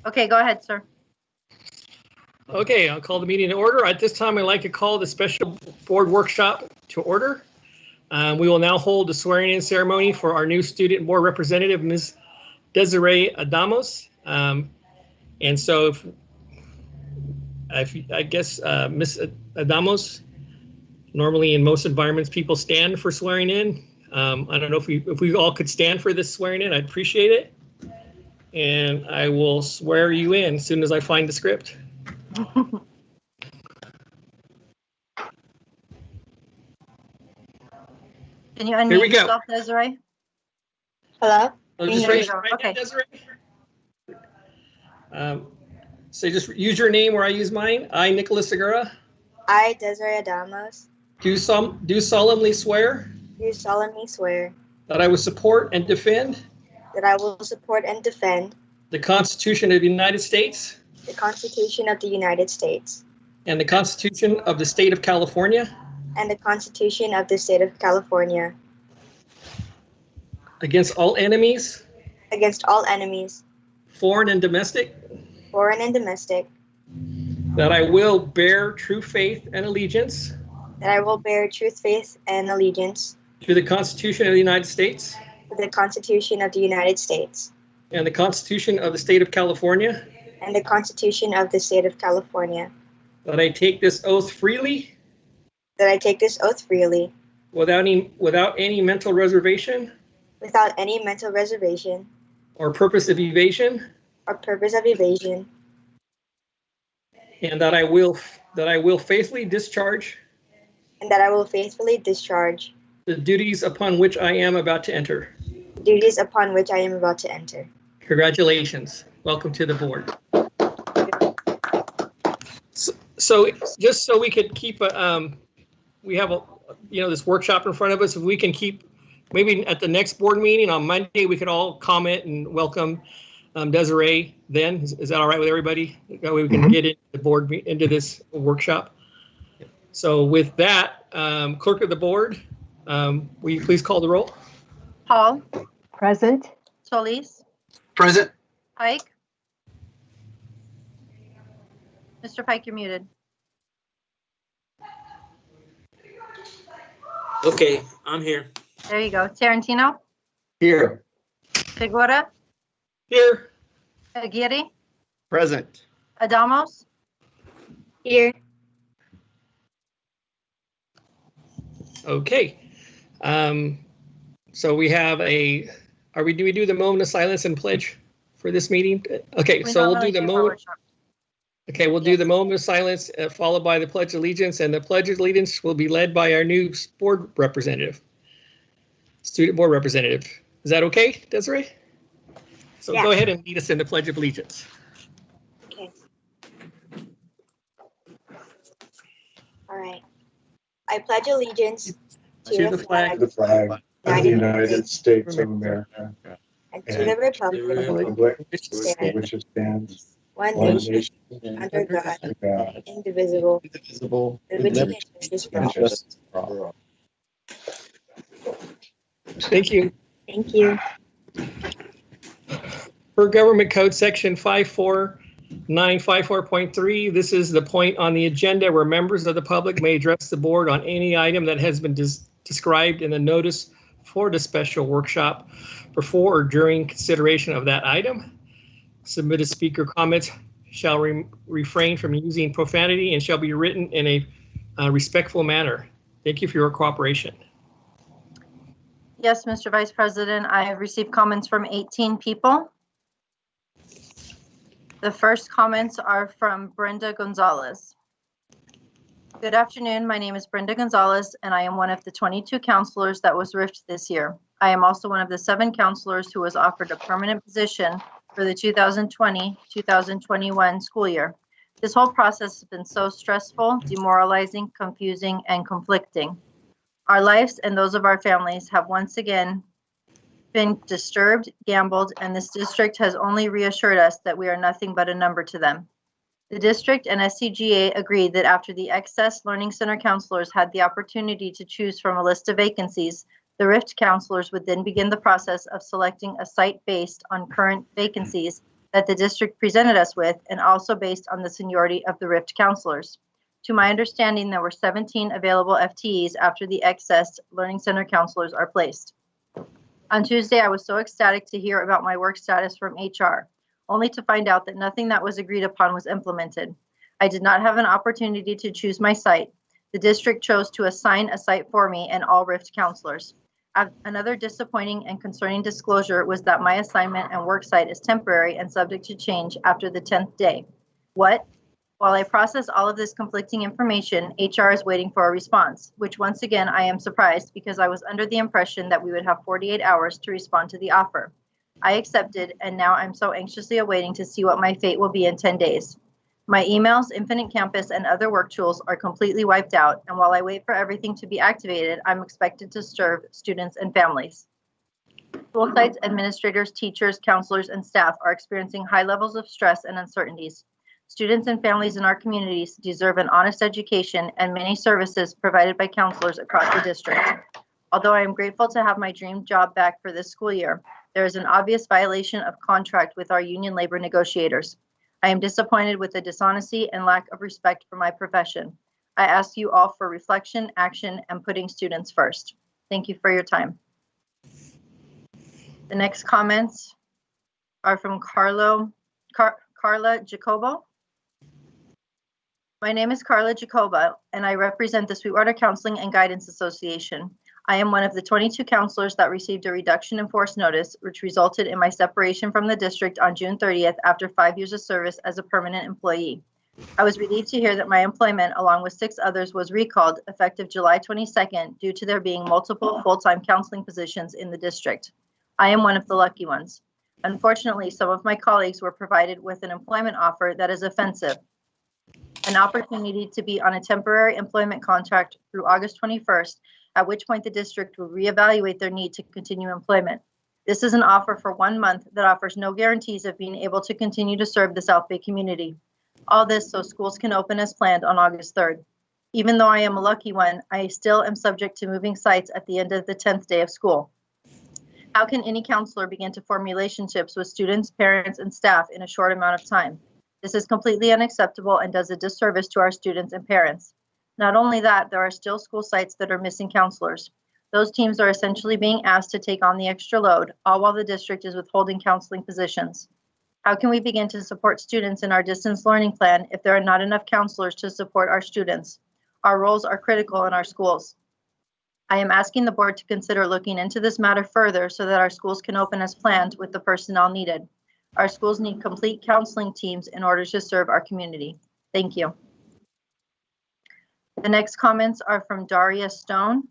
Okay, go ahead, sir. Okay, I'll call the meeting to order. At this time, I'd like to call the special board workshop to order. We will now hold the swearing-in ceremony for our new student board representative, Ms. Desiree Adamos. And so, I guess Ms. Adamos, normally in most environments, people stand for swearing in. I don't know if we all could stand for this swearing in, I'd appreciate it. And I will swear you in as soon as I find the script. Can you unmute yourself, Desiree? Hello? Just raise your right hand, Desiree. So just use your name or I use mine. I, Nicholas Segura. I, Desiree Adamos. Do solemnly swear. Do solemnly swear. That I will support and defend. That I will support and defend. The Constitution of the United States. The Constitution of the United States. And the Constitution of the State of California. And the Constitution of the State of California. Against all enemies. Against all enemies. Foreign and domestic. Foreign and domestic. That I will bear true faith and allegiance. That I will bear true faith and allegiance. To the Constitution of the United States. To the Constitution of the United States. And the Constitution of the State of California. And the Constitution of the State of California. That I take this oath freely. That I take this oath freely. Without any mental reservation. Without any mental reservation. Or purpose of evasion. Or purpose of evasion. And that I will faithfully discharge. And that I will faithfully discharge. The duties upon which I am about to enter. The duties upon which I am about to enter. Congratulations. Welcome to the board. So just so we could keep we have this workshop in front of us. If we can keep, maybe at the next board meeting on Monday, we could all comment and welcome Desiree then. Is that all right with everybody? That way we can get into this workshop. So with that, clerk of the board, will you please call the roll? Paul. Present. Solis. Present. Pike. Mr. Pike, you're muted. Okay, I'm here. There you go. Tarantino. Here. Figuera. Here. Aguirre. Present. Adamos. Here. Okay. So we have do we do the moment of silence and pledge for this meeting? Okay, so we'll do the moment. Okay, we'll do the moment of silence followed by the Pledge of Allegiance, and the Pledge of Allegiance will be led by our new board representative, student board representative. Is that okay, Desiree? So yeah. Go ahead and lead us in the Pledge of Allegiance. Okay. All right. I pledge allegiance to the flag of the United States of America and to the republic which stands one nation under God, indivisible, with liberty and justice for all. Thank you. Thank you. Per Government Code Section 54954.3, this is the point on the agenda where members of the public may address the board on any item that has been described in the notice for the special workshop before or during consideration of that item. Submitted speaker comments shall refrain from using profanity and shall be written in a respectful manner. Thank you for your cooperation. Yes, Mr. Vice President, I have received comments from 18 people. The first comments are from Brenda Gonzalez. Good afternoon, my name is Brenda Gonzalez and I am one of the 22 counselors that was RIFT this year. I am also one of the 7 counselors who was offered a permanent position for the 2020-2021 school year. This whole process has been so stressful, demoralizing, confusing, and conflicting. Our lives and those of our families have once again been disturbed, gambled, and this district has only reassured us that we are nothing but a number to them. The district and SCGA agreed that after the excess Learning Center counselors had the opportunity to choose from a list of vacancies, the RIFT counselors would then begin the process of selecting a site based on current vacancies that the district presented us with, and also based on the seniority of the RIFT counselors. To my understanding, there were 17 available FTEs after the excess Learning Center counselors are placed. On Tuesday, I was so ecstatic to hear about my work status from HR, only to find out that nothing that was agreed upon was implemented. I did not have an opportunity to choose my site. The district chose to assign a site for me and all RIFT counselors. Another disappointing and concerning disclosure was that my assignment and work site is temporary and subject to change after the 10th day. What? While I process all of this conflicting information, HR is waiting for a response, which once again I am surprised because I was under the impression that we would have 48 hours to respond to the offer. I accepted, and now I'm so anxiously awaiting to see what my fate will be in 10 days. My emails, Infinite Campus, and other work tools are completely wiped out, and while I wait for everything to be activated, I'm expected to serve students and families. School sites, administrators, teachers, counselors, and staff are experiencing high levels of stress and uncertainties. Students and families in our communities deserve an honest education and many services provided by counselors across the district. Although I am grateful to have my dream job back for this school year, there is an obvious violation of contract with our union labor negotiators. I am disappointed with the dishonesty and lack of respect for my profession. I ask you all for reflection, action, and putting students first. Thank you for your time. The next comments are from Carla Jacobo. My name is Carla Jacoba, and I represent the Sweetwater Counseling and Guidance Association. I am one of the 22 counselors that received a reduction in force notice, which resulted in my separation from the district on June 30th after 5 years of service as a permanent employee. I was relieved to hear that my employment, along with 6 others, was recalled effective July 22nd due to there being multiple full-time counseling positions in the district. I am one of the lucky ones. Unfortunately, some of my colleagues were provided with an employment offer that is offensive. An opportunity to be on a temporary employment contract through August 21st, at which point the district will reevaluate their need to continue employment. This is an offer for 1 month that offers no guarantees of being able to continue to serve the South Bay community. All this so schools can open as planned on August 3rd. Even though I am a lucky one, I still am subject to moving sites at the end of the 10th day of school. How can any counselor begin to form relationships with students, parents, and staff in a short amount of time? This is completely unacceptable and does a disservice to our students and parents. Not only that, there are still school sites that are missing counselors. Those teams are essentially being asked to take on the extra load, all while the district is withholding counseling positions. How can we begin to support students in our distance learning plan if there are not enough counselors to support our students? Our roles are critical in our schools. I am asking the board to consider looking into this matter further so that our schools can open as planned with the personnel needed. Our schools need complete counseling teams in order to serve our community. Thank you. The next comments are from Daria Stone.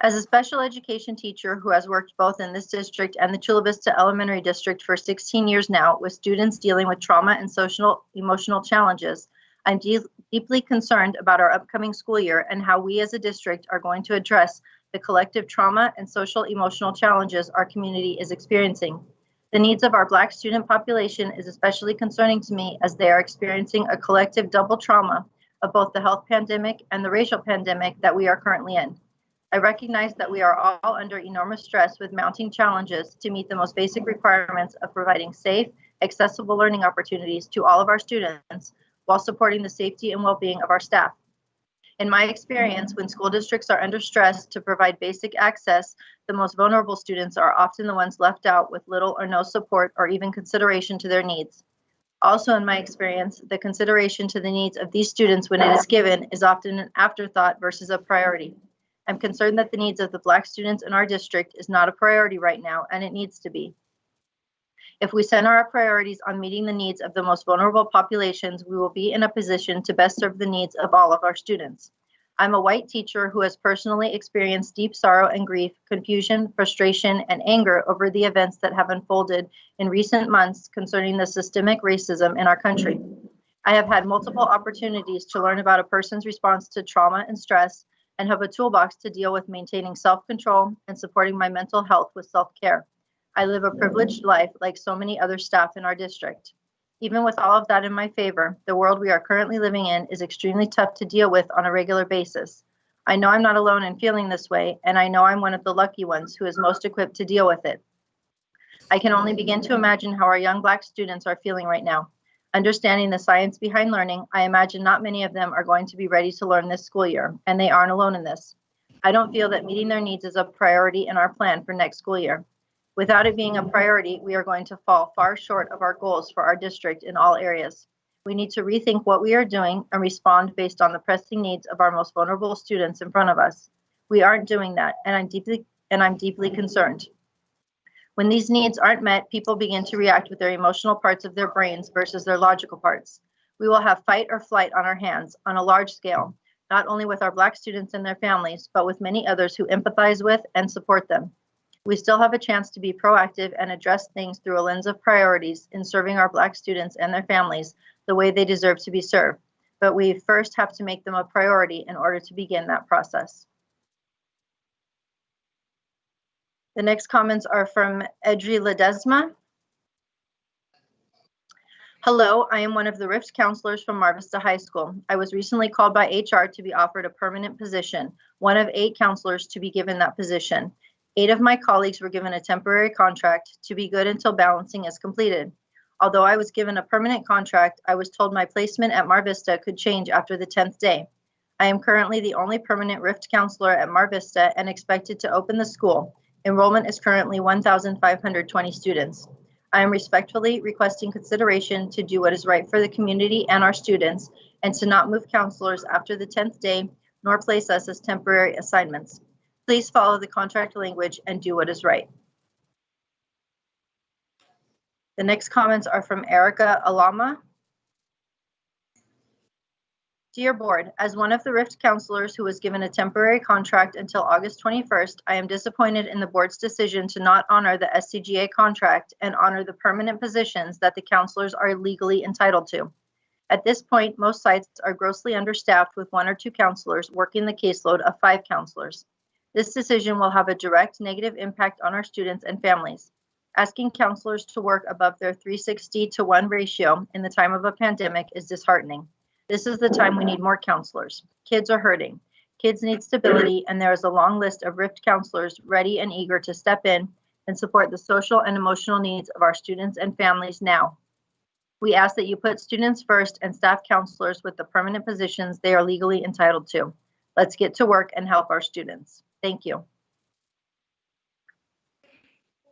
As a special education teacher who has worked both in this district and the Chula Vista Elementary District for 16 years now with students dealing with trauma and social emotional challenges, I'm deeply concerned about our upcoming school year and how we as a district are going to address the collective trauma and social emotional challenges our community is experiencing. The needs of our Black student population is especially concerning to me as they are experiencing a collective double trauma of both the health pandemic and the racial pandemic that we are currently in. I recognize that we are all under enormous stress with mounting challenges to meet the most basic requirements of providing safe, accessible learning opportunities to all of our students while supporting the safety and well-being of our staff. In my experience, when school districts are under stress to provide basic access, the most vulnerable students are often the ones left out with little or no support or even consideration to their needs. Also, in my experience, the consideration to the needs of these students when it is given is often an afterthought versus a priority. I'm concerned that the needs of the Black students in our district is not a priority right now, and it needs to be. If we center our priorities on meeting the needs of the most vulnerable populations, we will be in a position to best serve the needs of all of our students. I'm a white teacher who has personally experienced deep sorrow and grief, confusion, frustration, and anger over the events that have unfolded in recent months concerning the systemic racism in our country. I have had multiple opportunities to learn about a person's response to trauma and stress and have a toolbox to deal with maintaining self-control and supporting my mental health with self-care. I live a privileged life like so many other staff in our district. Even with all of that in my favor, the world we are currently living in is extremely tough to deal with on a regular basis. I know I'm not alone in feeling this way, and I know I'm one of the lucky ones who is most equipped to deal with it. I can only begin to imagine how our young Black students are feeling right now. Understanding the science behind learning, I imagine not many of them are going to be ready to learn this school year, and they aren't alone in this. I don't feel that meeting their needs is a priority in our plan for next school year. Without it being a priority, we are going to fall far short of our goals for our district in all areas. We need to rethink what we are doing and respond based on the pressing needs of our most vulnerable students in front of us. We aren't doing that, and I'm deeply concerned. When these needs aren't met, people begin to react with their emotional parts of their brains versus their logical parts. We will have fight or flight on our hands on a large scale, not only with our Black students and their families, but with many others who empathize with and support them. We still have a chance to be proactive and address things through a lens of priorities in serving our Black students and their families the way they deserve to be served. But we first have to make them a priority in order to begin that process. The next comments are from Edri Ledesma. Hello, I am one of the RIFT counselors from Mar Vista High School. I was recently called by HR to be offered a permanent position, one of 8 counselors to be given that position. 8 of my colleagues were given a temporary contract to be good until balancing is completed. Although I was given a permanent contract, I was told my placement at Mar Vista could change after the 10th day. I am currently the only permanent RIFT counselor at Mar Vista and expected to open the school. Enrollment is currently 1,520 students. I am respectfully requesting consideration to do what is right for the community and our students, and to not move counselors after the 10th day, nor place us as temporary assignments. Please follow the contract language and do what is right. The next comments are from Erica Alama. Dear Board, as one of the RIFT counselors who was given a temporary contract until August 21st, I am disappointed in the board's decision to not honor the SCGA contract and honor the permanent positions that the counselors are legally entitled to. At this point, most sites are grossly understaffed with 1 or 2 counselors working the caseload of 5 counselors. This decision will have a direct negative impact on our students and families. Asking counselors to work above their 360-to-1 ratio in the time of a pandemic is disheartening. This is the time we need more counselors. Kids are hurting. Kids need stability, and there is a long list of RIFT counselors ready and eager to step in and support the social and emotional needs of our students and families now. We ask that you put students first and staff counselors with the permanent positions they are legally entitled to. Let's get to work and help our students. Thank you.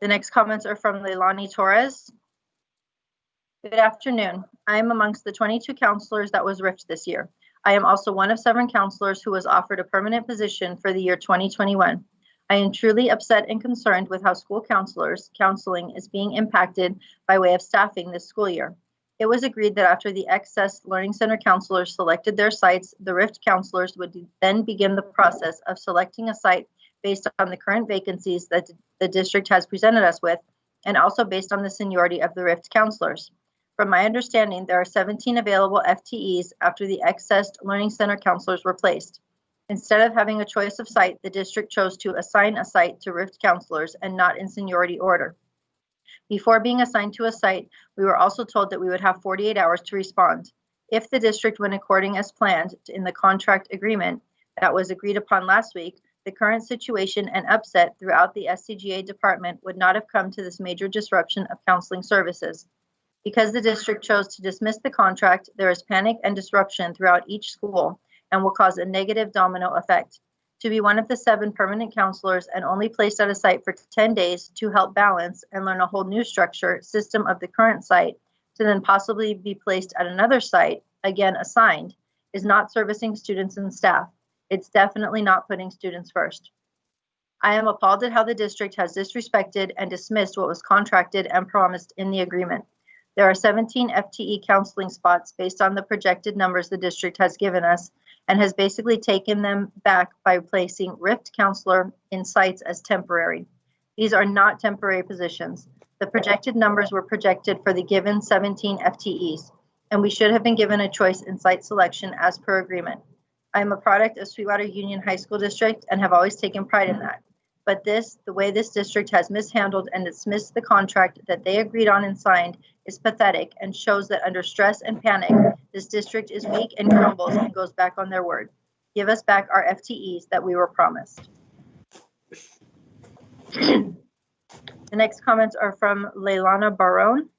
The next comments are from Leilani Torres. Good afternoon. I am amongst the 22 counselors that was RIFT this year. I am also one of 7 counselors who was offered a permanent position for the year 2021. I am truly upset and concerned with how school counseling is being impacted by way of staffing this school year. It was agreed that after the Access Learning Center counselors selected their sites, the RIFT counselors would then begin the process of selecting a site based on the current vacancies that the district has presented us with, and also based on the seniority of the RIFT counselors. From my understanding, there are 17 available FTEs after the Access Learning Center counselors were placed. Instead of having a choice of site, the district chose to assign a site to RIFT counselors and not in seniority order. Before being assigned to a site, we were also told that we would have 48 hours to respond. If the district went according as planned in the contract agreement that was agreed upon last week, the current situation and upset throughout the SCGA department would not have come to this major disruption of counseling services. Because the district chose to dismiss the contract, there is panic and disruption throughout each school and will cause a negative domino effect. To be one of the 7 permanent counselors and only placed at a site for 10 days to help balance and learn a whole new system of the current site, to then possibly be placed at another site, again assigned, is not servicing students and staff. It's definitely not putting students first. I am appalled at how the district has disrespected and dismissed what was contracted and promised in the agreement. There are 17 FTE counseling spots based on the projected numbers the district has given us, and has basically taken them back by placing RIFT counselor in sites as temporary. These are not temporary positions. The projected numbers were projected for the given 17 FTEs, and we should have been given a choice in site selection as per agreement. I am a product of Sweetwater Union High School District and have always taken pride in that. But the way this district has mishandled and dismissed the contract that they agreed on and signed is pathetic and shows that under stress and panic, this district is weak and crumbles and goes back on their word. Give us back our FTEs that we were promised. The next comments are from Liliana Barone.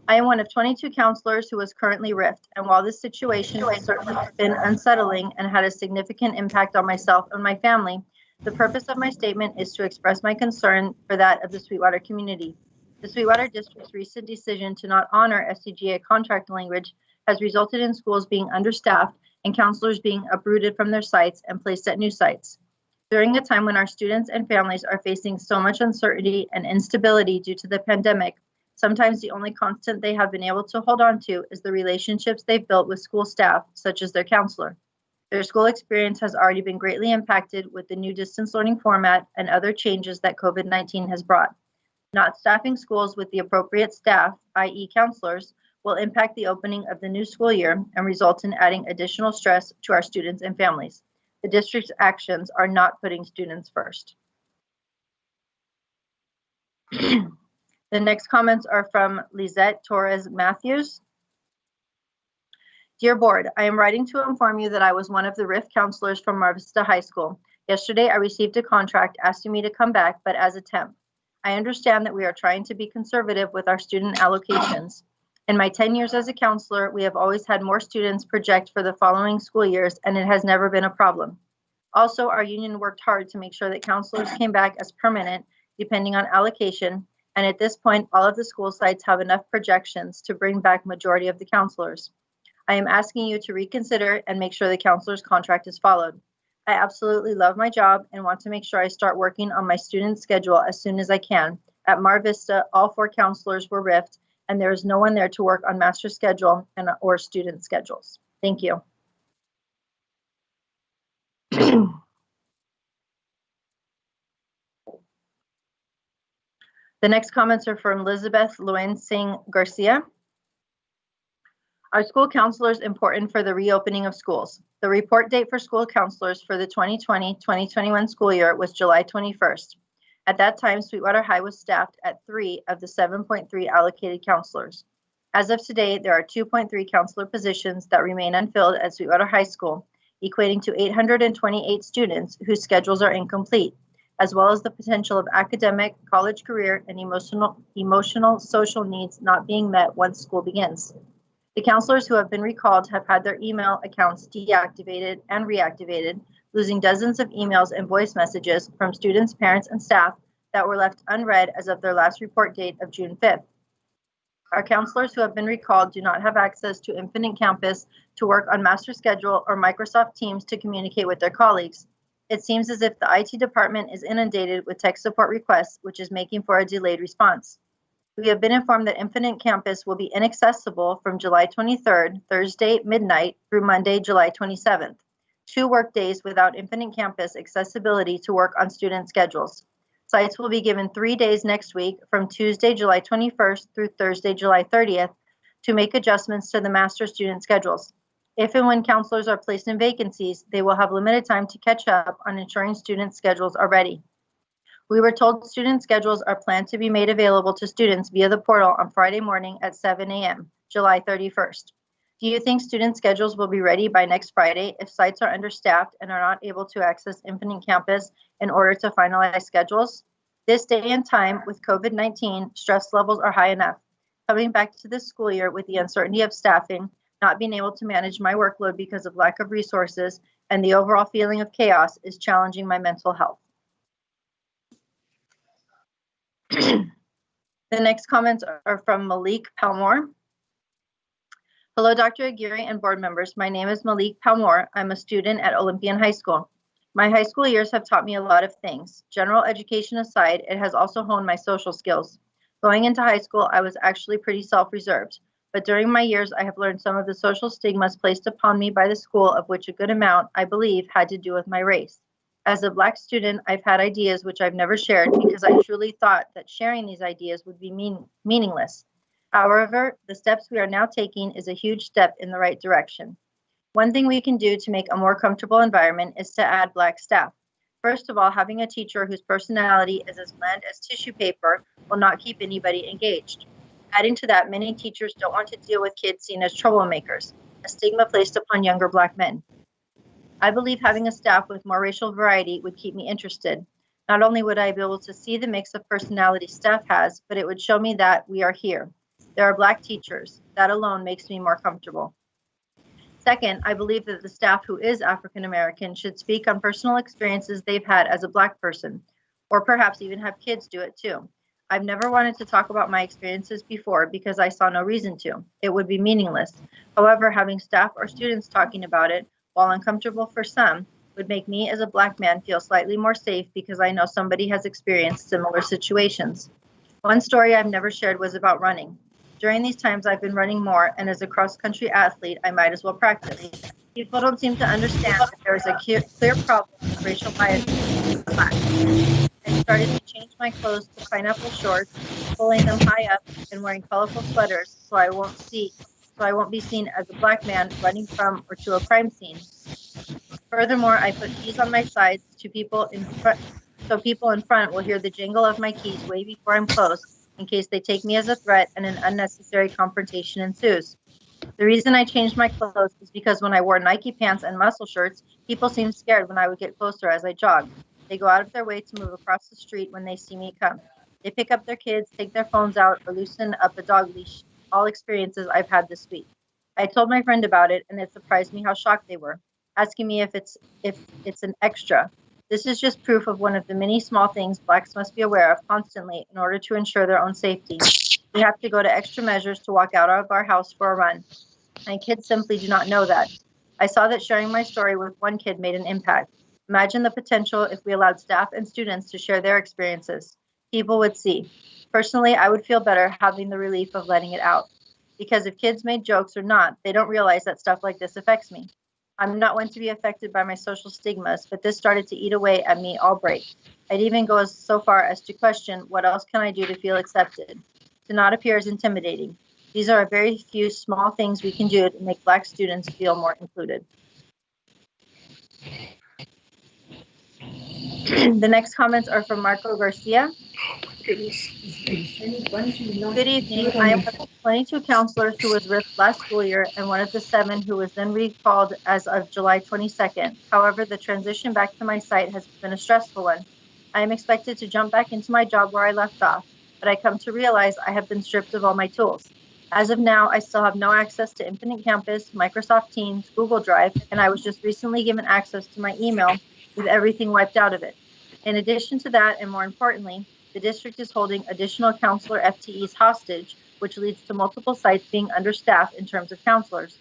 I am one of 22 counselors who is currently RIFT, and while this situation has certainly been unsettling and had a significant impact on myself and my family, the purpose of my statement is to express my concern for that of the Sweetwater community. The Sweetwater District's recent decision to not honor SCGA contract language has resulted in schools being understaffed and counselors being uprooted from their sites and placed at new sites. During a time when our students and families are facing so much uncertainty and instability due to the pandemic, sometimes the only constant they have been able to hold on to is the relationships they've built with school staff, such as their counselor. Their school experience has already been greatly impacted with the new distance learning format and other changes that COVID-19 has brought. Not staffing schools with the appropriate staff, i.e. counselors, will impact the opening of the new school year and result in adding additional stress to our students and families. The district's actions are not putting students first. The next comments are from Lizette Torres Matthews. Dear Board, I am writing to inform you that I was one of the RIF counselors from Mar Vista High School. Yesterday, I received a contract asking me to come back, but as a temp. I understand that we are trying to be conservative with our student allocations. In my 10 years as a counselor, we have always had more students project for the following school years, and it has never been a problem. Also, our union worked hard to make sure that counselors came back as permanent, depending on allocation, and at this point, all of the school sites have enough projections to bring back majority of the counselors. I am asking you to reconsider and make sure the counselor's contract is followed. I absolutely love my job and want to make sure I start working on my student schedule as soon as I can. At Mar Vista, all 4 counselors were RIFT, and there is no one there to work on master schedule or student schedules. Thank you. The next comments are from Elizabeth Luen Singh Garcia. Are school counselors important for the reopening of schools? The report date for school counselors for the 2020-2021 school year was July 21st. At that time, Sweetwater High was staffed at 3 of the 7.3 allocated counselors. As of today, there are 2.3 counselor positions that remain unfilled at Sweetwater High School, equating to 828 students whose schedules are incomplete, as well as the potential of academic, college career, and emotional social needs not being met once school begins. The counselors who have been recalled have had their email accounts deactivated and reactivated, losing dozens of emails and voice messages from students, parents, and staff that were left unread as of their last report date of June 5th. Our counselors who have been recalled do not have access to Infinite Campus to work on master schedule or Microsoft Teams to communicate with their colleagues. It seems as if the IT department is inundated with tech support requests, which is making for a delayed response. We have been informed that Infinite Campus will be inaccessible from July 23rd, Thursday midnight, through Monday, July 27th. 2 work days without Infinite Campus accessibility to work on student schedules. Sites will be given 3 days next week from Tuesday, July 21st through Thursday, July 30th to make adjustments to the master student schedules. If and when counselors are placed in vacancies, they will have limited time to catch up on ensuring student schedules are ready. We were told student schedules are planned to be made available to students via the portal on Friday morning at 7 a.m., July 31st. Do you think student schedules will be ready by next Friday if sites are understaffed and are not able to access Infinite Campus in order to finalize schedules? This day and time with COVID-19, stress levels are high enough. Coming back to this school year with the uncertainty of staffing, not being able to manage my workload because of lack of resources, and the overall feeling of chaos is challenging my mental health. The next comments are from Malik Palmore. Hello, Dr. Aguirre and board members. My name is Malik Palmore. I'm a student at Olympian High School. My high school years have taught me a lot of things. General education aside, it has also honed my social skills. Going into high school, I was actually pretty self-reserved, but during my years, I have learned some of the social stigmas placed upon me by the school, of which a good amount, I believe, had to do with my race. As a Black student, I've had ideas which I've never shared because I truly thought that sharing these ideas would be meaningless. However, the steps we are now taking is a huge step in the right direction. One thing we can do to make a more comfortable environment is to add Black staff. First of all, having a teacher whose personality is as bland as tissue paper will not keep anybody engaged. Adding to that, many teachers don't want to deal with kids seen as troublemakers, a stigma placed upon younger Black men. I believe having a staff with more racial variety would keep me interested. Not only would I be able to see the mix of personality staff has, but it would show me that we are here. There are Black teachers. That alone makes me more comfortable. Second, I believe that the staff who is African American should speak on personal experiences they've had as a Black person, or perhaps even have kids do it too. I've never wanted to talk about my experiences before because I saw no reason to. It would be meaningless. However, having staff or students talking about it, while uncomfortable for some, would make me as a Black man feel slightly more safe because I know somebody has experienced similar situations. One story I've never shared was about running. During these times, I've been running more, and as a cross-country athlete, I might as well practice. People don't seem to understand that there is a clear problem with racial bias in Black. I started to change my clothes to pineapple shorts, pulling them high up, and wearing colorful sweaters so I won't be seen as a Black man running from or to a crime scene. Furthermore, I put keys on my sides to people in front, so people in front will hear the jingle of my keys way before I'm close, in case they take me as a threat and an unnecessary confrontation ensues. The reason I changed my clothes is because when I wore Nike pants and muscle shirts, people seemed scared when I would get closer as I jogged. They go out of their way to move across the street when they see me come. They pick up their kids, take their phones out, or loosen up a dog leash, all experiences I've had this week. I told my friend about it, and it surprised me how shocked they were, asking me if it's an extra. This is just proof of one of the many small things Blacks must be aware of constantly in order to ensure their own safety. We have to go to extra measures to walk out of our house for a run. My kids simply do not know that. I saw that sharing my story with one kid made an impact. Imagine the potential if we allowed staff and students to share their experiences. People would see. Personally, I would feel better having the relief of letting it out. Because if kids made jokes or not, they don't realize that stuff like this affects me. I'm not one to be affected by my social stigmas, but this started to eat away at me all break. I'd even go so far as to question, what else can I do to feel accepted? To not appear as intimidating. These are a very few small things we can do to make Black students feel more included. The next comments are from Marco Garcia. Good evening. I am one of the 22 counselors who was ripped last school year and one of the 7 who was then recalled as of July 22nd. However, the transition back to my site has been a stressful one. I am expected to jump back into my job where I left off, but I come to realize I have been stripped of all my tools. As of now, I still have no access to Infinite Campus, Microsoft Teams, Google Drive, and I was just recently given access to my email with everything wiped out of it. In addition to that, and more importantly, the district is holding additional counselor FTEs hostage, which leads to multiple sites being understaffed in terms of counselors.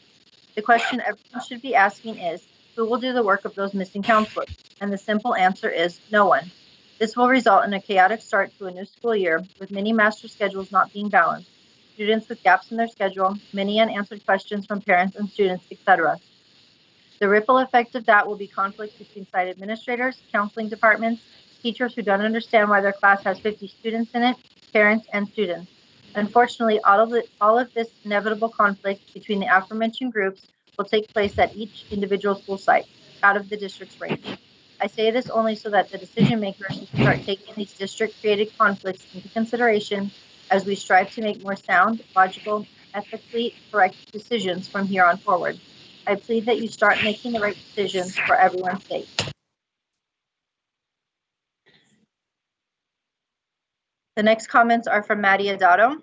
The question everyone should be asking is, who will do the work of those missing counselors? And the simple answer is no one. This will result in a chaotic start to a new school year, with many master schedules not being balanced, students with gaps in their schedule, many unanswered questions from parents and students, etc. The ripple effect of that will be conflict between site administrators, counseling departments, teachers who don't understand why their class has 50 students in it, parents, and students. Unfortunately, all of this inevitable conflict between the aforementioned groups will take place at each individual school site, out of the district's range. I say this only so that the decision makers should start taking these district-created conflicts into consideration as we strive to make more sound, logical, ethically correct decisions from here on forward. I plead that you start making the right decisions for everyone's sake. The next comments are from Mattia Dotto.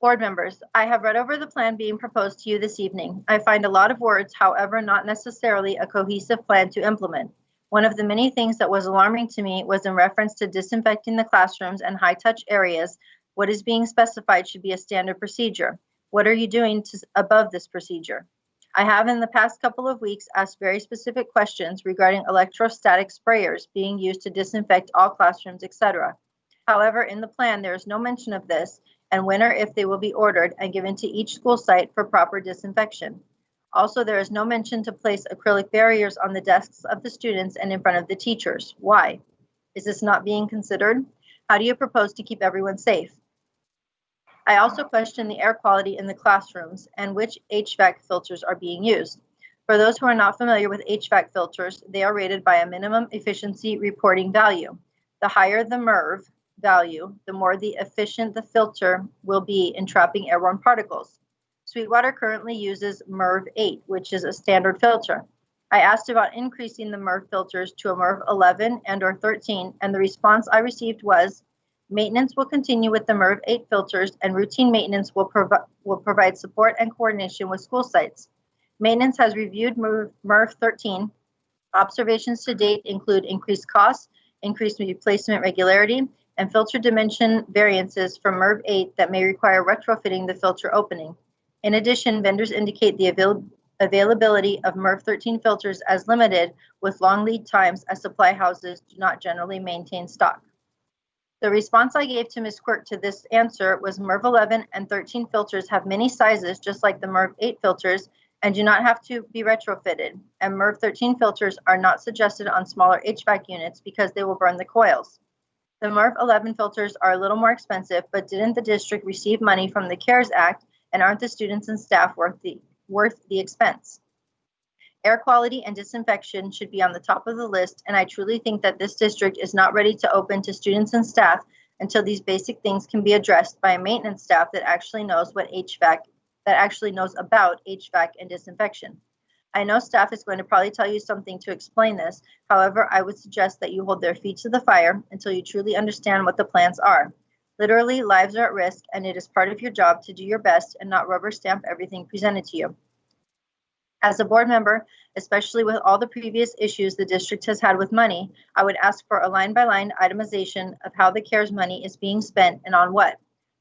Board members, I have read over the plan being proposed to you this evening. I find a lot of words, however, not necessarily a cohesive plan to implement. One of the many things that was alarming to me was in reference to disinfecting the classrooms and high-touch areas. What is being specified should be a standard procedure. What are you doing above this procedure? I have in the past couple of weeks asked very specific questions regarding electrostatic sprayers being used to disinfect all classrooms, etc. However, in the plan, there is no mention of this and when or if they will be ordered and given to each school site for proper disinfection. Also, there is no mention to place acrylic barriers on the desks of the students and in front of the teachers. Why? Is this not being considered? How do you propose to keep everyone safe? I also question the air quality in the classrooms and which HVAC filters are being used. For those who are not familiar with HVAC filters, they are rated by a minimum efficiency reporting value. The higher the MERV value, the more efficient the filter will be in trapping airborne particles. Sweetwater currently uses MERV 8, which is a standard filter. I asked about increasing the MERV filters to a MERV 11 and or 13, and the response I received was, maintenance will continue with the MERV 8 filters and routine maintenance will provide support and coordination with school sites. Maintenance has reviewed MERV 13. Observations to date include increased costs, increased replacement regularity, and filter dimension variances from MERV 8 that may require retrofitting the filter opening. In addition, vendors indicate the availability of MERV 13 filters as limited with long lead times as supply houses do not generally maintain stock. The response I gave to Ms. Quirk to this answer was MERV 11 and 13 filters have many sizes just like the MERV 8 filters and do not have to be retrofitted, and MERV 13 filters are not suggested on smaller HVAC units because they will burn the coils. The MERV 11 filters are a little more expensive, but didn't the district receive money from the CARES Act, and aren't the students and staff worth the expense? Air quality and disinfection should be on the top of the list, and I truly think that this district is not ready to open to students and staff until these basic things can be addressed by a maintenance staff that actually knows about HVAC and disinfection. I know staff is going to probably tell you something to explain this. However, I would suggest that you hold their feet to the fire until you truly understand what the plans are. Literally, lives are at risk, and it is part of your job to do your best and not rubber stamp everything presented to you. As a board member, especially with all the previous issues the district has had with money, I would ask for a line-by-line itemization of how the CARES money is being spent and on what.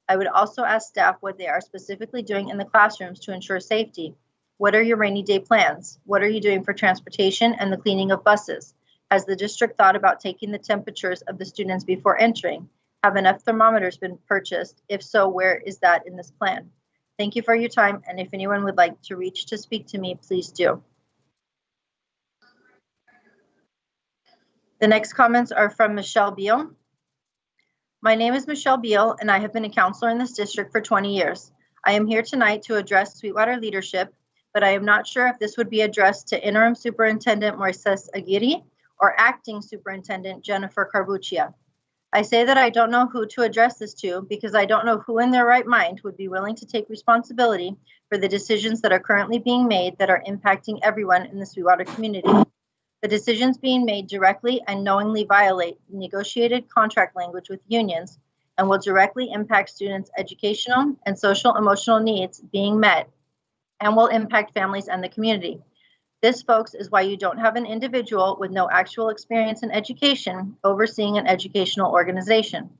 I would also ask staff what they are specifically doing in the classrooms to ensure safety. What are your rainy day plans? What are you doing for transportation and the cleaning of buses? Has the district thought about taking the temperatures of the students before entering? Have enough thermometers been purchased? If so, where is that in this plan? Thank you for your time, and if anyone would like to reach to speak to me, please do. The next comments are from Michelle Beale. My name is Michelle Beale, and I have been a counselor in this district for 20 years. I am here tonight to address Sweetwater leadership, but I am not sure if this would be addressed to Interim Superintendent Moises Aguirre or Acting Superintendent Jennifer Carbuccia. I say that I don't know who to address this to because I don't know who in their right mind would be willing to take responsibility for the decisions that are currently being made that are impacting everyone in the Sweetwater community. The decisions being made directly and knowingly violate negotiated contract language with unions and will directly impact students' educational and social emotional needs being met and will impact families and the community. This, folks, is why you don't have an individual with no actual experience in education overseeing an educational organization.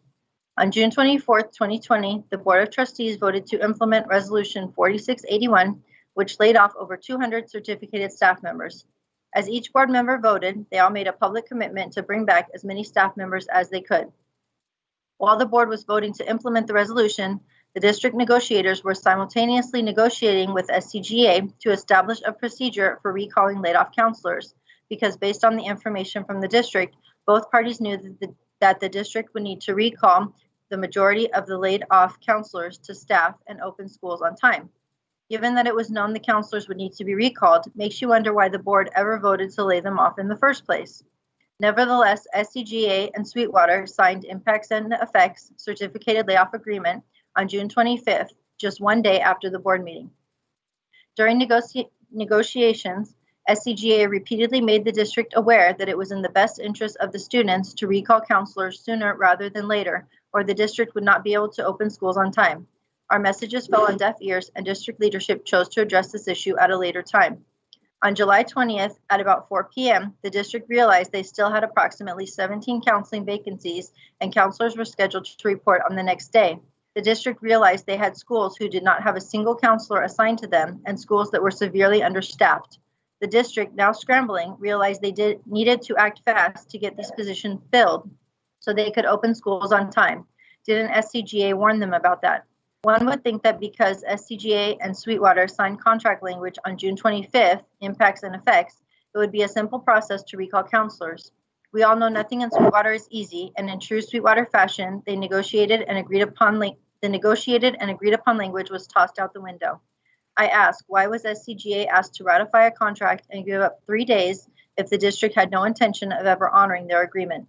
On June 24th, 2020, the Board of Trustees voted to implement Resolution 4681, which laid off over 200 certificated staff members. As each board member voted, they all made a public commitment to bring back as many staff members as they could. While the board was voting to implement the resolution, the district negotiators were simultaneously negotiating with SCGA to establish a procedure for recalling laid-off counselors, because based on the information from the district, both parties knew that the district would need to recall the majority of the laid-off counselors to staff and open schools on time. Given that it was known the counselors would need to be recalled, makes you wonder why the board ever voted to lay them off in the first place. Nevertheless, SCGA and Sweetwater signed impacts and effects certificated layoff agreement on June 25th, just one day after the board meeting. During negotiations, SCGA repeatedly made the district aware that it was in the best interest of the students to recall counselors sooner rather than later, or the district would not be able to open schools on time. Our messages fell on deaf ears, and district leadership chose to address this issue at a later time. On July 20th, at about 4 p.m., the district realized they still had approximately 17 counseling vacancies, and counselors were scheduled to report on the next day. The district realized they had schools who did not have a single counselor assigned to them and schools that were severely understaffed. The district, now scrambling, realized they needed to act fast to get these positions filled so they could open schools on time. Didn't SCGA warn them about that? One would think that because SCGA and Sweetwater signed contract language on June 25th, impacts and effects, it would be a simple process to recall counselors. We all know nothing in Sweetwater is easy, and in true Sweetwater fashion, the negotiated and agreed upon language was tossed out the window. I ask, why was SCGA asked to ratify a contract and give up 3 days if the district had no intention of ever honoring their agreement?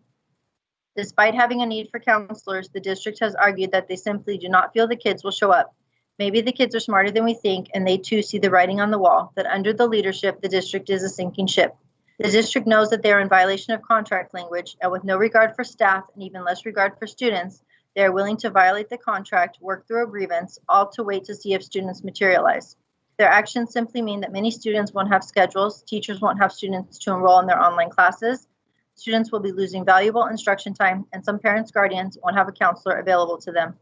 Despite having a need for counselors, the district has argued that they simply do not feel the kids will show up. Maybe the kids are smarter than we think, and they too see the writing on the wall that under the leadership, the district is a sinking ship. The district knows that they are in violation of contract language, and with no regard for staff and even less regard for students, they are willing to violate the contract, work through a grievance, all to wait to see if students materialize. Their actions simply mean that many students won't have schedules, teachers won't have students to enroll in their online classes, students will be losing valuable instruction time, and some parents' guardians won't have a counselor available to them.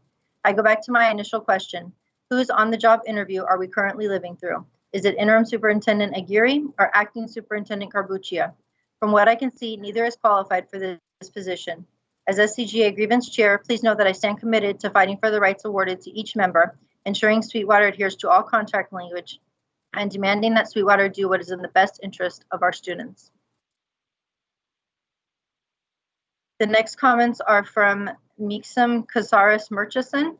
I go back to my initial question. Whose on-the-job interview are we currently living through? Is it Interim Superintendent Aguirre or Acting Superintendent Carbuccia? From what I can see, neither is qualified for this position. As SCGA Grievance Chair, please know that I stand committed to fighting for the rights awarded to each member, ensuring Sweetwater adheres to all contract language, and demanding that Sweetwater do what is in the best interest of our students. The next comments are from meeksum Kazarusmurchison.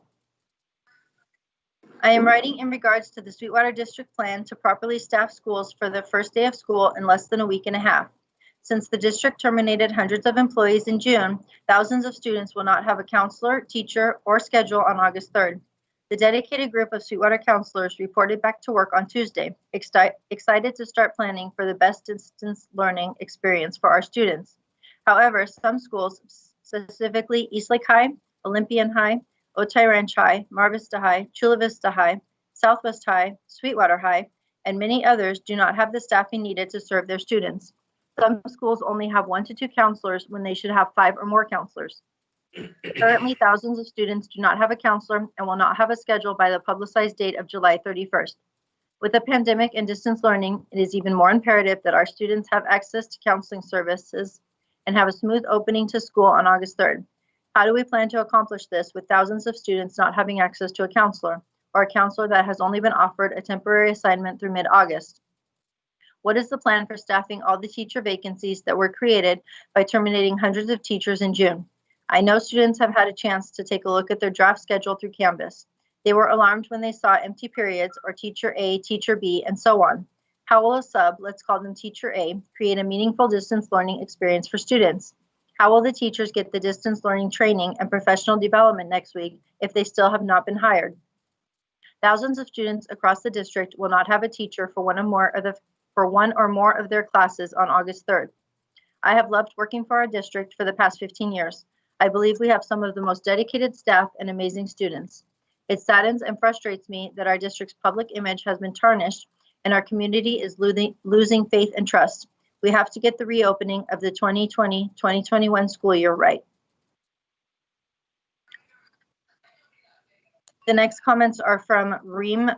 I am writing in regards to the Sweetwater District plan to properly staff schools for the first day of school in less than a week and a half. Since the district terminated hundreds of employees in June, thousands of students will not have a counselor, teacher, or schedule on August 3rd. The dedicated group of Sweetwater counselors reported back to work on Tuesday, excited to start planning for the best distance learning experience for our students. However, some schools, specifically Eastlake High, Olympian High, Otay Ranch High, Mar Vista High, Chula Vista High, Southwest High, Sweetwater High, and many others do not have the staffing needed to serve their students. Some schools only have 1 to 2 counselors when they should have 5 or more counselors. Currently, thousands of students do not have a counselor and will not have a schedule by the publicized date of July 31st. With the pandemic and distance learning, it is even more imperative that our students have access to counseling services and have a smooth opening to school on August 3rd. How do we plan to accomplish this with thousands of students not having access to a counselor, or a counselor that has only been offered a temporary assignment through mid-August? What is the plan for staffing all the teacher vacancies that were created by terminating hundreds of teachers in June? I know students have had a chance to take a look at their draft schedule through Canvas. They were alarmed when they saw empty periods or teacher A, teacher B, and so on. How will a sub, let's call them teacher A, create a meaningful distance learning experience for students? How will the teachers get the distance learning training and professional development next week if they still have not been hired? Thousands of students across the district will not have a teacher for one or more of their classes on August 3rd. I have loved working for our district for the past 15 years. I believe we have some of the most dedicated staff and amazing students. It saddens and frustrates me that our district's public image has been tarnished and our community is losing faith and trust. We have to get the reopening of the 2020-2021 school year right. The next comments are from rame.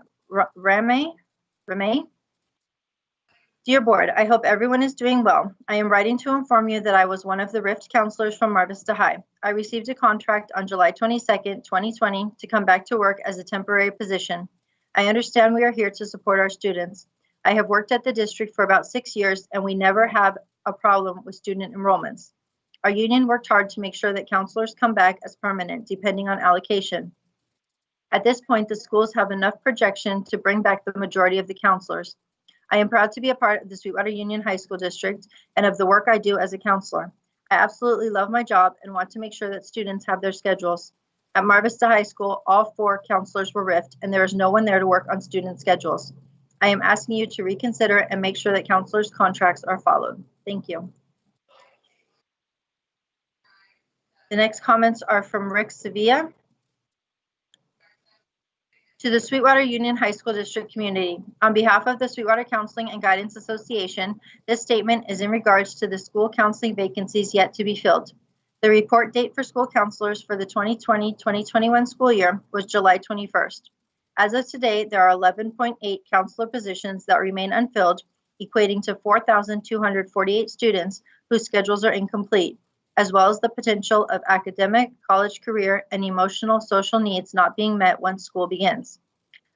Dear Board, I hope everyone is doing well. I am writing to inform you that I was one of the RIFT counselors from Mar Vista High. I received a contract on July 22nd, 2020 to come back to work as a temporary position. I understand we are here to support our students. I have worked at the district for about 6 years and we never have a problem with student enrollments. Our union worked hard to make sure that counselors come back as permanent depending on allocation. At this point, the schools have enough projection to bring back the majority of the counselors. I am proud to be a part of the Sweetwater Union High School District and of the work I do as a counselor. I absolutely love my job and want to make sure that students have their schedules. At Mar Vista High School, all 4 counselors were RIFT and there is no one there to work on student schedules. I am asking you to reconsider and make sure that counselors' contracts are followed. Thank you. The next comments are from Rick Sevilla. To the Sweetwater Union High School District community, on behalf of the Sweetwater Counseling and Guidance Association, this statement is in regards to the school counseling vacancies yet to be filled. The report date for school counselors for the 2020-2021 school year was July 21st. As of today, there are 11.8 counselor positions that remain unfilled, equating to 4,248 students whose schedules are incomplete, as well as the potential of academic, college career, and emotional social needs not being met once school begins.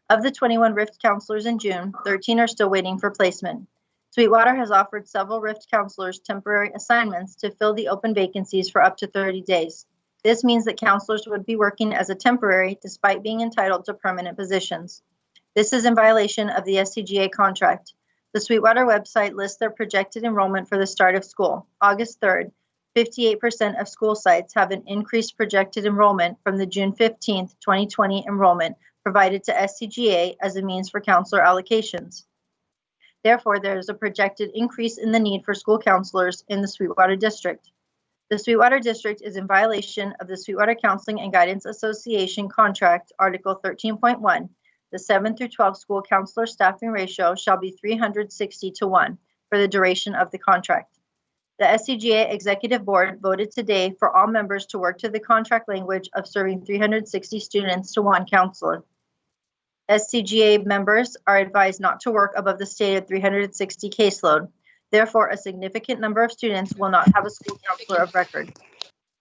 Of the 21 RIFT counselors in June, 13 are still waiting for placement. Sweetwater has offered several RIFT counselors temporary assignments to fill the open vacancies for up to 30 days. This means that counselors would be working as a temporary despite being entitled to permanent positions. This is in violation of the SCGA contract. The Sweetwater website lists their projected enrollment for the start of school, August 3rd. 58% of school sites have an increased projected enrollment from the June 15th, 2020 enrollment provided to SCGA as a means for counselor allocations. Therefore, there is a projected increase in the need for school counselors in the Sweetwater District. The Sweetwater District is in violation of the Sweetwater Counseling and Guidance Association Contract, Article 13.1. The 7 through 12 school counselor staffing ratio shall be 360:1 for the duration of the contract. The SCGA Executive Board voted today for all members to work to the contract language of serving 360 students to 1 counselor. SCGA members are advised not to work above the stated 360 caseload. Therefore, a significant number of students will not have a school counselor of record.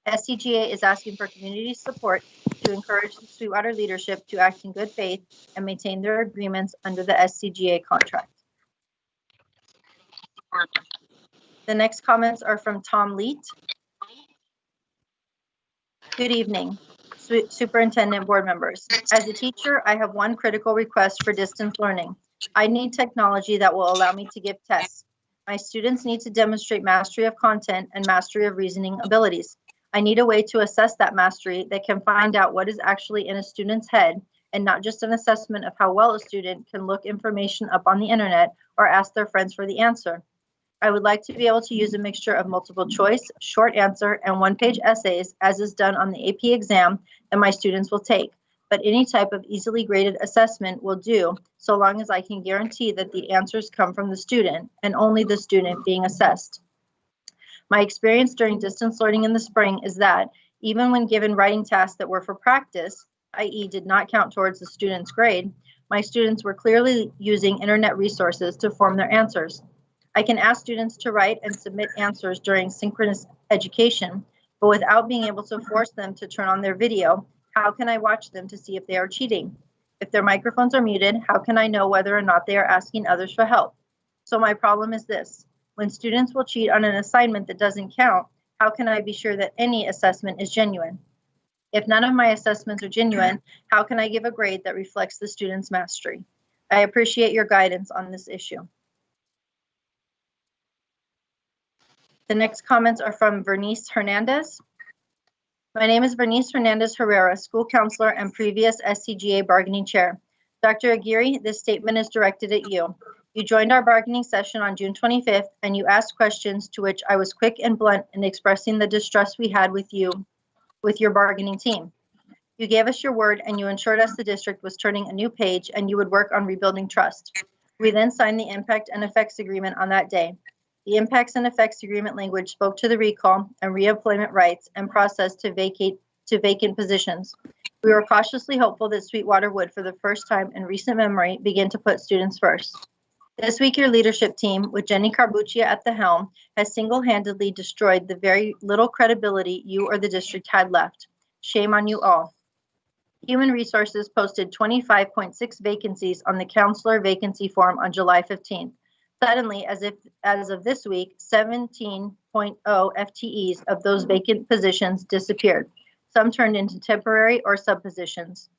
SCGA is asking for community support to encourage the Sweetwater leadership to act in good faith and maintain their agreements under the SCGA contract. The next comments are from Tom Leet. Good evening, Superintendent, board members. As a teacher, I have one critical request for distance learning. I need technology that will allow me to give tests. My students need to demonstrate mastery of content and mastery of reasoning abilities. I need a way to assess that mastery that can find out what is actually in a student's head and not just an assessment of how well a student can look information up on the internet or ask their friends for the answer. I would like to be able to use a mixture of multiple choice, short answer, and one-page essays as is done on the AP exam that my students will take. But any type of easily graded assessment will do, so long as I can guarantee that the answers come from the student and only the student being assessed. My experience during distance learning in the spring is that even when given writing tasks that were for practice, i.e. did not count towards the student's grade, my students were clearly using internet resources to form their answers. I can ask students to write and submit answers during synchronous education, but without being able to force them to turn on their video, how can I watch them to see if they are cheating? If their microphones are muted, how can I know whether or not they are asking others for help? So my problem is this: when students will cheat on an assignment that doesn't count, how can I be sure that any assessment is genuine? If none of my assessments are genuine, how can I give a grade that reflects the student's mastery? I appreciate your guidance on this issue. The next comments are from Vernice Hernandez. My name is Vernice Hernandez Herrera, school counselor and previous SCGA bargaining chair. Dr. Aguirre, this statement is directed at you. You joined our bargaining session on June 25th, and you asked questions to which I was quick and blunt in expressing the distrust we had with you, with your bargaining team. You gave us your word, and you assured us the district was turning a new page and you would work on rebuilding trust. We then signed the impact and effects agreement on that day. The impacts and effects agreement language spoke to the recall and reemployment rights and process to vacant positions. We were cautiously hopeful that Sweetwater would, for the first time in recent memory, begin to put students first. This week, your leadership team, with Jenny Carbuccia at the helm, has single-handedly destroyed the very little credibility you or the district had left. Shame on you all. Human Resources posted 25.6 vacancies on the counselor vacancy form on July 15th. Suddenly, as of this week, 17.0 FTEs of those vacant positions disappeared. Some turned into temporary or sub-positions.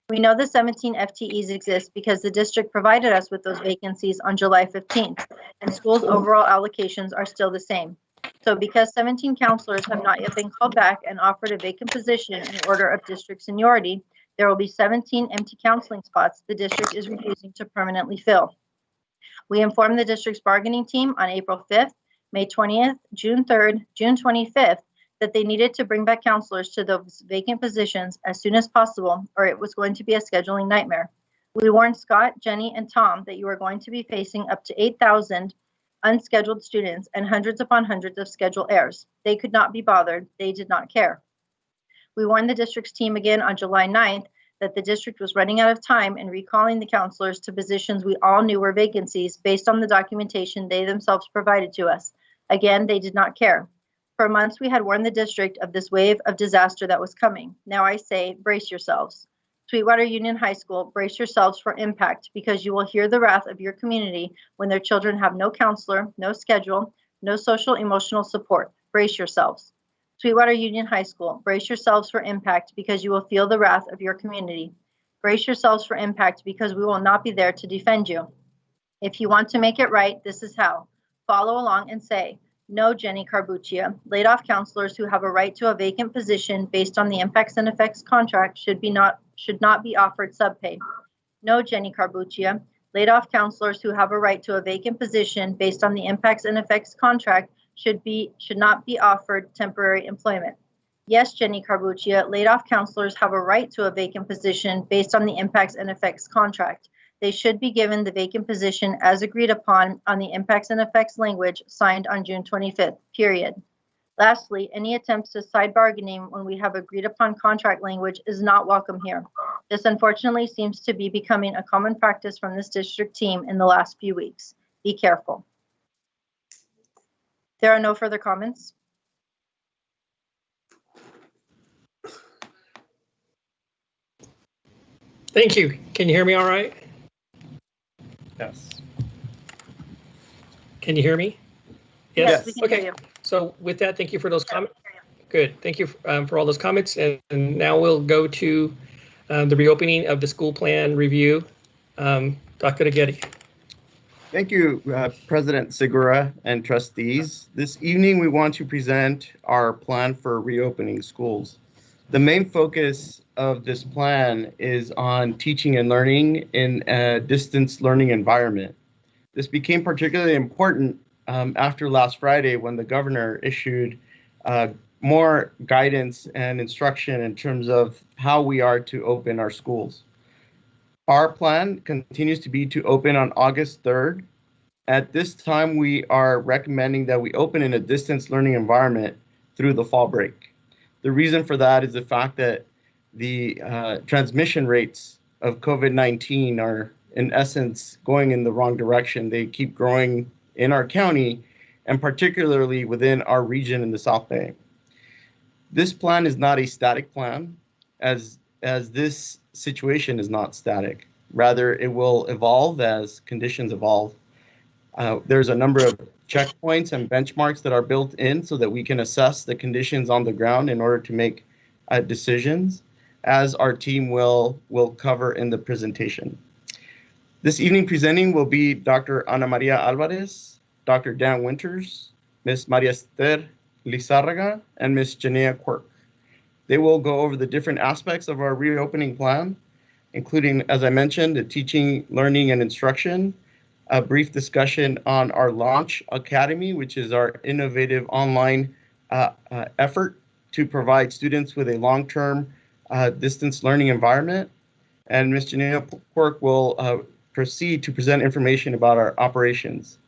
We know the 17 FTEs exist because the district provided us with those vacancies on July 15th, and schools' overall allocations are still the same. So because 17 counselors have not yet been called back and offered a vacant position in order of district seniority, there will be 17 empty counseling spots the district is refusing to permanently fill. We informed the district's bargaining team on April 5th, May 20th, June 3rd, June 25th, that they needed to bring back counselors to those vacant positions as soon as possible, or it was going to be a scheduling nightmare. We warned Scott, Jenny, and Tom that you are going to be facing up to 8,000 unscheduled students and hundreds upon hundreds of schedule errors. They could not be bothered. They did not care. We warned the district's team again on July 9th that the district was running out of time in recalling the counselors to positions we all knew were vacancies based on the documentation they themselves provided to us. Again, they did not care. For months, we had warned the district of this wave of disaster that was coming. Now I say, brace yourselves. Sweetwater Union High School, brace yourselves for impact, because you will hear the wrath of your community when their children have no counselor, no schedule, no social emotional support. Brace yourselves. Sweetwater Union High School, brace yourselves for impact, because you will feel the wrath of your community. Brace yourselves for impact, because we will not be there to defend you. If you want to make it right, this is how. Follow along and say, no, Jenny Carbuccia, laid off counselors who have a right to a vacant position based on the impacts and effects contract should should not be offered subpay. No, Jenny Carbuccia, laid off counselors who have a right to a vacant position based on the impacts and effects contract should not be offered temporary employment. Yes, Jenny Carbuccia, laid off counselors have a right to a vacant position based on the impacts and effects contract. They should be given the vacant position as agreed upon on the impacts and effects language signed on June 25th, period. Lastly, any attempts to side bargaining when we have agreed upon contract language is not welcome here. This unfortunately seems to be becoming a common practice from this district team in the last few weeks. Be careful. There are no further comments. Thank you. Can you hear me all right? Yes. Can you hear me? Yes, we can Okay. hear you. So with that, thank you for those comments. Good. Thank you for all those comments. And now we'll go to the reopening of the school plan review. Dr. Getty. Thank you, President Segura and trustees. This evening, we want to present our plan for reopening schools. The main focus of this plan is on teaching and learning in a distance learning environment. This became particularly important after last Friday when the governor issued more guidance and instruction in terms of how we are to open our schools. Our plan continues to be to open on August 3rd. At this time, we are recommending that we open in a distance learning environment through the fall break. The reason for that is the fact that the transmission rates of COVID-19 are in essence going in the wrong direction. They keep growing in our county and particularly within our region in the South Bay. This plan is not a static plan as this situation is not static. Rather, it will evolve as conditions evolve. There's a number of checkpoints and benchmarks that are built in so that we can assess the conditions on the ground in order to make decisions, as our team will cover in the presentation. This evening presenting will be Dr. Ana Maria Alvarez, Dr. Dan Winters, Ms. Maria Esther Lizarraga, and Ms. Janea Quirk. They will go over the different aspects of our reopening plan, including, as I mentioned, the teaching, learning, and instruction, a brief discussion on our Launch Academy, which is our innovative online effort to provide students with a long-term distance learning environment. And Ms. Janea Quirk will proceed to present information about our operations.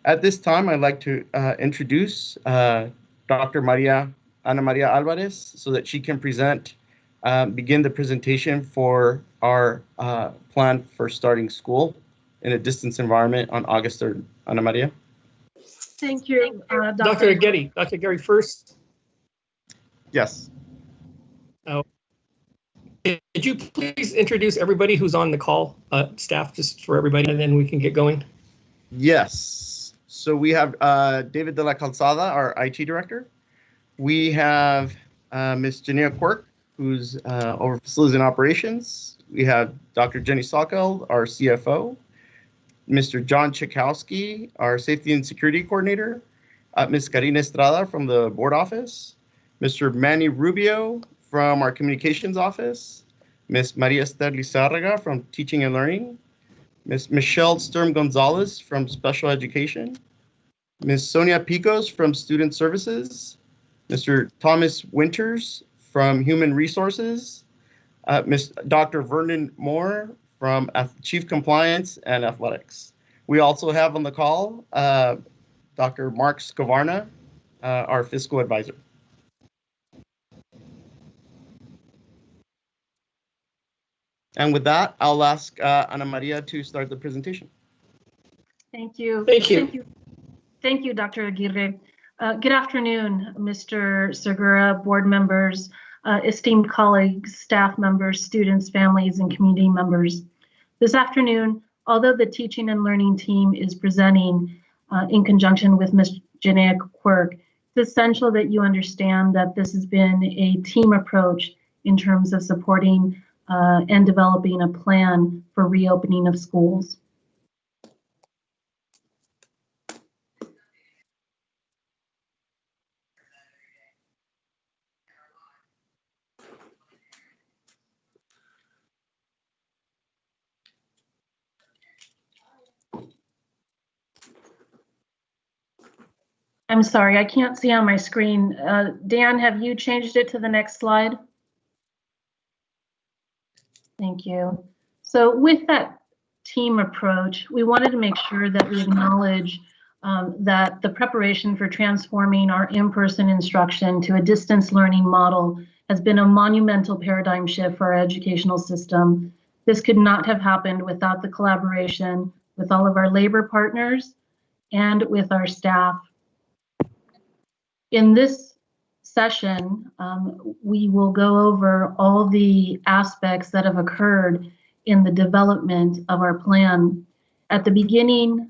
At this time, I'd like to introduce Dr. Ana Maria Alvarez so that she can begin the presentation for our plan for starting school in a distance environment on August 3rd. Ana Maria. Thank you, Dr. Getty. Dr. Getty first. Yes. Could you please introduce everybody who's on the call, staff, just for everybody, and then we can get going? Yes. So we have David de la Calzada, our IT director. We have Ms. Janea Quirk, who's over facilities and operations. We have Dr. Jenny Sokol, our CFO. Mr. John Chakowski, our safety and security coordinator. Ms. Karina Estrada from the board office. Mr. Manny Rubio from our communications office. Ms. Maria Esther Lizarraga from teaching and learning. Ms. Michelle Sturm Gonzalez from special education. Ms. Sonia Picos from student services. Mr. Thomas Winters from human resources. Dr. Vernon Moore from Chief Compliance and Athletics. We also have on the call Dr. Mark Scavarna, our fiscal advisor. And with that, I'll ask Ana Maria to start the presentation. Thank you. Thank you. Thank you, Dr. Aguirre. Good afternoon, Mr. Segura, board members, esteemed colleagues, staff members, students, families, and community members. This afternoon, although the teaching and learning team is presenting in conjunction with Ms. Janea Quirk, it's essential that you understand that this has been a team approach in terms of supporting and developing a plan for reopening of schools. I'm sorry, I can't see on my screen. Dan, have you changed it to the next slide? Thank you. So with that team approach, we wanted to make sure that we acknowledge that the preparation for transforming our in-person instruction to a distance learning model has been a monumental paradigm shift for our educational system. This could not have happened without the collaboration with all of our labor partners and with our staff. In this session, we will go over all the aspects that have occurred in the development of our plan. At the beginning,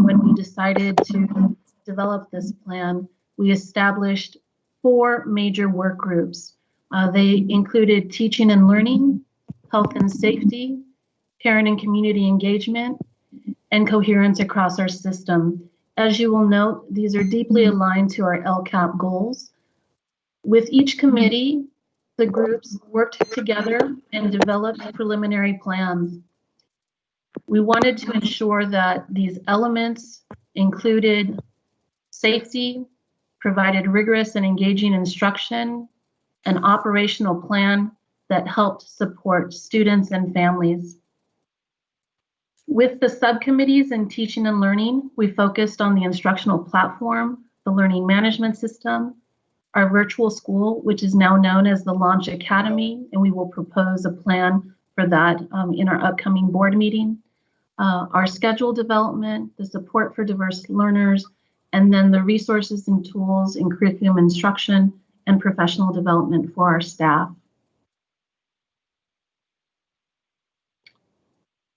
when we decided to develop this plan, we established 4 major work groups. They included teaching and learning, health and safety, parent and community engagement, and coherence across our system. As you will note, these are deeply aligned to our LCAP goals. With each committee, the groups worked together and developed preliminary plans. We wanted to ensure that these elements included safety, provided rigorous and engaging instruction, an operational plan that helped support students and families. With the subcommittees in teaching and learning, we focused on the instructional platform, the learning management system, our virtual school, which is now known as the Launch Academy, and we will propose a plan for that in our upcoming board meeting. Our schedule development, the support for diverse learners, and then the resources and tools in curriculum instruction and professional development for our staff.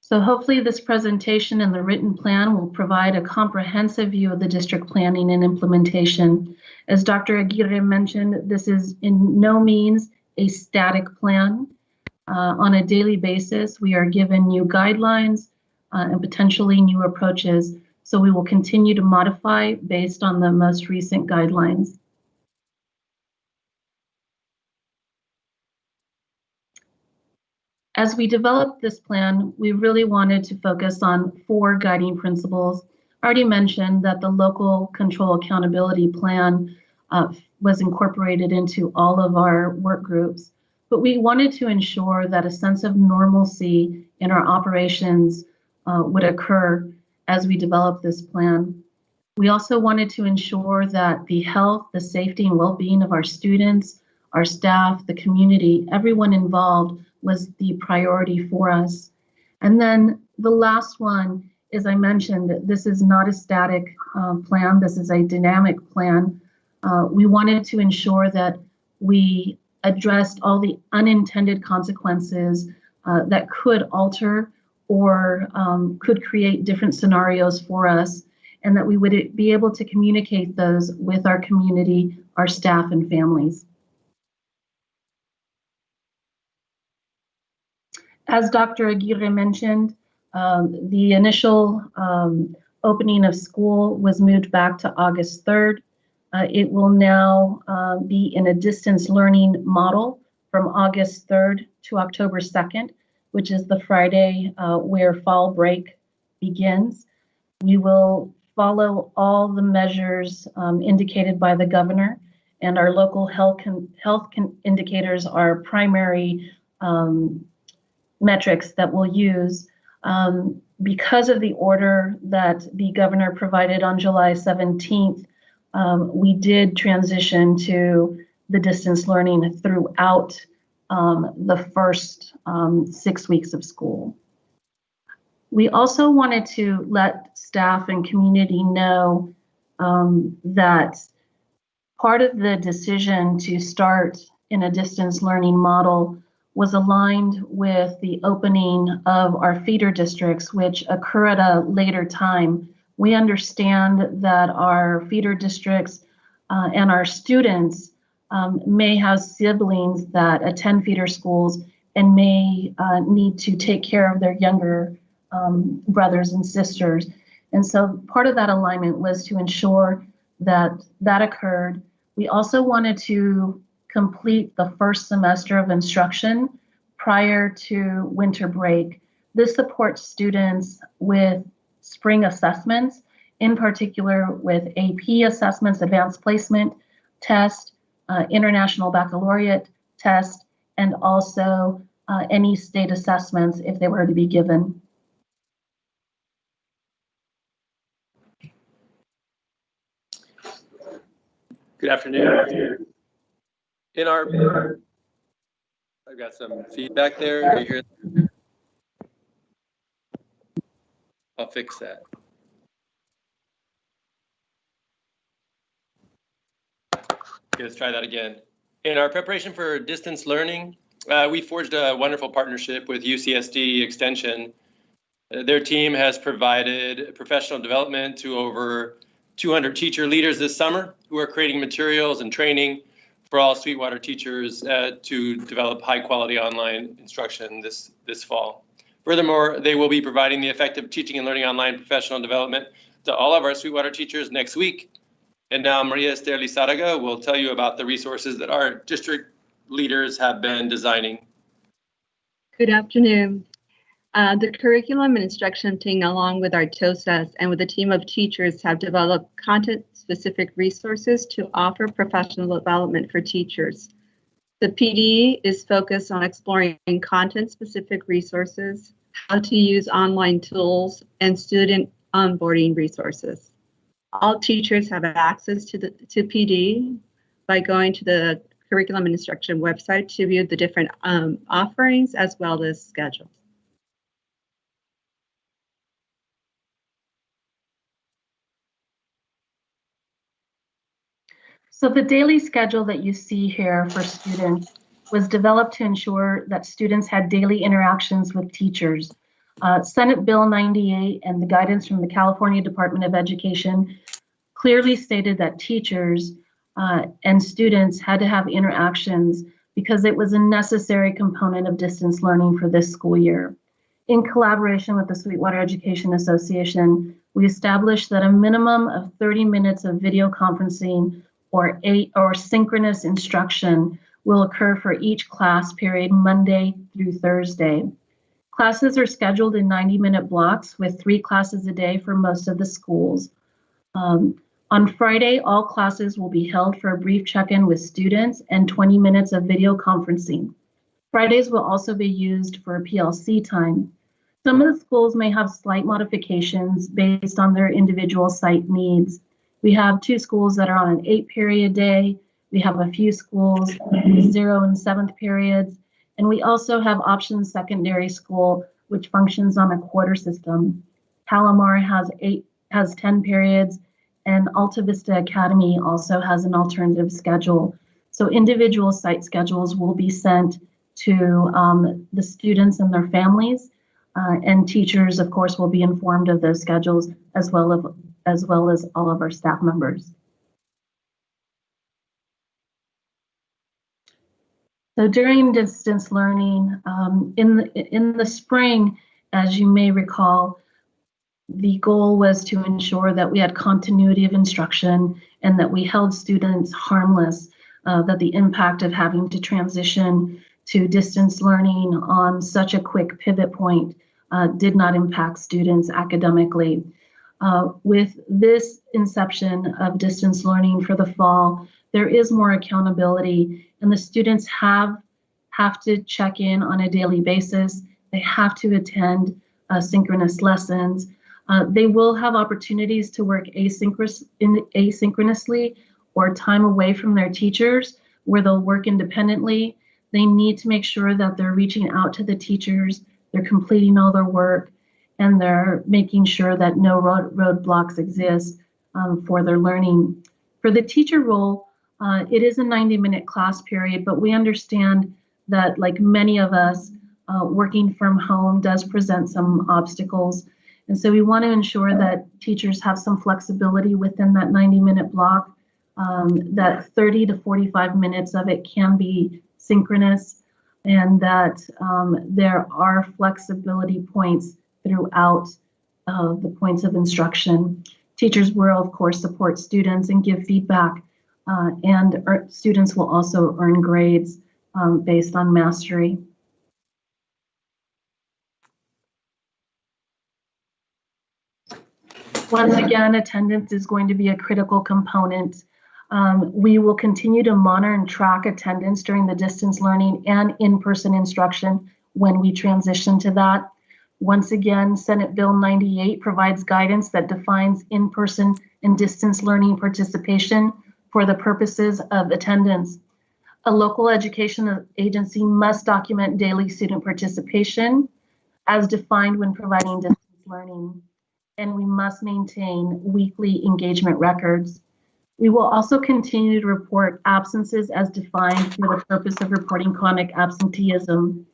So hopefully this presentation and the written plan will provide a comprehensive view of the district planning and implementation. As Dr. Aguirre mentioned, this is in no means a static plan. On a daily basis, we are given new guidelines and potentially new approaches. So we will continue to modify based on the most recent guidelines. As we developed this plan, we really wanted to focus on 4 guiding principles. I already mentioned that the local control accountability plan was incorporated into all of our work groups, but we wanted to ensure that a sense of normalcy in our operations would occur as we developed this plan. We also wanted to ensure that the health, the safety, and well-being of our students, our staff, the community, everyone involved was the priority for us. And then the last one, as I mentioned, this is not a static plan, this is a dynamic plan. We wanted to ensure that we addressed all the unintended consequences that could alter or could create different scenarios for us, and that we would be able to communicate those with our community, our staff, and families. As Dr. Aguirre mentioned, the initial opening of school was moved back to August 3rd. It will now be in a distance learning model from August 3rd to October 2nd, which is the Friday where fall break begins. We will follow all the measures indicated by the governor, and our local health indicators are primary metrics that we'll use. Because of the order that the governor provided on July 17th, we did transition to the distance learning throughout the first 6 weeks of school. We also wanted to let staff and community know that part of the decision to start in a distance learning model was aligned with the opening of our feeder districts, which occur at a later time. We understand that our feeder districts and our students may have siblings that attend feeder schools and may need to take care of their younger brothers and sisters. And so part of that alignment was to ensure that that occurred. We also wanted to complete the first semester of instruction prior to winter break. This supports students with spring assessments in particular with AP assessments, advanced placement test, international baccalaureate test, and also any state assessments if they were to be given. Good afternoon. I've got some feedback there. Do you hear that? I'll fix that. Okay, let's try that again. In our preparation for distance learning, we forged a wonderful partnership with UCSD Extension. Their team has provided professional development to over 200 teacher leaders this summer who are creating materials and training for all Sweetwater teachers to develop high quality online instruction this fall. Furthermore, they will be providing the effective teaching and learning online professional development to all of our Sweetwater teachers next week. And now Maria Esther Lizaraga will tell you about the resources that our district leaders have been designing. Good afternoon. The curriculum and instruction team, along with our TOSAs and with a team of teachers, have developed content-specific resources to offer professional development for teachers. The PD is focused on exploring content-specific resources, how to use online tools, and student onboarding resources. All teachers have access to PD by going to the curriculum and instruction website to view the different offerings as well as schedules. So the daily schedule that you see here for students was developed to ensure that students had daily interactions with teachers. Senate Bill 98 and the guidance from the California Department of Education clearly stated that teachers and students had to have interactions because it was a necessary component of distance learning for this school year. In collaboration with the Sweetwater Education Association, we established that a minimum of 30 minutes of video conferencing or synchronous instruction will occur for each class period Monday through Thursday. Classes are scheduled in 90-minute blocks with 3 classes a day for most of the schools. On Friday, all classes will be held for a brief check-in with students and 20 minutes of video conferencing. Fridays will also be used for PLC time. Some of the schools may have slight modifications based on their individual site needs. We have 2 schools that are on an 8-period day. We have a few schools, 0 and 7th periods. And we also have Options Secondary School, which functions on a quarter system. Palomar has 10 periods, and Alta Vista Academy also has an alternative schedule. So individual site schedules will be sent to the students and their families, and teachers, of course, will be informed of those schedules as well as all of our staff members. So during distance learning, in the spring, as you may recall, the goal was to ensure that we had continuity of instruction and that we held students harmless, that the impact of having to transition to distance learning on such a quick pivot point did not impact students academically. With this inception of distance learning for the fall, there is more accountability, and the students have to check in on a daily basis. They have to attend synchronous lessons. They will have opportunities to work asynchronously or time away from their teachers where they'll work independently. They need to make sure that they're reaching out to the teachers, they're completing all their work, and they're making sure that no roadblocks exist for their learning. For the teacher role, it is a 90-minute class period, but we understand that, like many of us, working from home does present some obstacles. And so we want to ensure that teachers have some flexibility within that 90-minute block, that 30 to 45 minutes of it can be synchronous, and that there are flexibility points throughout the points of instruction. Teachers will, of course, support students and give feedback, and students will also earn grades based on mastery. Once again, attendance is going to be a critical component. We will continue to monitor and track attendance during the distance learning and in-person instruction when we transition to that. Once again, Senate Bill 98 provides guidance that defines in-person and distance learning participation for the purposes of attendance. A local education agency must document daily student participation as defined when providing distance learning, and we must maintain weekly engagement records. We will also continue to report absences as defined for the purpose of reporting chronic absenteeism.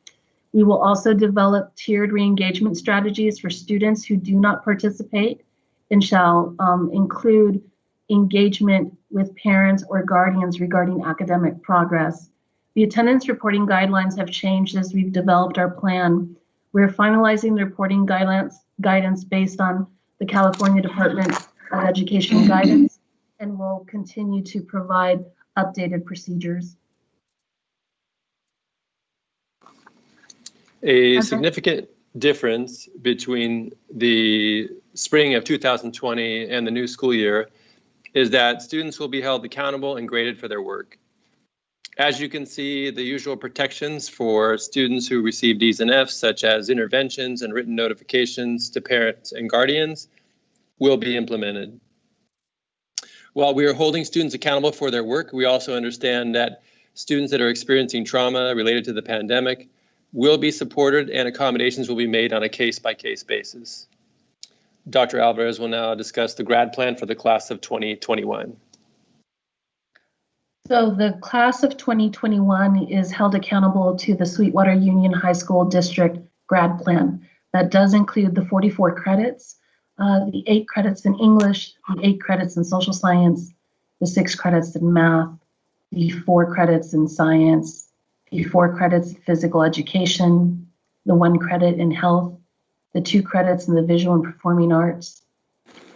We will also develop tiered re-engagement strategies for students who do not participate and shall include engagement with parents or guardians regarding academic progress. The attendance reporting guidelines have changed as we've developed our plan. We're finalizing the reporting guidance based on the California Department of Education guidance, and will continue to provide updated procedures. A significant difference between the spring of 2020 and the new school year is that students will be held accountable and graded for their work. As you can see, the usual protections for students who receive Ds and Fs, such as interventions and written notifications to parents and guardians, will be implemented. While we are holding students accountable for their work, we also understand that students that are experiencing trauma related to the pandemic will be supported and accommodations will be made on a case-by-case basis. Dr. Alvarez will now discuss the grad plan for the class of 2021. So the class of 2021 is held accountable to the Sweetwater Union High School District grad plan. That does include the 44 credits, the 8 credits in English, the 8 credits in social science, the 6 credits in math, the 4 credits in science, the 4 credits in physical education, the 1 credit in health, the 2 credits in the visual and performing arts,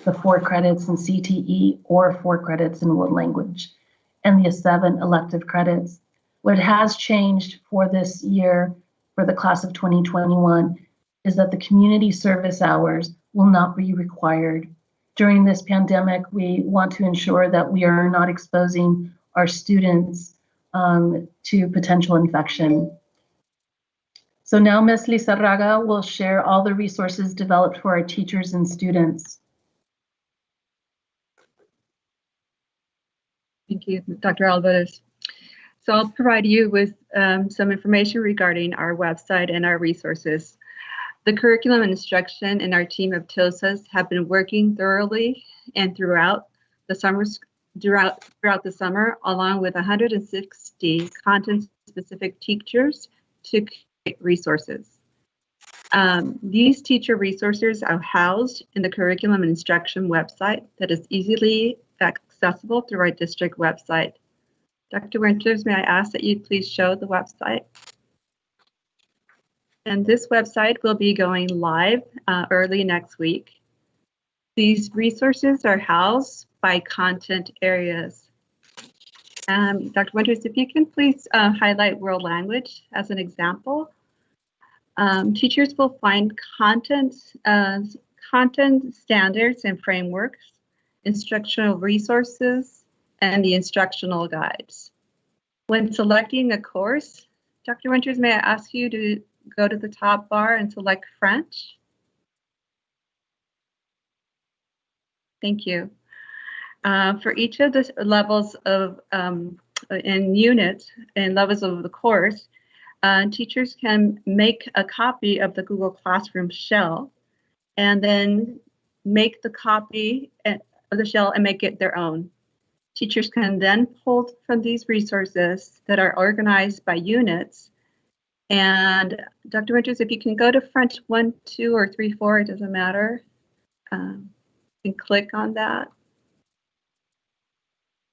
the 4 credits in CTE or 4 credits in world language, and the 7 elective credits. What has changed for this year, for the class of 2021, is that the community service hours will not be required. During this pandemic, we want to ensure that we are not exposing our students to potential infection. So now Ms. Lizarraga will share all the resources developed for our teachers and students. Thank you, Dr. Alvarez. So I'll provide you with some information regarding our website and our resources. The curriculum and instruction and our team of TOSAs have been working thoroughly and throughout the summer, along with 160 content-specific teachers to create resources. These teacher resources are housed in the curriculum and instruction website that is easily accessible through our district website. Dr. Winters, may I ask that you please show the website? And this website will be going live early next week. These resources are housed by content areas. Dr. Winters, if you can please highlight world language as an example. Teachers will find content standards and frameworks, instructional resources, and the instructional guides. When selecting a course, Dr. Winters, may I ask you to go to the top bar and select French? Thank you. For each of the levels of in units and levels of the course, teachers can make a copy of the Google Classroom shell and then make the copy of the shell and make it their own. Teachers can then pull from these resources that are organized by units. And Dr. Winters, if you can go to French 1, 2, or 3, 4, it doesn't matter, and click on that.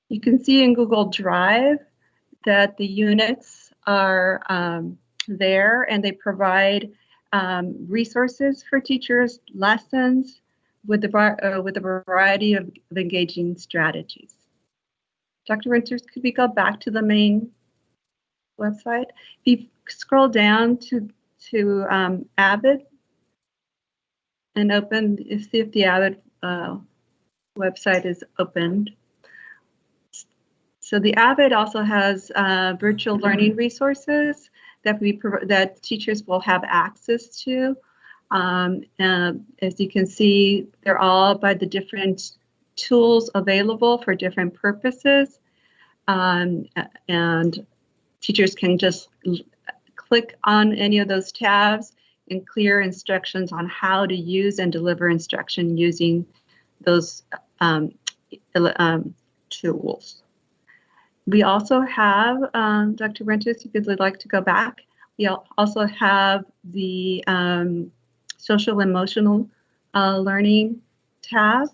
You can see in Google Drive that the units are there, and they provide resources for teachers, lessons with a variety of engaging strategies. Dr. Winters, could we go back to the main website? If you scroll down to Avid and see if the Avid website is opened. So the Avid also has virtual learning resources that teachers will have access to. As you can see, they're all by the different tools available for different purposes. And teachers can just click on any of those tabs and clear instructions on how to use and deliver instruction using those tools. We also have, Dr. Rentis, if you'd like to go back, we also have the social emotional learning tab,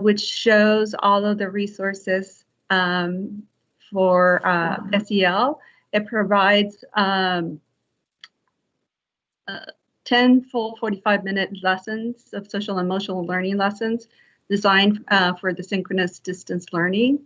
which shows all of the resources for SEL. It provides 10 full 45-minute lessons of social emotional learning lessons designed for the synchronous distance learning.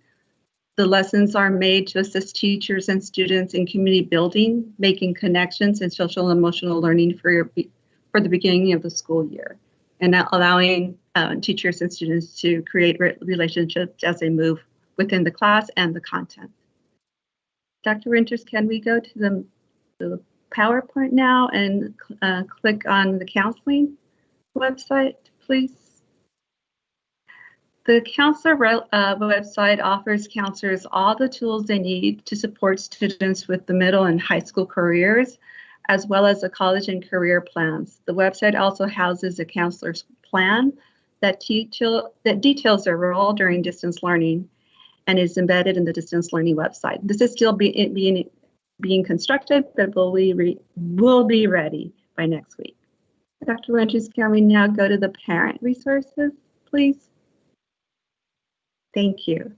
The lessons are made to assist teachers and students in community building, making connections in social and emotional learning for the beginning of the school year, and allowing teachers and students to create relationships as they move within the class and the content. Dr. Winters, can we go to the PowerPoint now and click on the counseling website, please? The counselor website offers counselors all the tools they need to support students with the middle and high school careers, as well as the college and career plans. The website also houses a counselor's plan that details their role during distance learning and is embedded in the distance learning website. This is still being constructed, but will be ready by next week. Dr. Winters, can we now go to the parent resources, please? Thank you.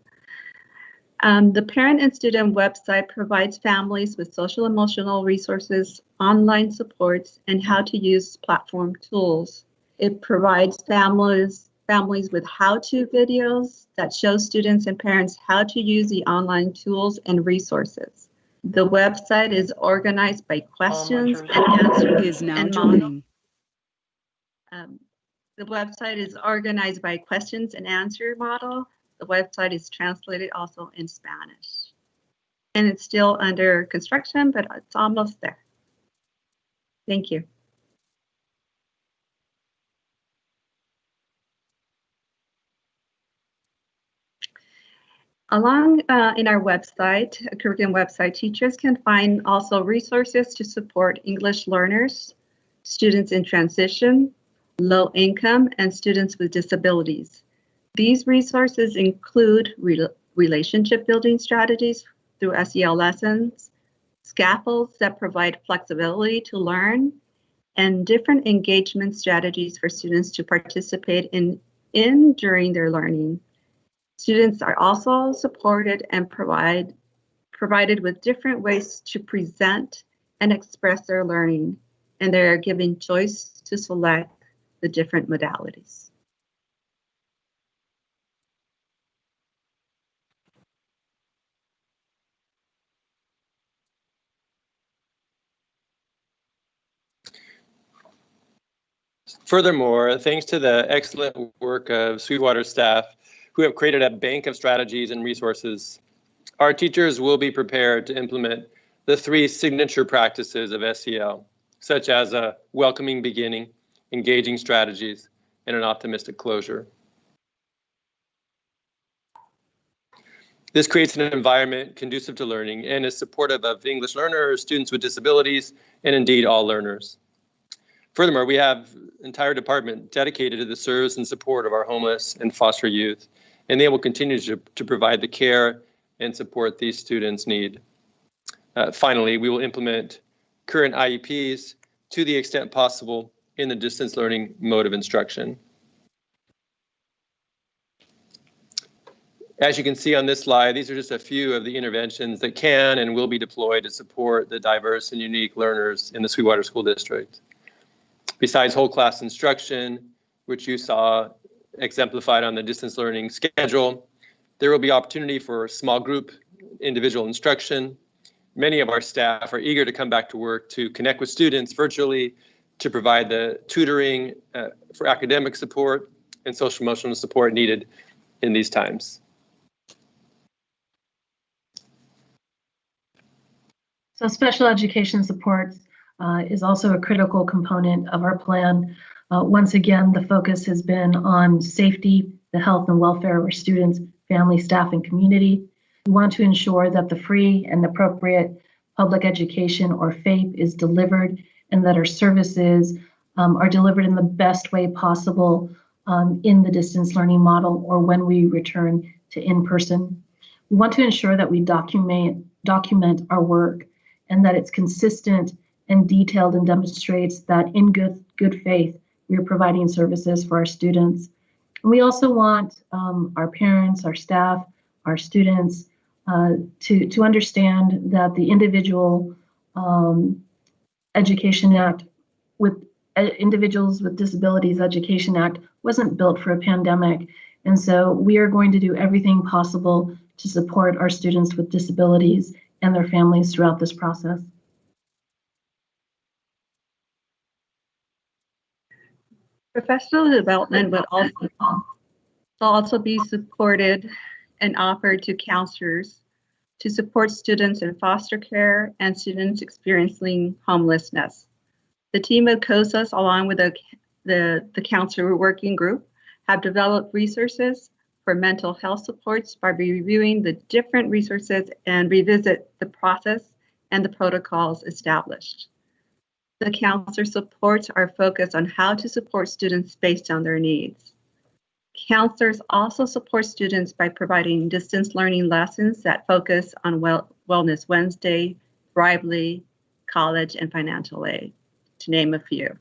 The parent and student website provides families with social emotional resources, online supports, and how to use platform tools. It provides families with how-to videos that show students and parents how to use the online tools and resources. The website is organized by questions and answers. Is now joining. The website is organized by questions and answer model. The website is translated also in Spanish. And it's still under construction, but it's almost there. Thank you. Along in our website, curriculum website, teachers can find also resources to support English learners, students in transition, low income, and students with disabilities. These resources include relationship building strategies through SEL lessons, scaffolds that provide flexibility to learn, and different engagement strategies for students to participate in during their learning. Students are also supported and provided with different ways to present and express their learning, and they are given choice to select the different modalities. Furthermore, thanks to the excellent work of Sweetwater staff who have created a bank of strategies and resources, our teachers will be prepared to implement the 3 signature practices of SEL, such as a welcoming beginning, engaging strategies, and an optimistic closure. This creates an environment conducive to learning and is supportive of English learners, students with disabilities, and indeed all learners. Furthermore, we have an entire department dedicated to the service and support of our homeless and foster youth, and they will continue to provide the care and support these students need. Finally, we will implement current IEPs to the extent possible in the distance learning mode of instruction. As you can see on this slide, these are just a few of the interventions that can and will be deployed to support the diverse and unique learners in the Sweetwater School District. Besides whole class instruction, which you saw exemplified on the distance learning schedule, there will be opportunity for small group individual instruction. Many of our staff are eager to come back to work to connect with students virtually, to provide the tutoring for academic support and social emotional support needed in these times. So special education supports is also a critical component of our plan. Once again, the focus has been on safety, the health and welfare of our students, family, staff, and community. We want to ensure that the free and appropriate public education, or FAPE, is delivered, and that our services are delivered in the best way possible in the distance learning model or when we return to in-person. We want to ensure that we document our work and that it's consistent and detailed and demonstrates that in good faith we are providing services for our students. And we also want our parents, our staff, our students to understand that the Individual Education Act with Individuals with Disabilities Education Act wasn't built for a pandemic. And so we are going to do everything possible to support our students with disabilities and their families throughout this process. Professional development would also be supported and offered to counselors to support students in foster care and students experiencing homelessness. The team of COSAS, along with the counselor working group, have developed resources for mental health supports by reviewing the different resources and revisit the process and the protocols established. The counselor supports are focused on how to support students based on their needs. Counselors also support students by providing distance learning lessons that focus on Wellness Wednesday, Thrively, college, and financial aid, to name a few.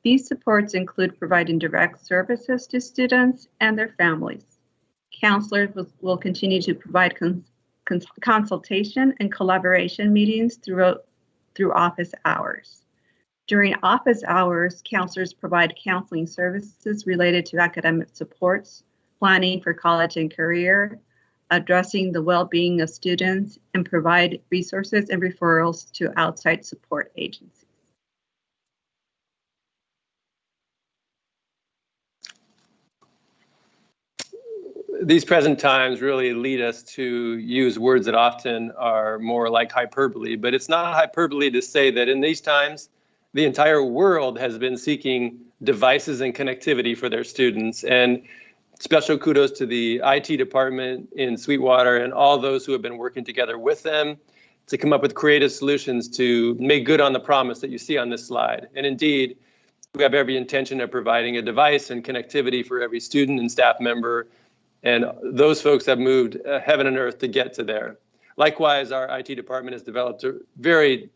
These supports include providing direct services to students and their families. Counselors will continue to provide consultation and collaboration meetings through office hours. During office hours, counselors provide counseling services related to academic supports, planning for college and career, addressing the well-being of students, and provide resources and referrals to outside support agencies. These present times really lead us to use words that often are more like hyperbole, but it's not hyperbole to say that in these times, the entire world has been seeking devices and connectivity for their students. And special kudos to the IT department in Sweetwater and all those who have been working together with them to come up with creative solutions to make good on the promise that you see on this slide. And indeed, we have every intention of providing a device and connectivity for every student and staff member. And those folks have moved heaven and earth to get to there. Likewise, our IT department has developed very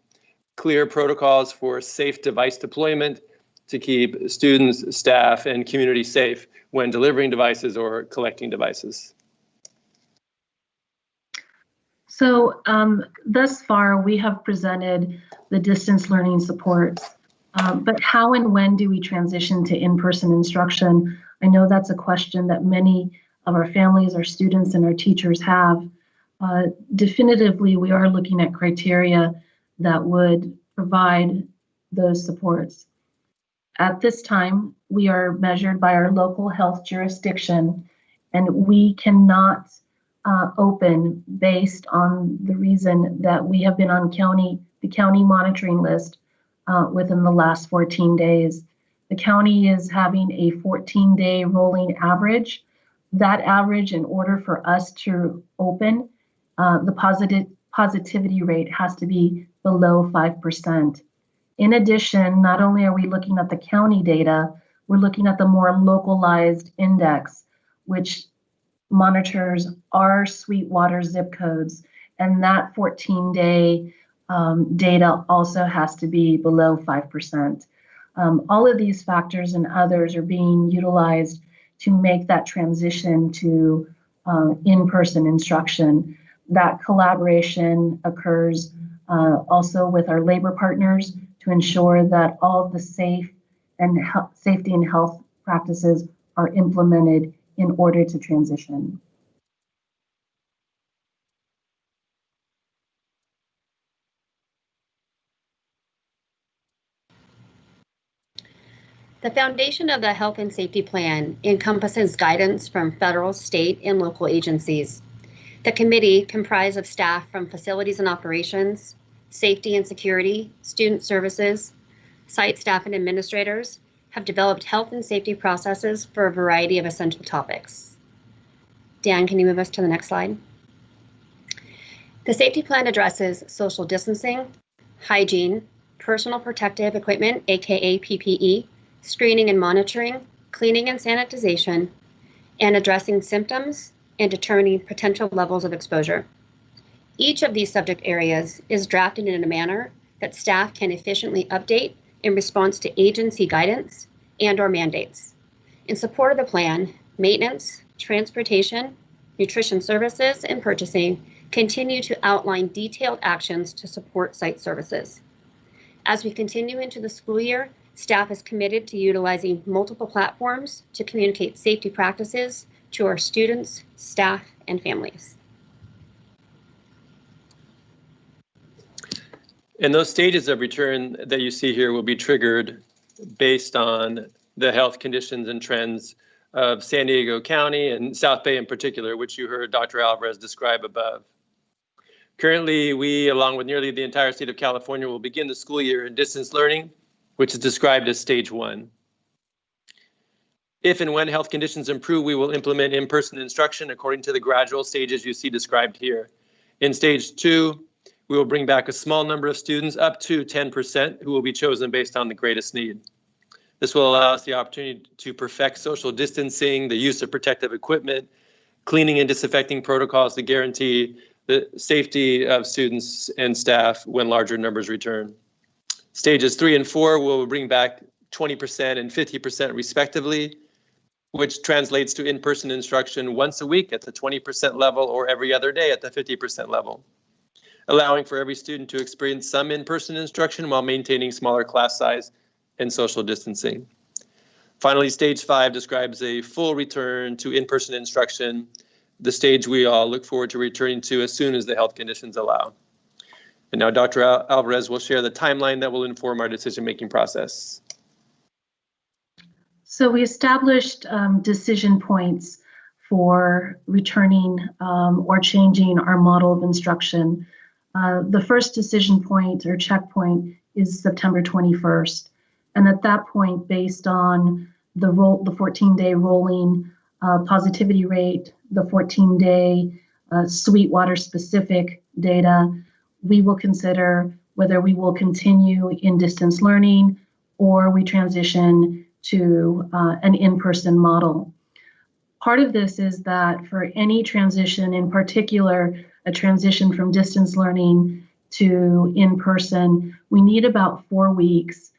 clear protocols for safe device deployment to keep students, staff, and community safe when delivering devices or collecting devices. So thus far, we have presented the distance learning supports, but how and when do we transition to in-person instruction? I know that's a question that many of our families, our students, and our teachers have. Definitively, we are looking at criteria that would provide those supports. At this time, we are measured by our local health jurisdiction, and we cannot open based on the reason that we have been on the county monitoring list within the last 14 days. The county is having a 14-day rolling average. That average, in order for us to open, the positivity rate has to be below 5%. In addition, not only are we looking at the county data, we're looking at the more localized index, which monitors our Sweetwater zip codes, and that 14-day data also has to be below 5%. All of these factors and others are being utilized to make that transition to in-person instruction. That collaboration occurs also with our labor partners to ensure that all of the safety and health practices are implemented in order to transition. The foundation of the Health and Safety Plan encompasses guidance from federal, state, and local agencies. The committee, comprised of staff from facilities and operations, safety and security, student services, site staff and administrators, have developed health and safety processes for a variety of essential topics. Dan, can you move us to the next slide? The safety plan addresses social distancing, hygiene, personal protective equipment, aka PPE, screening and monitoring, cleaning and sanitization, and addressing symptoms and determining potential levels of exposure. Each of these subject areas is drafted in a manner that staff can efficiently update in response to agency guidance and/or mandates. In support of the plan, maintenance, transportation, nutrition services, and purchasing continue to outline detailed actions to support site services. As we continue into the school year, staff is committed to utilizing multiple platforms to communicate safety practices to our students, staff, and families. And those stages of return that you see here will be triggered based on the health conditions and trends of San Diego County and South Bay in particular, which you heard Dr. Alvarez describe above. Currently, we, along with nearly the entire state of California, will begin the school year in distance learning, which is described as stage 1. If and when health conditions improve, we will implement in-person instruction according to the gradual stages you see described here. In stage 2, we will bring back a small number of students, up to 10%, who will be chosen based on the greatest need. This will allow us the opportunity to perfect social distancing, the use of protective equipment, cleaning and disinfecting protocols to guarantee the safety of students and staff when larger numbers return. Stages 3 and 4 will bring back 20% and 50% respectively, which translates to in-person instruction once a week at the 20% level or every other day at the 50% level, allowing for every student to experience some in-person instruction while maintaining smaller class size and social distancing. Finally, stage 5 describes a full return to in-person instruction, the stage we all look forward to returning to as soon as the health conditions allow. And now Dr. Alvarez will share the timeline that will inform our decision-making process. So we established decision points for returning or changing our model of instruction. The first decision point or checkpoint is September 21st. And at that point, based on the 14-day rolling positivity rate, the 14-day Sweetwater specific data, we will consider whether we will continue in distance learning or we transition to an in-person model. Part of this is that for any transition, in particular, a transition from distance learning to in-person, we need about 4 weeks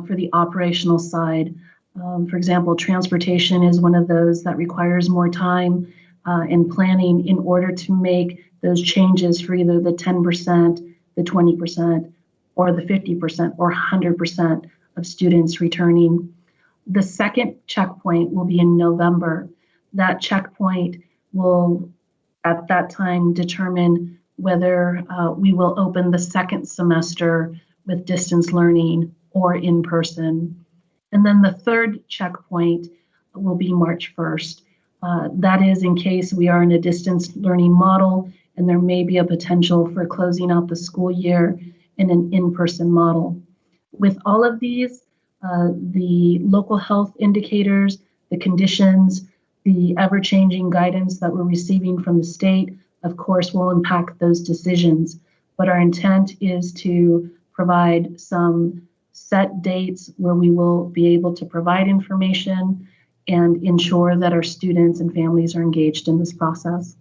for the operational side. For example, transportation is one of those that requires more time and planning in order to make those changes for either the 10%, the 20%, or the 50% or 100% of students returning. The second checkpoint will be in November. That checkpoint will, at that time, determine whether we will open the second semester with distance learning or in person. And then the third checkpoint will be March 1st. That is in case we are in a distance learning model and there may be a potential for closing out the school year in an in-person model. With all of these, the local health indicators, the conditions, the ever-changing guidance that we're receiving from the state, of course, will impact those decisions. But our intent is to provide some set dates where we will be able to provide information and ensure that our students and families are engaged in this process.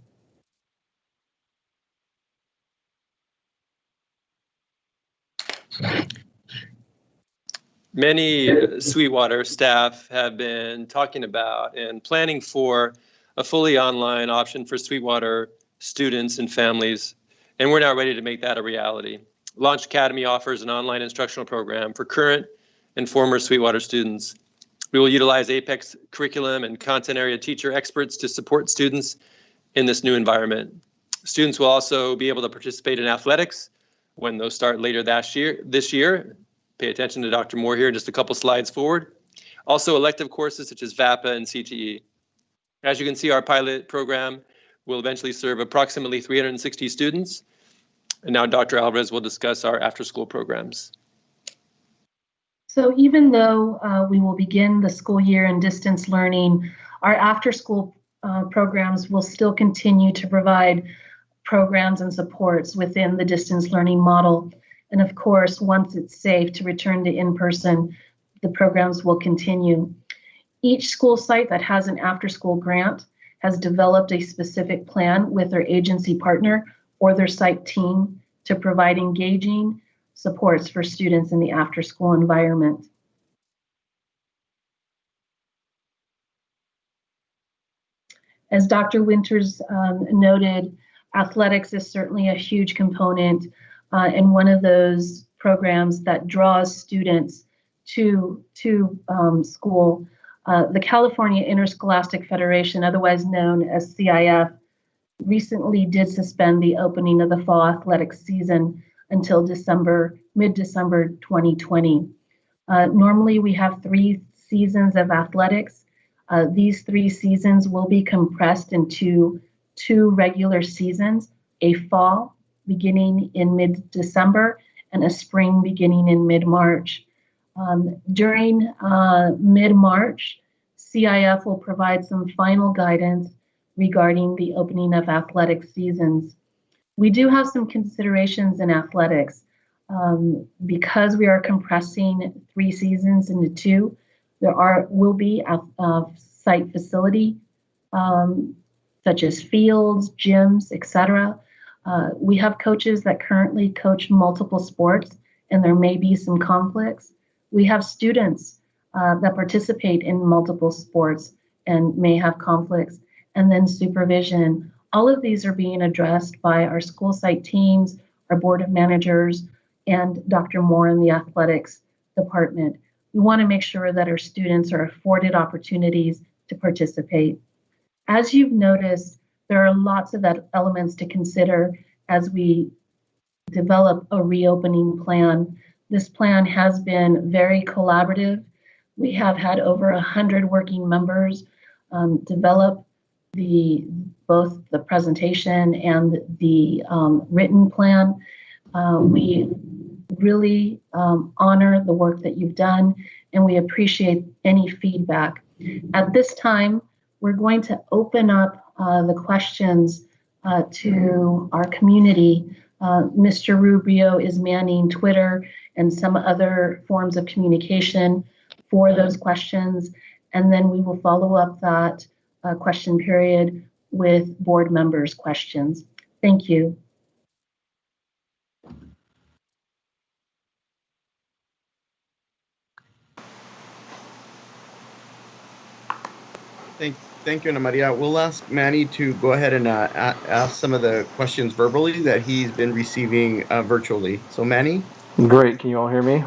Many Sweetwater staff have been talking about and planning for a fully online option for Sweetwater students and families, and we're now ready to make that a reality. Launch Academy offers an online instructional program for current and former Sweetwater students. We will utilize Apex curriculum and content area teacher experts to support students in this new environment. Students will also be able to participate in athletics when those start later this year. Pay attention to Dr. Moore here, just a couple slides forward. Also elective courses such as VAPA and CTE. As you can see, our pilot program will eventually serve approximately 360 students. And now Dr. Alvarez will discuss our after-school programs. So even though we will begin the school year in distance learning, our after-school programs will still continue to provide programs and supports within the distance learning model. And of course, once it's safe to return to in-person, the programs will continue. Each school site that has an after-school grant has developed a specific plan with their agency partner or their site team to provide engaging supports for students in the after-school environment. As Dr. Winters noted, athletics is certainly a huge component and one of those programs that draws students to school. The California Interscholastic Federation, otherwise known as CIF, recently did suspend the opening of the fall athletics season until mid-December 2020. Normally we have 3 seasons of athletics. These 3 seasons will be compressed into 2 regular seasons, a fall beginning in mid-December and a spring beginning in mid-March. During mid-March, CIF will provide some final guidance regarding the opening of athletic seasons. We do have some considerations in athletics. Because we are compressing 3 seasons into 2, there will be a site facility such as fields, gyms, etc. We have coaches that currently coach multiple sports, and there may be some conflicts. We have students that participate in multiple sports and may have conflicts, and then supervision. All of these are being addressed by our school site teams, our board of managers, and Dr. Moore in the athletics department. We want to make sure that our students are afforded opportunities to participate. As you've noticed, there are lots of elements to consider as we develop a reopening plan. This plan has been very collaborative. We have had over 100 working members develop both the presentation and the written plan. We really honor the work that you've done, and we appreciate any feedback. At this time, we're going to open up the questions to our community. Mr. Rubio is manning Twitter and some other forms of communication for those questions, and then we will follow up that question period with board members' questions. Thank you. Thank you, Ana Maria. We'll ask Manny to go ahead and ask some of the questions verbally that he's been receiving virtually. So Manny? Great, can you all hear me?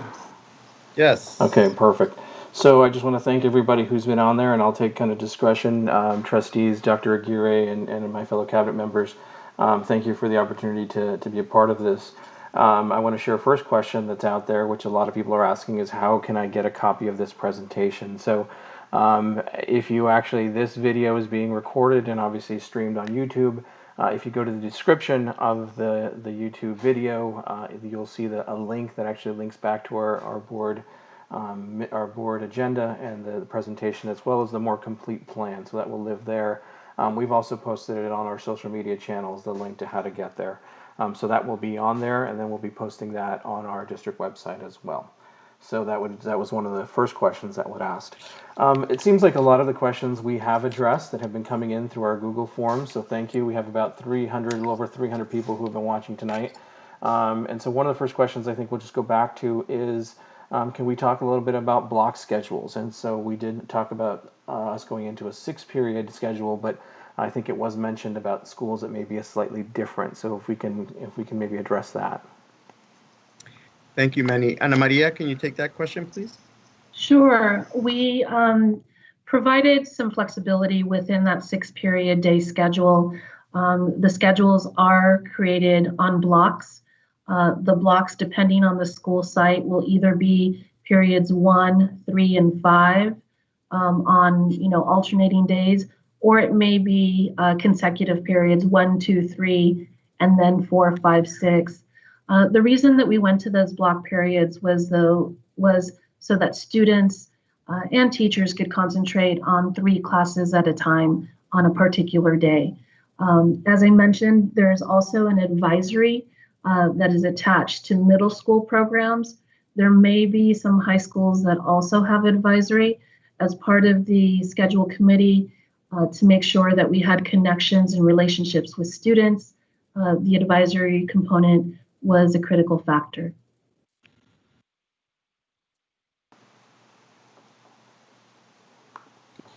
Yes. Okay, perfect. So I just want to thank everybody who's been on there, and I'll take kind of discretion. Trustees, Dr. Aguirre, and my fellow cabinet members, thank you for the opportunity to be a part of this. I want to share a first question that's out there, which a lot of people are asking, is how can I get a copy of this presentation? So if you actually, this video is being recorded and obviously streamed on YouTube. If you go to the description of the YouTube video, you'll see a link that actually links back to our board agenda and the presentation, as well as the more complete plan. So that will live there. We've also posted it on our social media channels, the link to how to get there. So that will be on there, and then we'll be posting that on our district website as well. So that was one of the first questions that was asked. It seems like a lot of the questions we have addressed that have been coming in through our Google Forms. So thank you. We have about 300, a little over 300 people who have been watching tonight. And so one of the first questions I think we'll just go back to is, can we talk a little bit about block schedules? And so we did talk about us going into a 6-period schedule, but I think it was mentioned about schools that may be a slightly different. So if we can maybe address that. Thank you, Manny. Ana Maria, can you take that question, please? Sure. We provided some flexibility within that 6-period day schedule. The schedules are created on blocks. The blocks, depending on the school site, will either be periods 1, 3, and 5, on, alternating days, or it may be consecutive periods, 1, 2, 3, and then 4, 5, 6. The reason that we went to those block periods was so that students and teachers could concentrate on 3 classes at a time on a particular day. As I mentioned, there's also an advisory that is attached to middle school programs. There may be some high schools that also have advisory as part of the schedule committee to make sure that we had connections and relationships with students. The advisory component was a critical factor.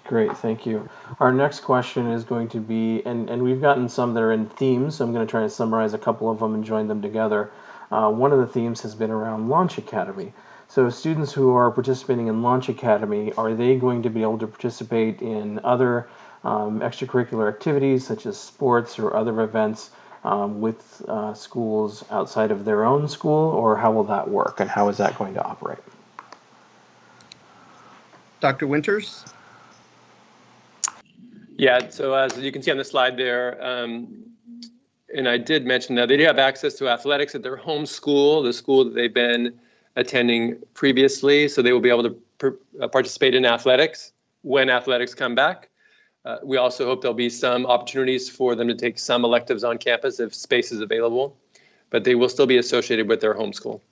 Great, thank you. Our next question is going to be, and we've gotten some that are in themes, so I'm going to try to summarize a couple of them and join them together. One of the themes has been around Launch Academy. So students who are participating in Launch Academy, are they going to be able to participate in other extracurricular activities such as sports or other events with schools outside of their own school, or how will that work and how is that going to operate? Dr. Winters? Yeah, so as you can see on the slide there, and I did mention that they do have access to athletics at their home school, the school that they've been attending previously, so they will be able to participate in athletics when athletics come back. We also hope there'll be some opportunities for them to take some electives on campus if space is available, but they will still be associated with their home school.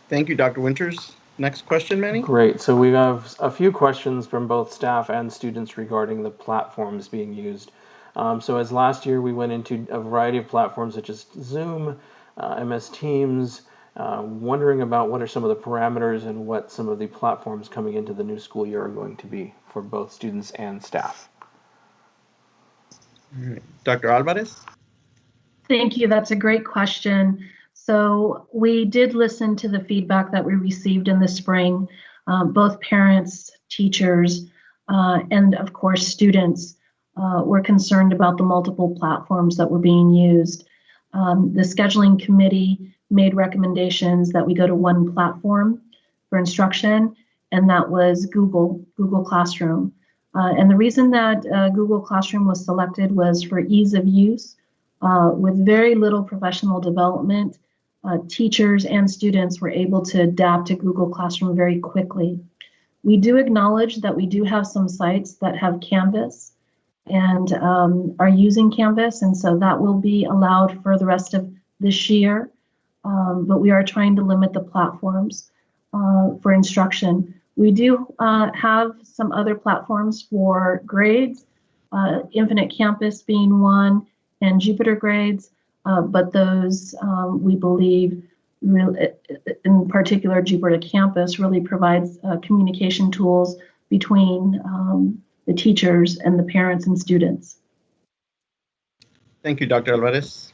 Thank you, Dr. Winters. Next question, Manny. Great. So we have a few questions from both staff and students regarding the platforms being used. So as last year, we went into a variety of platforms such as Zoom, MS Teams, wondering about what are some of the parameters and what some of the platforms coming into the new school year are going to be for both students and staff. All right. Dr. Alvarez? Thank you. That's a great question. So we did listen to the feedback that we received in the spring. Both parents, teachers, and of course students were concerned about the multiple platforms that were being used. The scheduling committee made recommendations that we go to one platform for instruction, and that was Google Classroom. And the reason that Google Classroom was selected was for ease of use. With very little professional development, teachers and students were able to adapt to Google Classroom very quickly. We do acknowledge that we do have some sites that have Canvas and are using Canvas, and so that will be allowed for the rest of this year. But we are trying to limit the platforms for instruction. We do have some other platforms for grades, Infinite Campus being one, and Jupyter Grades, but those we believe, in particular Jupyter Campus, really provides communication tools between the teachers and the parents and students. Thank you, Dr. Alvarez.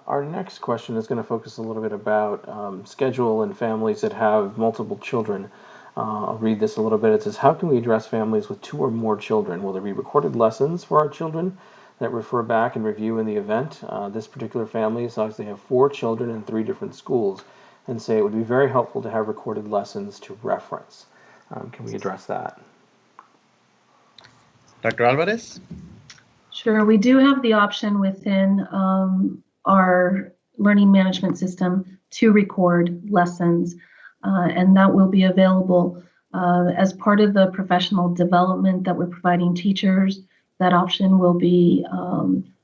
Our next question is going to focus a little bit about schedule and families that have multiple children. I'll read this a little bit. It says, how can we address families with 2 or more children? Will there be recorded lessons for our children that refer back and review in the event? This particular family says they have 4 children in 3 different schools and say it would be very helpful to have recorded lessons to reference. Can we address that? Dr. Alvarez? Sure, we do have the option within our learning management system to record lessons, and that will be available as part of the professional development that we're providing teachers. That option will be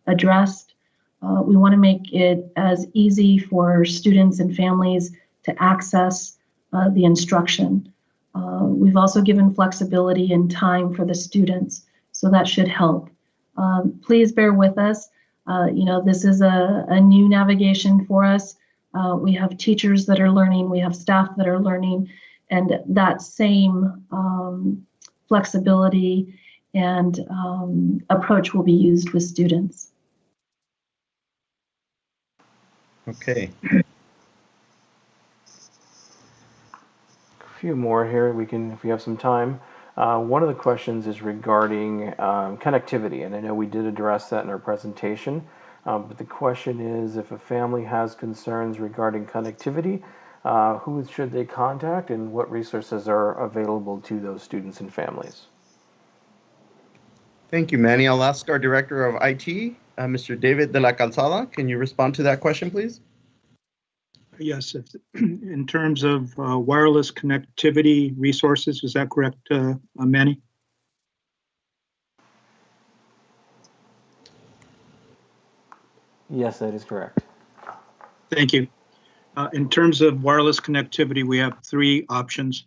addressed. We want to make it as easy for students and families to access the instruction. We've also given flexibility and time for the students, so that should help. Please bear with us. This is a new navigation for us. We have teachers that are learning, we have staff that are learning, and that same flexibility and approach will be used with students. Okay. A few more here, if we have some time. One of the questions is regarding connectivity, and I know we did address that in our presentation, but the question is if a family has concerns regarding connectivity, who should they contact and what resources are available to those students and families? Thank you, Manny. I'll ask our Director of IT, Mr. David de la Calzada. Can you respond to that question, please? Yes, in terms of wireless connectivity resources, is that correct, Manny? Yes, that is correct. Thank you. In terms of wireless connectivity, we have three options.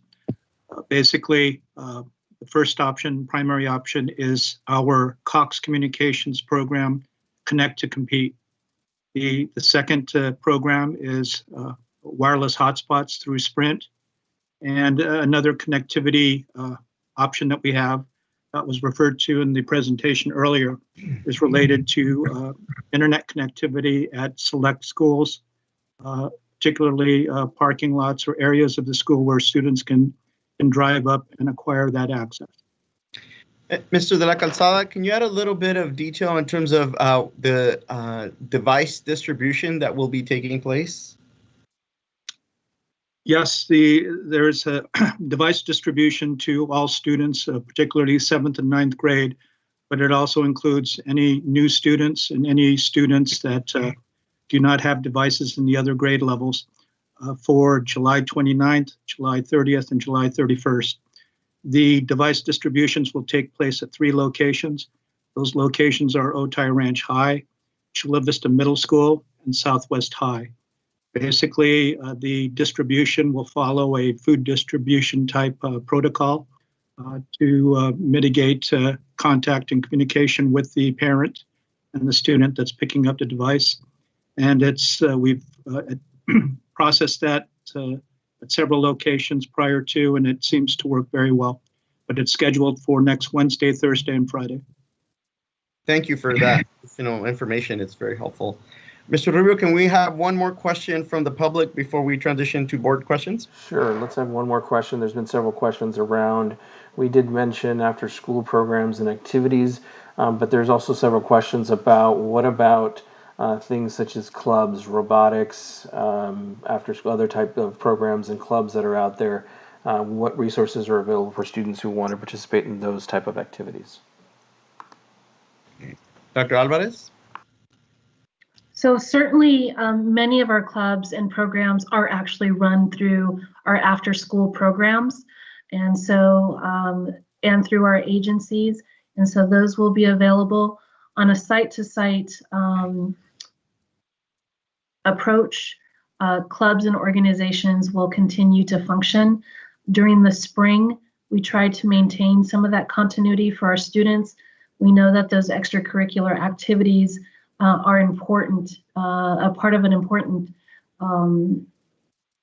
Basically, the first option, primary option, is our Cox Communications program, Connect to Compete. The second program is wireless hotspots through Sprint. And another connectivity option that we have that was referred to in the presentation earlier is related to internet connectivity at select schools, particularly parking lots or areas of the school where students can drive up and acquire that access. Mr. de la Calzada, can you add a little bit of detail in terms of the device distribution that will be taking place? Yes, there's a device distribution to all students, particularly 7th and 9th grade, but it also includes any new students and any students that do not have devices in the other grade levels for July 29th, July 30th, and July 31st. The device distributions will take place at 3 locations. Those locations are Otay Ranch High, Chula Vista Middle School, and Southwest High. Basically, the distribution will follow a food distribution type protocol to mitigate contact and communication with the parent and the student that's picking up the device. And we've processed that at several locations prior to, and it seems to work very well. But it's scheduled for next Wednesday, Thursday, and Friday. Thank you for that information. It's very helpful. Mr. Rubio, can we have one more question from the public before we transition to board questions? Sure, let's have one more question. There's been several questions around. We did mention after school programs and activities, but there's also several questions about what about things such as clubs, robotics, after school, other type of programs and clubs that are out there. What resources are available for students who want to participate in those type of activities? Dr. Alvarez? So certainly many of our clubs and programs are actually run through our after school programs and so and through our agencies. And so those will be available on a site-to-site approach. Clubs and organizations will continue to function. During the spring, we try to maintain some of that continuity for our students. We know that those extracurricular activities are important, a part of an important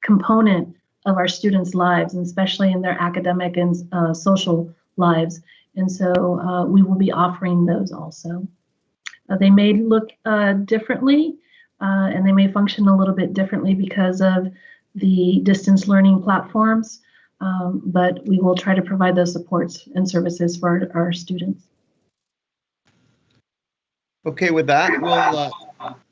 component of our students' lives, and especially in their academic and social lives. And so we will be offering those also. They may look differently, and they may function a little bit differently because of the distance learning platforms, but we will try to provide those supports and services for our students. Okay, with that,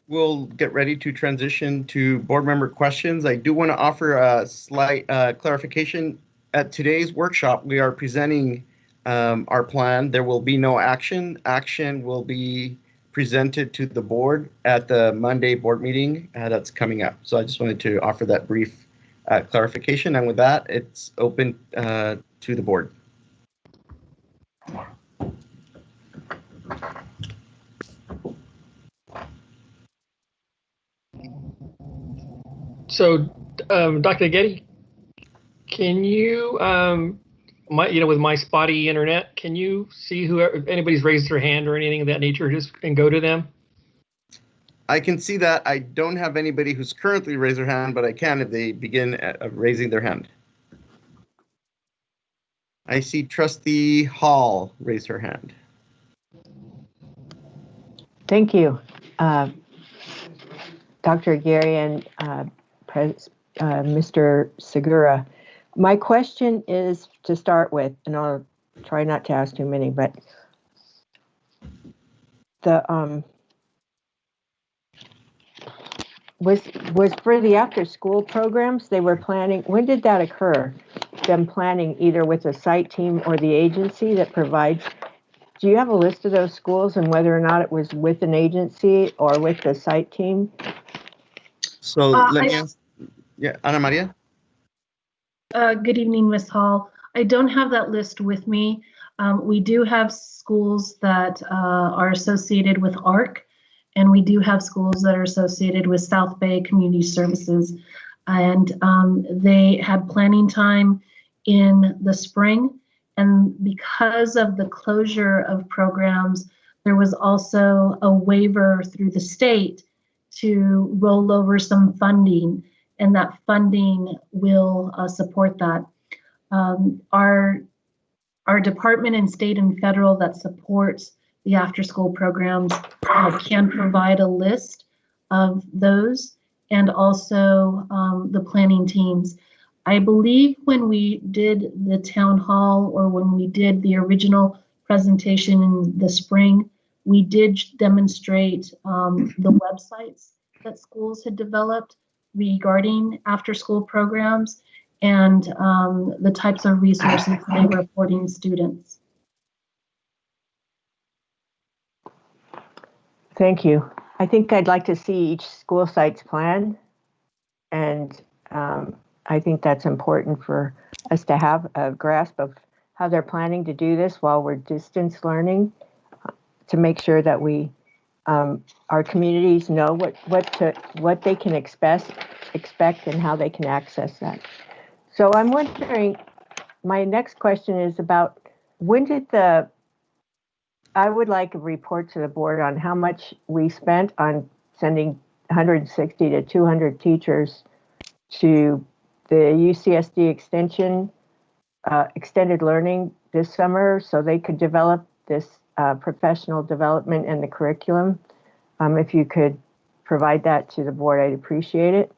we'll get ready to transition to board member questions. I do want to offer a slight clarification. At today's workshop, we are presenting our plan. There will be no action. Action will be presented to the board at the Monday board meeting that's coming up. So I just wanted to offer that brief clarification. And with that, it's open to the board. So, Dr. Getty, can you, with my spotty internet, can you see if anybody's raised their hand or anything of that nature, and go to them? I can see that. I don't have anybody who's currently raised their hand, but I can if they begin raising their hand. I see Trustee Hall raise her hand. Thank you, Dr. Gary and Mr. Segura. My question is to start with, and I'll try not to ask too many, but was for the after-school programs they were planning. When did that occur? Them planning either with the site team or the agency that provides. Do you have a list of those schools and whether or not it was with an agency or with the site team? So let me ask, yeah, Ana Maria? Good evening, Ms. Hall. I don't have that list with me. We do have schools that are associated with ARC, and we do have schools that are associated with South Bay Community Services. And they had planning time in the spring. And because of the closure of programs, there was also a waiver through the state to roll over some funding, and that funding will support that. Our department and state and federal that supports the after-school programs can provide a list of those, and also the planning teams. I believe when we did the town hall, or when we did the original presentation in the spring, we did demonstrate the websites that schools had developed regarding after-school programs and the types of resources they were affording students. Thank you. I think I'd like to see each school site's plan, and I think that's important for us to have a grasp of how they're planning to do this while we're distance learning, to make sure that we our communities know what they can expect and how they can access that. So I'm wondering, my next question is about when did I would like a report to the board on how much we spent on sending 160 to 200 teachers to the UCSD extension, extended learning this summer, so they could develop this professional development and the curriculum. If you could provide that to the board, I'd appreciate it.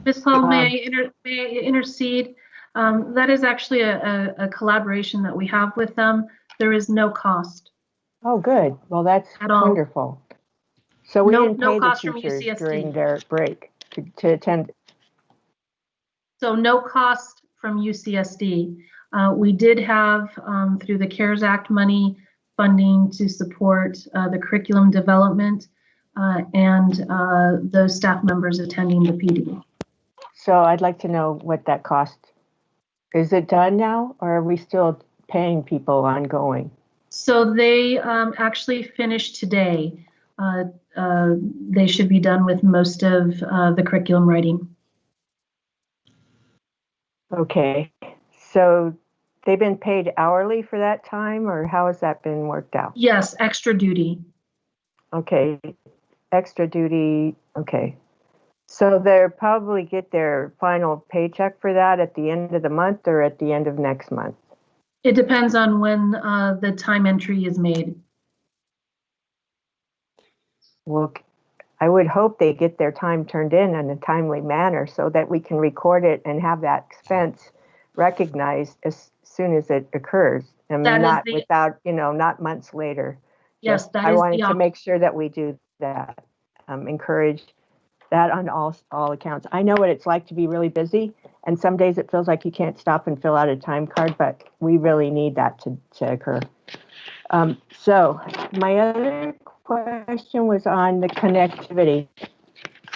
Ms. Hall, may I intercede? That is actually a collaboration that we have with them. There is no cost. Oh, good. Well, that's wonderful. So we didn't pay the teachers during their break to attend. So no cost from UCSD. We did have, through the CARES Act money, funding to support the curriculum development and those staff members attending the PD. So I'd like to know what that cost. Is it done now, or are we still paying people ongoing? So they actually finished today. They should be done with most of the curriculum writing. Okay, so they've been paid hourly for that time, or how has that been worked out? Yes, extra duty. Okay, extra duty, okay. So they'll probably get their final paycheck for that at the end of the month or at the end of next month? It depends on when the time entry is made. Well, I would hope they get their time turned in a timely manner so that we can record it and have that expense recognized as soon as it occurs, and not without, not months later. Yes, that is I wanted to make sure that we do that, encourage that on all accounts. I know what it's like to be really busy, and some days it feels like you can't stop and fill out a time card, but we really need that to occur. So my other question was on the connectivity.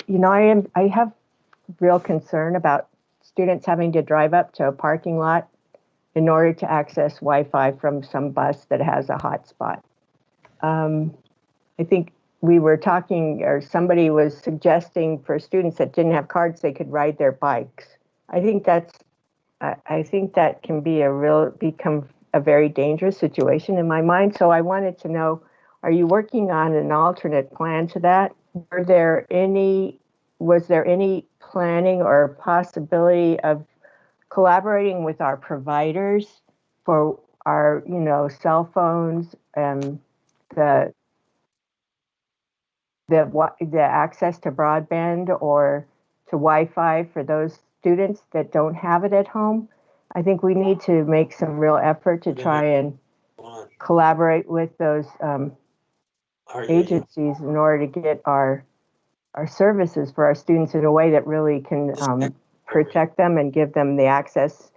I have real concern about students having to drive up to a parking lot in order to access Wi-Fi from some bus that has a hotspot. I think we were talking, or somebody was suggesting for students that didn't have cards, they could ride their bikes. I think that can become a very dangerous situation in my mind. So I wanted to know, are you working on an alternate plan to that? Was there any planning or possibility of collaborating with our providers for our, cell phones and the access to broadband or to Wi-Fi for those students that don't have it at home? I think we need to make some real effort to try and collaborate with those agencies in order to get our services for our students in a way that really can protect them and give them the access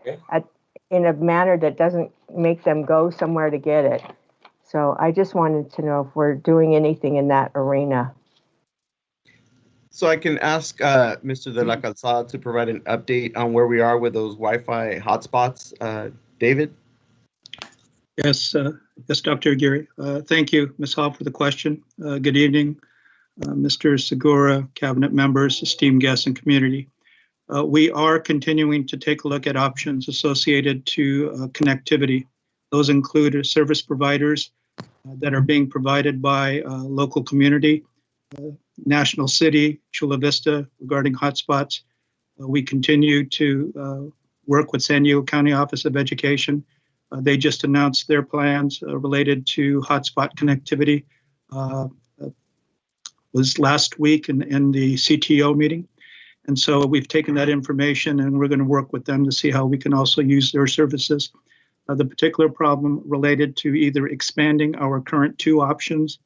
in a manner that doesn't make them go somewhere to get it. So I just wanted to know if we're doing anything in that arena. So I can ask Mr. De La Calzada to provide an update on where we are with those Wi-Fi hotspots. David? Yes, yes, Dr. Aguirre. Thank you, Ms. Hall, for the question. Good evening, Mr. Segura, cabinet members, esteemed guests, and community. We are continuing to take a look at options associated to connectivity. Those include service providers that are being provided by local community, National City, Chula Vista, regarding hotspots. We continue to work with San Diego County Office of Education. They just announced their plans related to hotspot connectivity. Was last week in the CTO meeting. And so we've taken that information and we're going to work with them to see how we can also use their services. The particular problem related to either expanding our current 2 options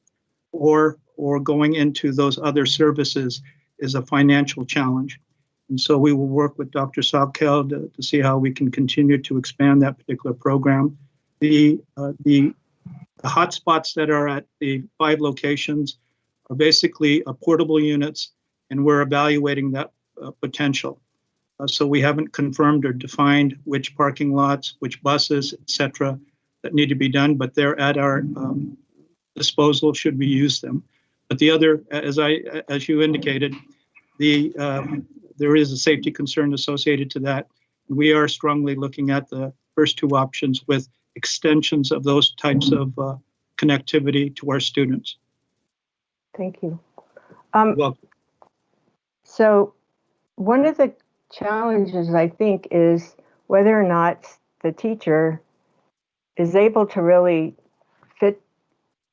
or going into those other services is a financial challenge. And so we will work with Dr. Sobkel to see how we can continue to expand that particular program. The hotspots that are at the 5 locations are basically portable units, and we're evaluating that potential. So we haven't confirmed or defined which parking lots, which buses, et cetera, that need to be done, but they're at our disposal should we use them. But the other, as you indicated, there is a safety concern associated to that. We are strongly looking at the first 2 options with extensions of those types of connectivity to our students. Thank you. Welcome. So one of the challenges, I think, is whether or not the teacher is able to really fit.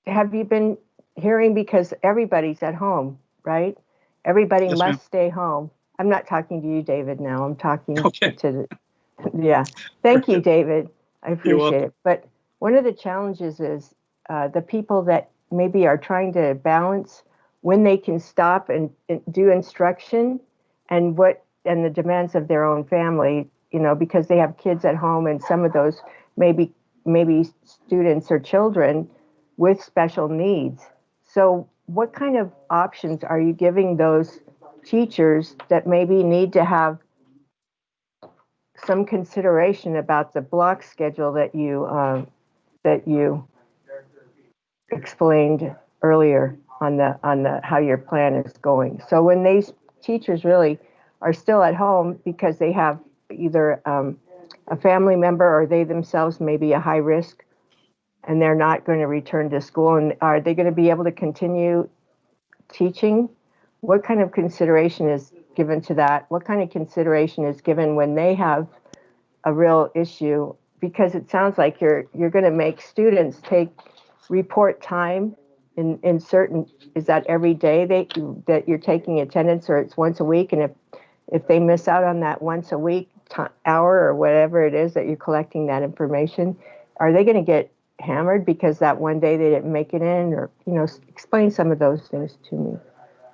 Have you been hearing, because everybody's at home, right? Everybody Yes, must ma'am. stay home. I'm not talking to you, David, now. I'm talking Okay. to yeah. Thank you, David. I appreciate welcome. it. But one of the challenges is the people that maybe are trying to balance when they can stop and do instruction and the demands of their own family, because they have kids at home, and some of those maybe students or children with special needs. So what kind of options are you giving those teachers that maybe need to have some consideration about the block schedule that you explained earlier on the how your plan is going? So when these teachers really are still at home because they have either a family member or they themselves may be a high risk and they're not going to return to school, and are they going to be able to continue teaching? What kind of consideration is given to that? What kind of consideration is given when they have a real issue? Because it sounds like you're going to make students report time in certain, is that every day that you're taking attendance, or it's once a week? And if they miss out on that once a week hour or whatever it is that you're collecting that information, are they going to get hammered because that one day they didn't make it in? Or explain some of those things to me.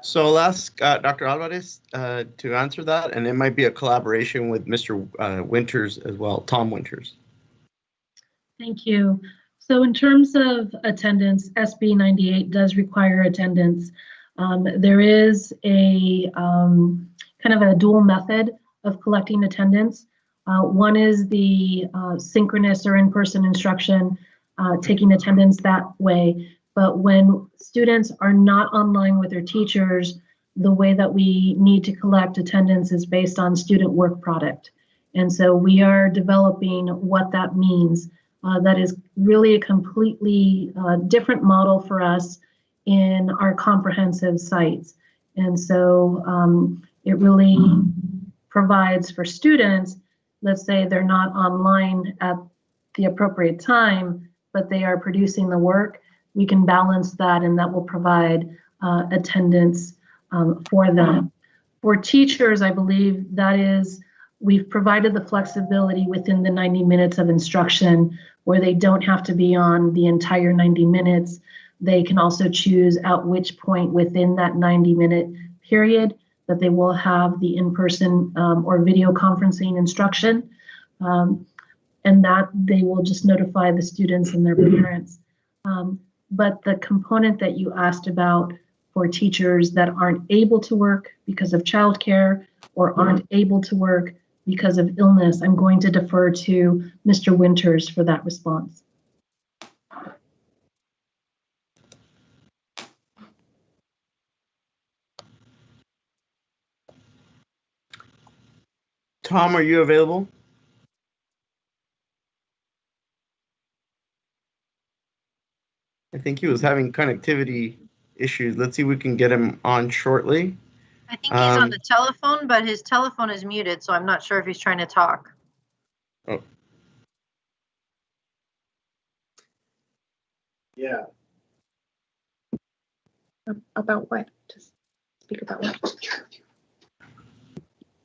So I'll ask Dr. Alvarez to answer that, and it might be a collaboration with Mr. Winters as well, Tom Winters. Thank you. So in terms of attendance, SB 98 does require attendance. There is a kind of a dual method of collecting attendance. One is the synchronous or in-person instruction, taking attendance that way. But when students are not online with their teachers, the way that we need to collect attendance is based on student work product. And so we are developing what that means. That is really a completely different model for us in our comprehensive sites. And so it really provides for students, let's say they're not online at the appropriate time, but they are producing the work, we can balance that, and that will provide attendance for them. For teachers, I believe that is, we've provided the flexibility within the 90 minutes of instruction where they don't have to be on the entire 90 minutes. They can also choose at which point within that 90-minute period, that they will have the in-person or video conferencing instruction, and that they will just notify the students and their parents. But the component that you asked about for teachers that aren't able to work because of childcare or aren't able to work because of illness, I'm going to defer to Mr. Winters for that response. Tom, are you available? I think he was having connectivity issues. Let's see if we can get him on shortly. I think he's on the telephone, but his telephone is muted, so I'm not sure if he's trying to talk. Oh. Yeah. About what? Just speak about what?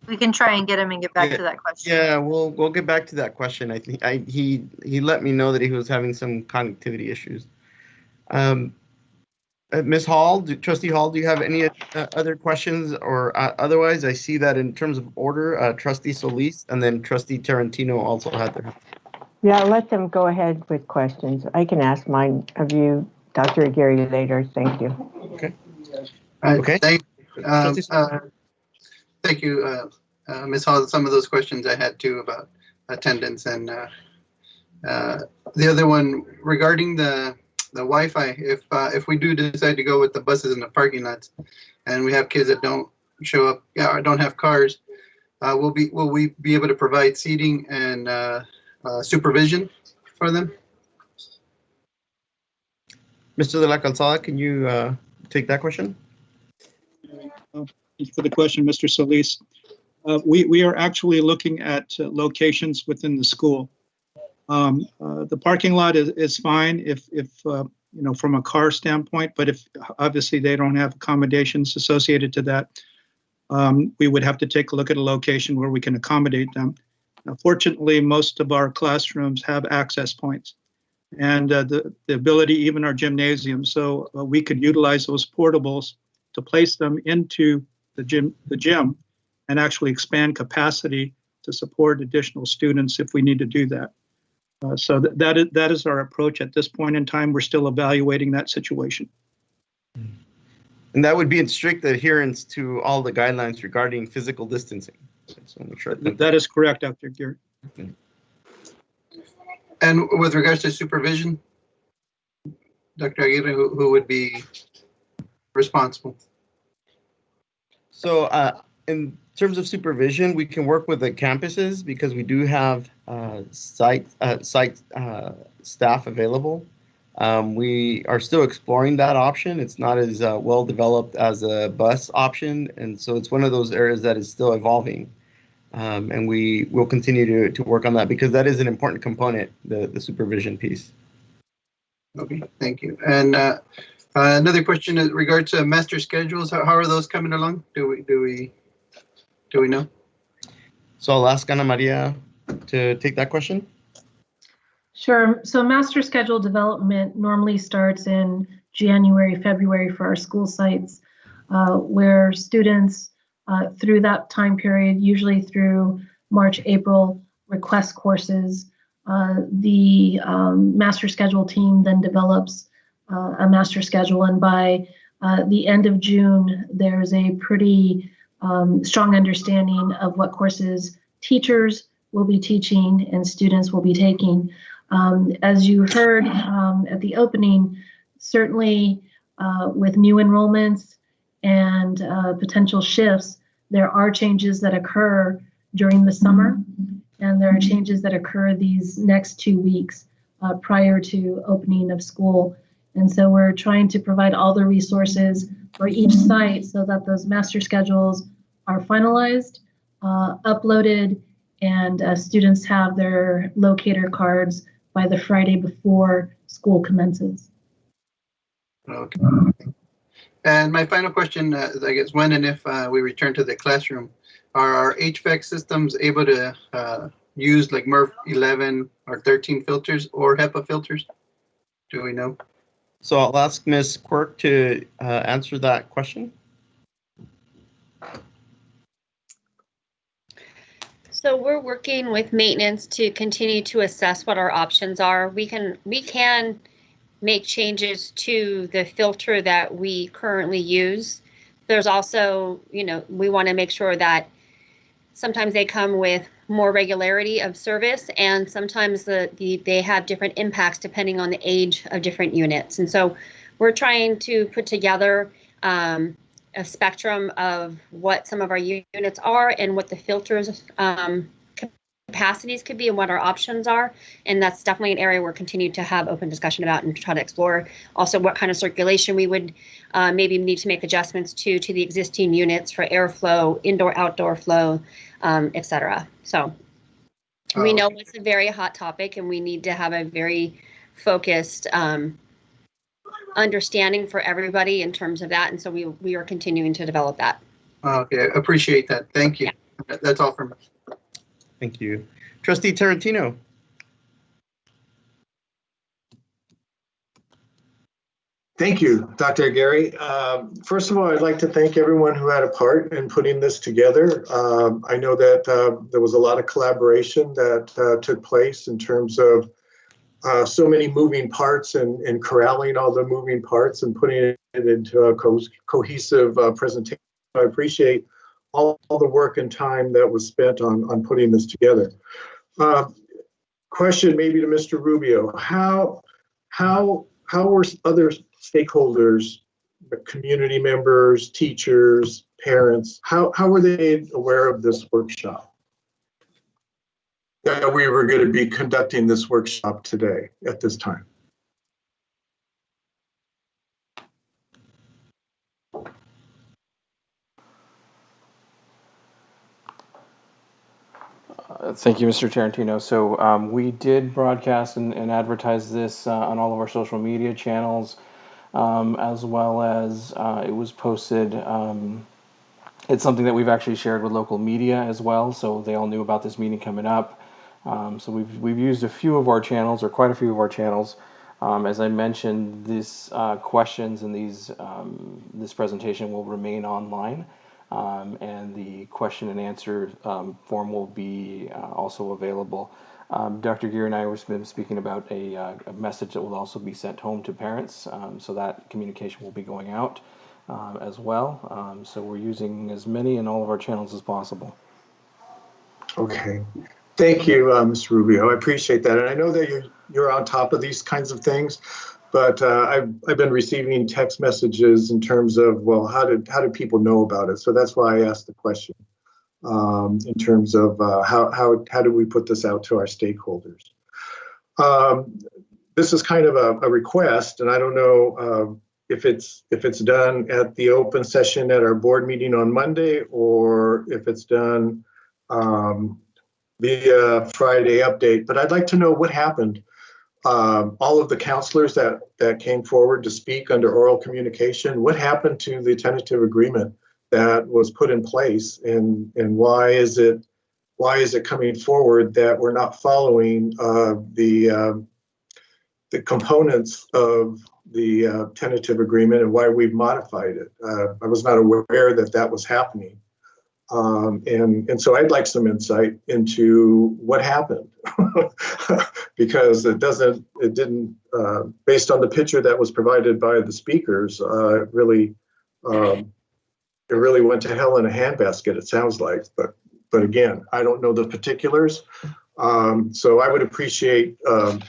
We can try and get him and get back to that question. Yeah, we'll get back to that question. I think he let me know that he was having some connectivity issues. Ms. Hall, Trustee Hall, do you have any other questions or otherwise? I see that in terms of order, Trustee Solis and then Trustee Tarantino also had their. Yeah, let them go ahead with questions. I can ask mine of you, Dr. Gary, later. Thank you. Okay. Okay. Thank you, Ms. Hall. Some of those questions I had too about attendance and the other one regarding the Wi-Fi. If we do decide to go with the buses in the parking lots, and we have kids that don't show up, or don't have cars, will we be able to provide seating and supervision for them? Mr. De La Calzada, can you take that question? Thanks for the question, Mr. Solis. We are actually looking at locations within the school. The parking lot is fine if you know, from a car standpoint, but if obviously they don't have accommodations associated to that, we would have to take a look at a location where we can accommodate them. Now, fortunately, most of our classrooms have access points and the ability, even our gymnasium, so we could utilize those portables to place them into the gym and actually expand capacity to support additional students if we need to do that. So that is our approach at this point in time. We're still evaluating that situation. And that would be in strict adherence to all the guidelines regarding physical distancing. So make sure that is correct, Dr. Gary. Okay. And with regards to supervision, Dr. Aguirre, who would be responsible? So in terms of supervision, we can work with the campuses because we do have site staff available. We are still exploring that option. It's not as well developed as a bus option, and so it's one of those areas that is still evolving. And we will continue to work on that because that is an important component, the supervision piece. Okay, thank you. And another question in regards to master schedules. How are those coming along? Do we know? So I'll ask Ana Maria to take that question. Sure. So master schedule development normally starts in January, February for our school sites, where students through that time period, usually through March, April, request courses. The master schedule team then develops a master schedule, and by the end of June, there's a pretty strong understanding of what courses teachers will be teaching and students will be taking. As you heard at the opening, certainly with new enrollments and potential shifts, there are changes that occur during the summer, and there are changes that occur these next 2 weeks prior to opening of school. And so we're trying to provide all the resources for each site so that those master schedules are finalized, uploaded, and students have their locator cards by the Friday before school commences. Okay. And my final question, I guess, when and if we return to the classroom, are our HVAC systems able to use like MERV 11 or 13 filters or HEPA filters? Do we know? So I'll ask Ms. Quirk to answer that question. So we're working with maintenance to continue to assess what our options are. We can make changes to the filter that we currently use. There's also, we want to make sure that sometimes they come with more regularity of service, and sometimes they have different impacts depending on the age of different units. And so we're trying to put together a spectrum of what some of our units are and what the filters capacities could be and what our options are. And that's definitely an area we're continuing to have open discussion about and try to explore also what kind of circulation we would maybe need to make adjustments to the existing units for airflow, indoor, outdoor flow, et cetera. So we know it's a very hot topic and we need to have a very focused understanding for everybody in terms of that. And so we are continuing to develop that. Okay, appreciate that. Thank you. Yeah. That's all from me. Thank you. Trustee Tarantino. Thank you, Dr. Gary. First of all, I'd like to thank everyone who had a part in putting this together. I know that there was a lot of collaboration that took place in terms of so many moving parts and corralling all the moving parts and putting it into a cohesive presentation. I appreciate all the work and time that was spent on putting this together. Question maybe to Mr. Rubio, how were other stakeholders, community members, teachers, parents, how were they made aware of this workshop? That we were going to be conducting this workshop today at this time? Thank you, Mr. Tarantino. So we did broadcast and advertise this on all of our social media channels, as well as it was posted. It's something that we've actually shared with local media as well, so they all knew about this meeting coming up. So we've used a few of our channels, or quite a few of our channels. As I mentioned, these questions and this presentation will remain online. And the question and answer form will be also available. Dr. Gear and I were speaking about a message that will also be sent home to parents, so that communication will be going out as well. So we're using as many and all of our channels as possible. Okay. Thank you, Mr. Rubio. I appreciate that. And I know that you're on top of these kinds of things. But I've been receiving text messages in terms of, well, how did people know about it? So that's why I asked the question in terms of how do we put this out to our stakeholders? This is kind of a request, and I don't know if it's done at the open session at our board meeting on Monday, or if it's done via Friday update. But I'd like to know what happened. All of the counselors that came forward to speak under oral communication, what happened to the tentative agreement that was put in place, and why is it coming forward that we're not following the components of the tentative agreement, and why we've modified it? I was not aware that was happening. And so I'd like some insight into what happened, because it didn't, based on the picture that was provided by the speakers, it really went to hell in a handbasket, it sounds like. But again, I don't know the particulars. So I would appreciate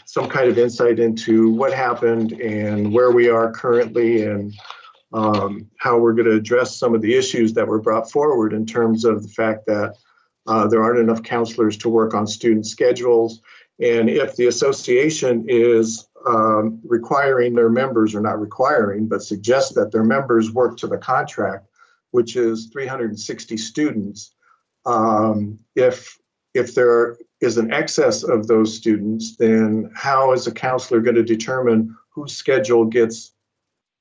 some kind of insight into what happened and where we are currently, and how we're going to address some of the issues that were brought forward in terms of the fact that there aren't enough counselors to work on student schedules. And if the association is requiring their members, or not requiring, but suggest that their members work to the contract, which is 360 students, if there is an excess of those students, then how is a counselor going to determine whose schedule gets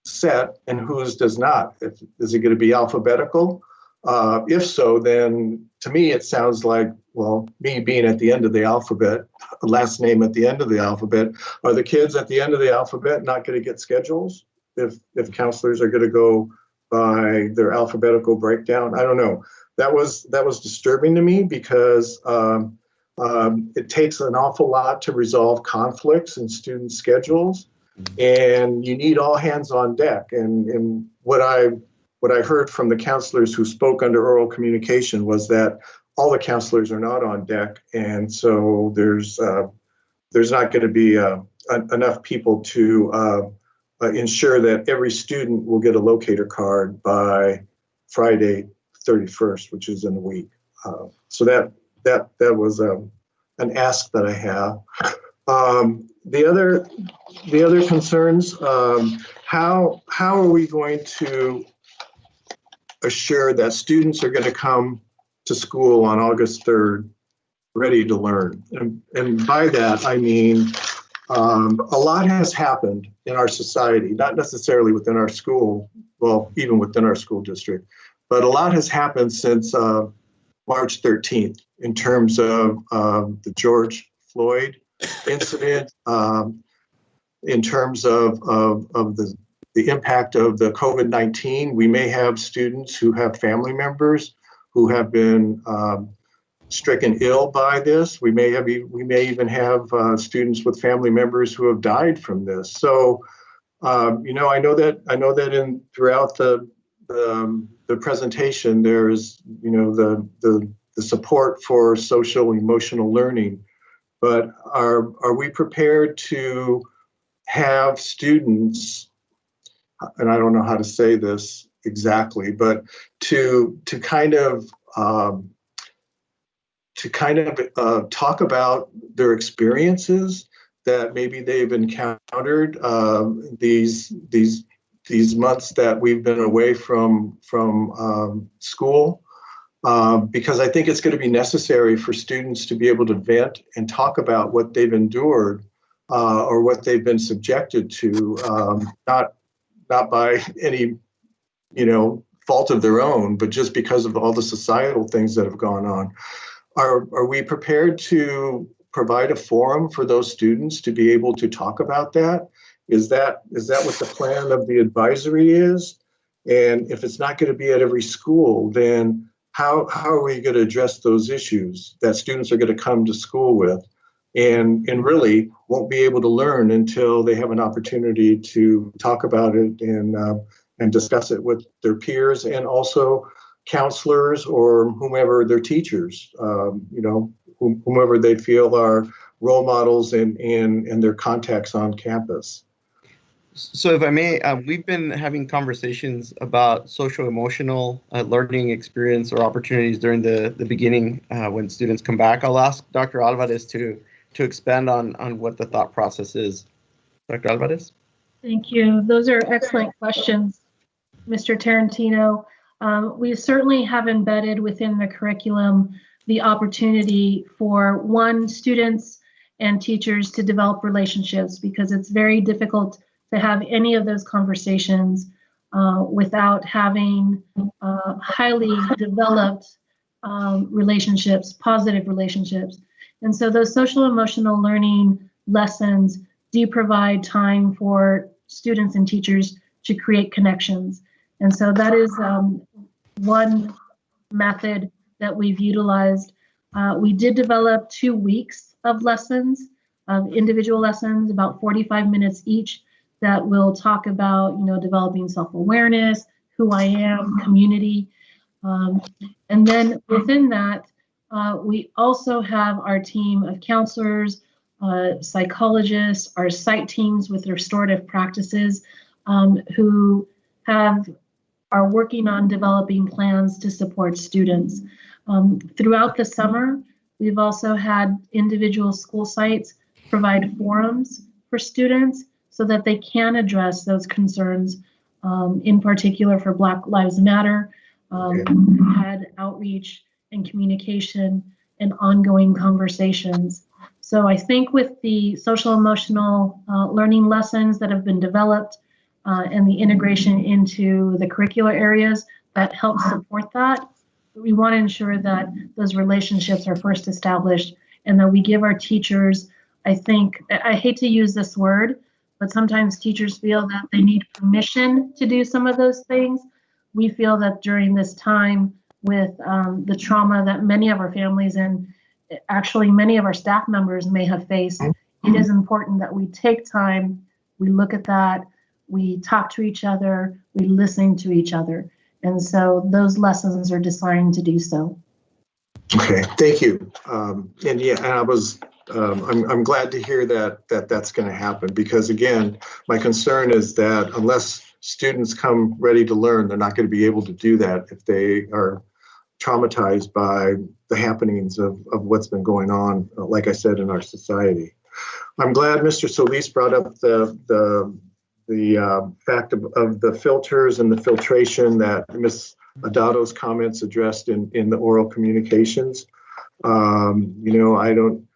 set and whose does not? Is it going to be alphabetical? If so, then to me it sounds like, well, me being at the end of the alphabet, last name at the end of the alphabet, are the kids at the end of the alphabet not going to get schedules if counselors are going to go by their alphabetical breakdown? I don't know. that was disturbing to me because it takes an awful lot to resolve conflicts in student schedules, and you need all hands on deck. And what I heard from the counselors who spoke under oral communication was that all the counselors are not on deck, and so there's not going to be enough people to ensure that every student will get a locator card by Friday 31st, which is in a week. So that was an ask that I have. The other concerns, how are we going to assure that students are going to come to school on August 3rd ready to learn? And by that, I mean, a lot has happened in our society, not necessarily within our school, well, even within our school district, but a lot has happened since March 13th in terms of the George Floyd incident, in terms of the impact of the COVID-19. We may have students who have family members who have been stricken ill by this. We may even have students with family members who have died from this. So, I know that throughout the presentation, there's the support for social emotional learning, but are we prepared to have students, and I don't know how to say this exactly, but to kind of talk about their experiences that maybe they've encountered these months that we've been away from school, because I think it's going to be necessary for students to be able to vent and talk about what they've endured or what they've been subjected to, not by any fault of their own, but just because of all the societal things that have gone on. Are we prepared to provide a forum for those students to be able to talk about that? Is that what the plan of the advisory is? And if it's not going to be at every school, then how are we going to address those issues that students are going to come to school with and really won't be able to learn until they have an opportunity to talk about it and discuss it with their peers and also counselors or whomever their teachers, whomever they feel are role models in their contacts on campus. So if I may, we've been having conversations about social emotional learning experience or opportunities during the beginning when students come back. I'll ask Dr. Alvarez to expand on what the thought process is. Dr. Alvarez? Thank you. Those are excellent questions, Mr. Tarantino. We certainly have embedded within the curriculum the opportunity for students and teachers to develop relationships, because it's very difficult to have any of those conversations without having highly developed relationships, positive relationships. And so those social emotional learning lessons do provide time for students and teachers to create connections. And so that is one method that we've utilized. We did develop 2 weeks of lessons, individual lessons, about 45 minutes each, that will talk about, developing self-awareness, who I am, community. And then within that, we also have our team of counselors, psychologists, our site teams with restorative practices who are working on developing plans to support students. Throughout the summer, we've also had individual school sites provide forums for students so that they can address those concerns, in particular for Black Lives Matter. We've had outreach and communication and ongoing conversations. So I think with the social emotional learning lessons that have been developed and the integration into the curricular areas that help support that, we want to ensure that those relationships are first established and that we give our teachers, I hate to use this word, but sometimes teachers feel that they need permission to do some of those things. We feel that during this time, with the trauma that many of our families and actually many of our staff members may have faced, it is important that we take time, we look at that, we talk to each other, we listen to each other. And so those lessons are designed to do so. Okay, thank you. And yeah, and I was, I'm glad to hear that's going to happen, because again, my concern is that unless students come ready to learn, they're not going to be able to do that if they are traumatized by the happenings of what's been going on, like I said, in our society. I'm glad Mr. Solis brought up the fact of the filters and the filtration that Ms. Adato's comments addressed in the oral communications. You know, I don't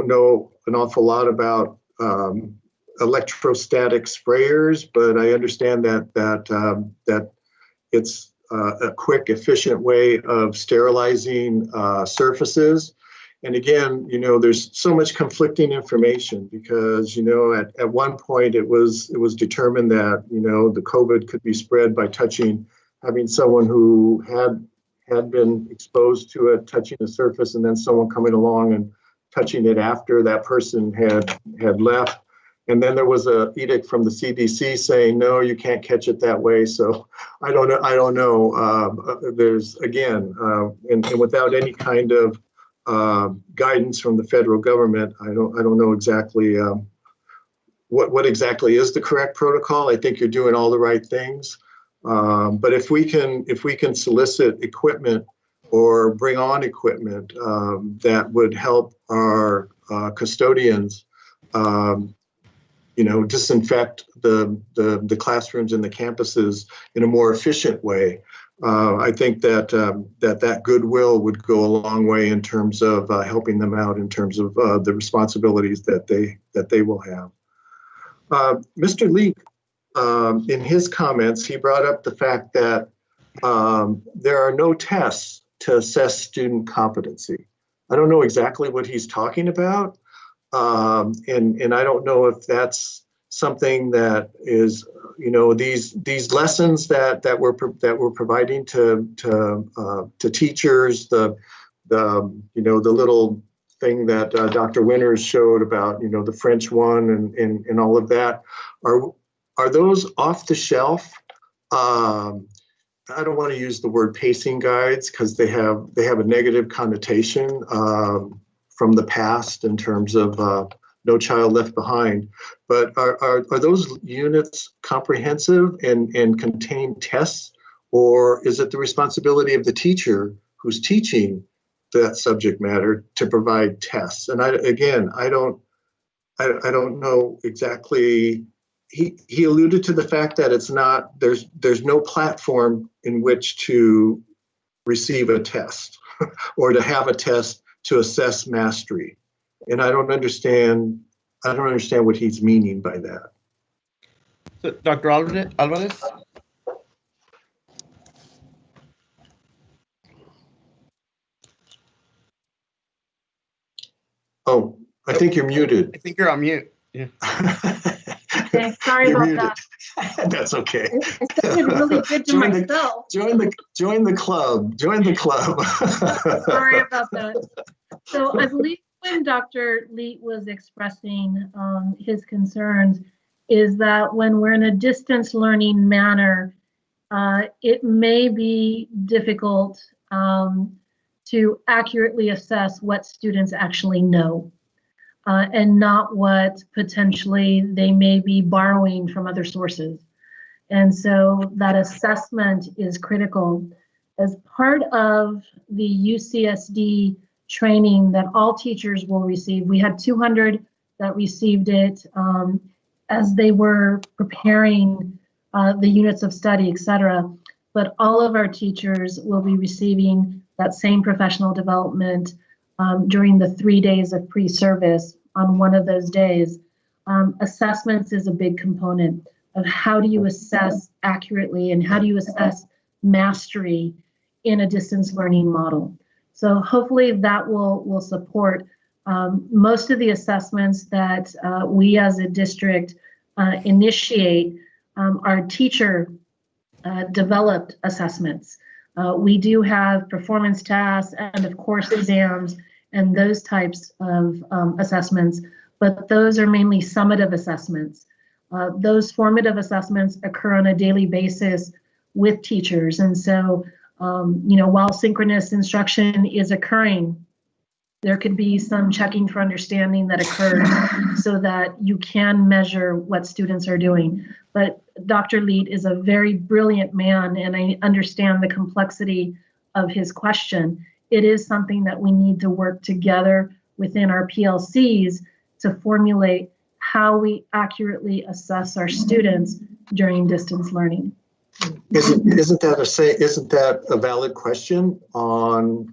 know an awful lot about electrostatic sprayers, but I understand that it's a quick, efficient way of sterilizing surfaces. And again, you know, there's so much conflicting information because, you know, at one point it was determined that, you know, the COVID could be spread by having someone who had been exposed to it, touching the surface, and then someone coming along and touching it after that person had left. And then there was an edict from the CDC saying, no, you can't catch it that way. So I don't know. There's, again, and without any kind of guidance from the federal government, I don't know exactly what exactly is the correct protocol. I think you're doing all the right things. But if we can solicit equipment or bring on equipment that would help our custodians, you know, disinfect the classrooms and the campuses in a more efficient way, I think that goodwill would go a long way in terms of helping them out in terms of the responsibilities that they will have. Mr. Leet, in his comments, he brought up the fact that there are no tests to assess student competency. I don't know exactly what he's talking about, and I don't know if that's something that is, you know, these lessons that we're providing to teachers, the you know, the little thing that Dr. Winters showed about, you know, the French one and all of that, are those off the shelf? I don't want to use the word pacing guides because they have a negative connotation from the past in terms of No Child Left Behind. But are those units comprehensive and contain tests, or is it the responsibility of the teacher who's teaching that subject matter to provide tests? And I don't know exactly. He alluded to the fact that it's not, there's no platform in which to receive a test or to have a test to assess mastery. And I don't understand what he's meaning by that. So, Dr. Alvarez? Oh, I think you're muted. I think you're on mute. Yeah. Okay, sorry You're about muted. that. That's okay. I sounded really good to myself. Join the club. Join the club. Sorry about that. So I believe when Dr. Leet was expressing his concerns is that when we're in a distance learning manner, it may be difficult to accurately assess what students actually know. And not what potentially they may be borrowing from other sources. And so that assessment is critical. As part of the UCSD training that all teachers will receive, we had 200 that received it as they were preparing the units of study, et cetera. But all of our teachers will be receiving that same professional development during the 3 days of pre-service on one of those days. Assessments is a big component of how do you assess accurately and how do you assess mastery in a distance learning model. So hopefully that will support most of the assessments that we as a district initiate are teacher developed assessments. We do have performance tasks and, of course, exams and those types of assessments, but those are mainly summative assessments. Those formative assessments occur on a daily basis with teachers. And so, while synchronous instruction is occurring, there could be some checking for understanding that occurs so that you can measure what students are doing. But Dr. Leet is a very brilliant man, and I understand the complexity of his question. It is something that we need to work together within our PLCs to formulate how we accurately assess our students during distance learning. Isn't that a valid question on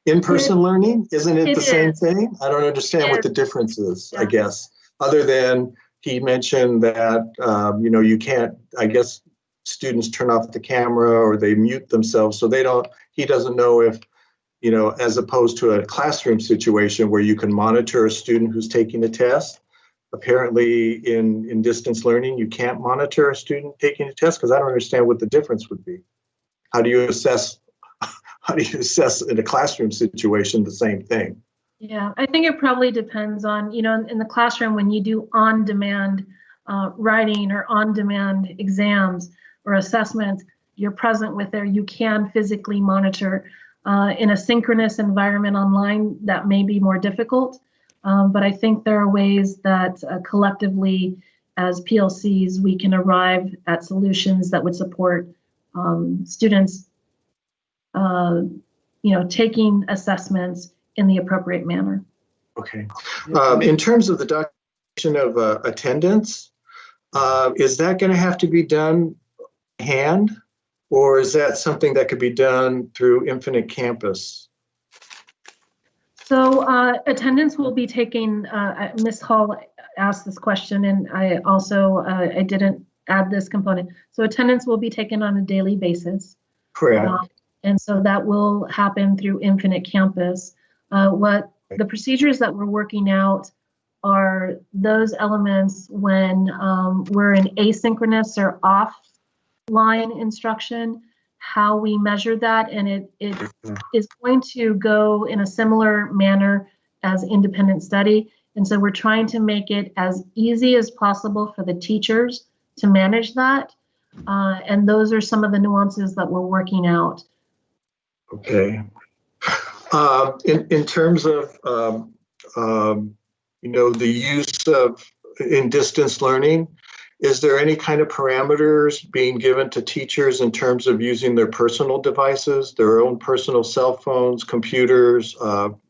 in-person learning? Isn't it the same thing? I don't understand what the difference is, I guess, other than he mentioned that, you can't, I guess, students turn off the camera or they mute themselves. So he doesn't know if, as opposed to a classroom situation where you can monitor a student who's taking a test. Apparently in distance learning, you can't monitor a student taking a test, because I don't understand what the difference would be. How do you assess in a classroom situation the same thing? Yeah, I think it probably depends on, in the classroom, when you do on-demand writing or on-demand exams or assessments, you're present with there, you can physically monitor. In a synchronous environment online, that may be more difficult. But I think there are ways that collectively, as PLCs, we can arrive at solutions that would support students, taking assessments in the appropriate manner. Okay. In terms of the documentation of attendance, is that going to have to be done by hand, or is that something that could be done through Infinite Campus? So attendance will be taken, Ms. Hall asked this question, and I also, I didn't add this component. So attendance will be taken on a daily basis. Correct. And so that will happen through Infinite Campus. What the procedures that we're working out are those elements when we're in asynchronous or offline instruction, how we measure that, and it is going to go in a similar manner as independent study. And so we're trying to make it as easy as possible for the teachers to manage that. And those are some of the nuances that we're working out. Okay. In terms of, the use of in distance learning, is there any kind of parameters being given to teachers in terms of using their personal devices, their own personal cell phones, computers,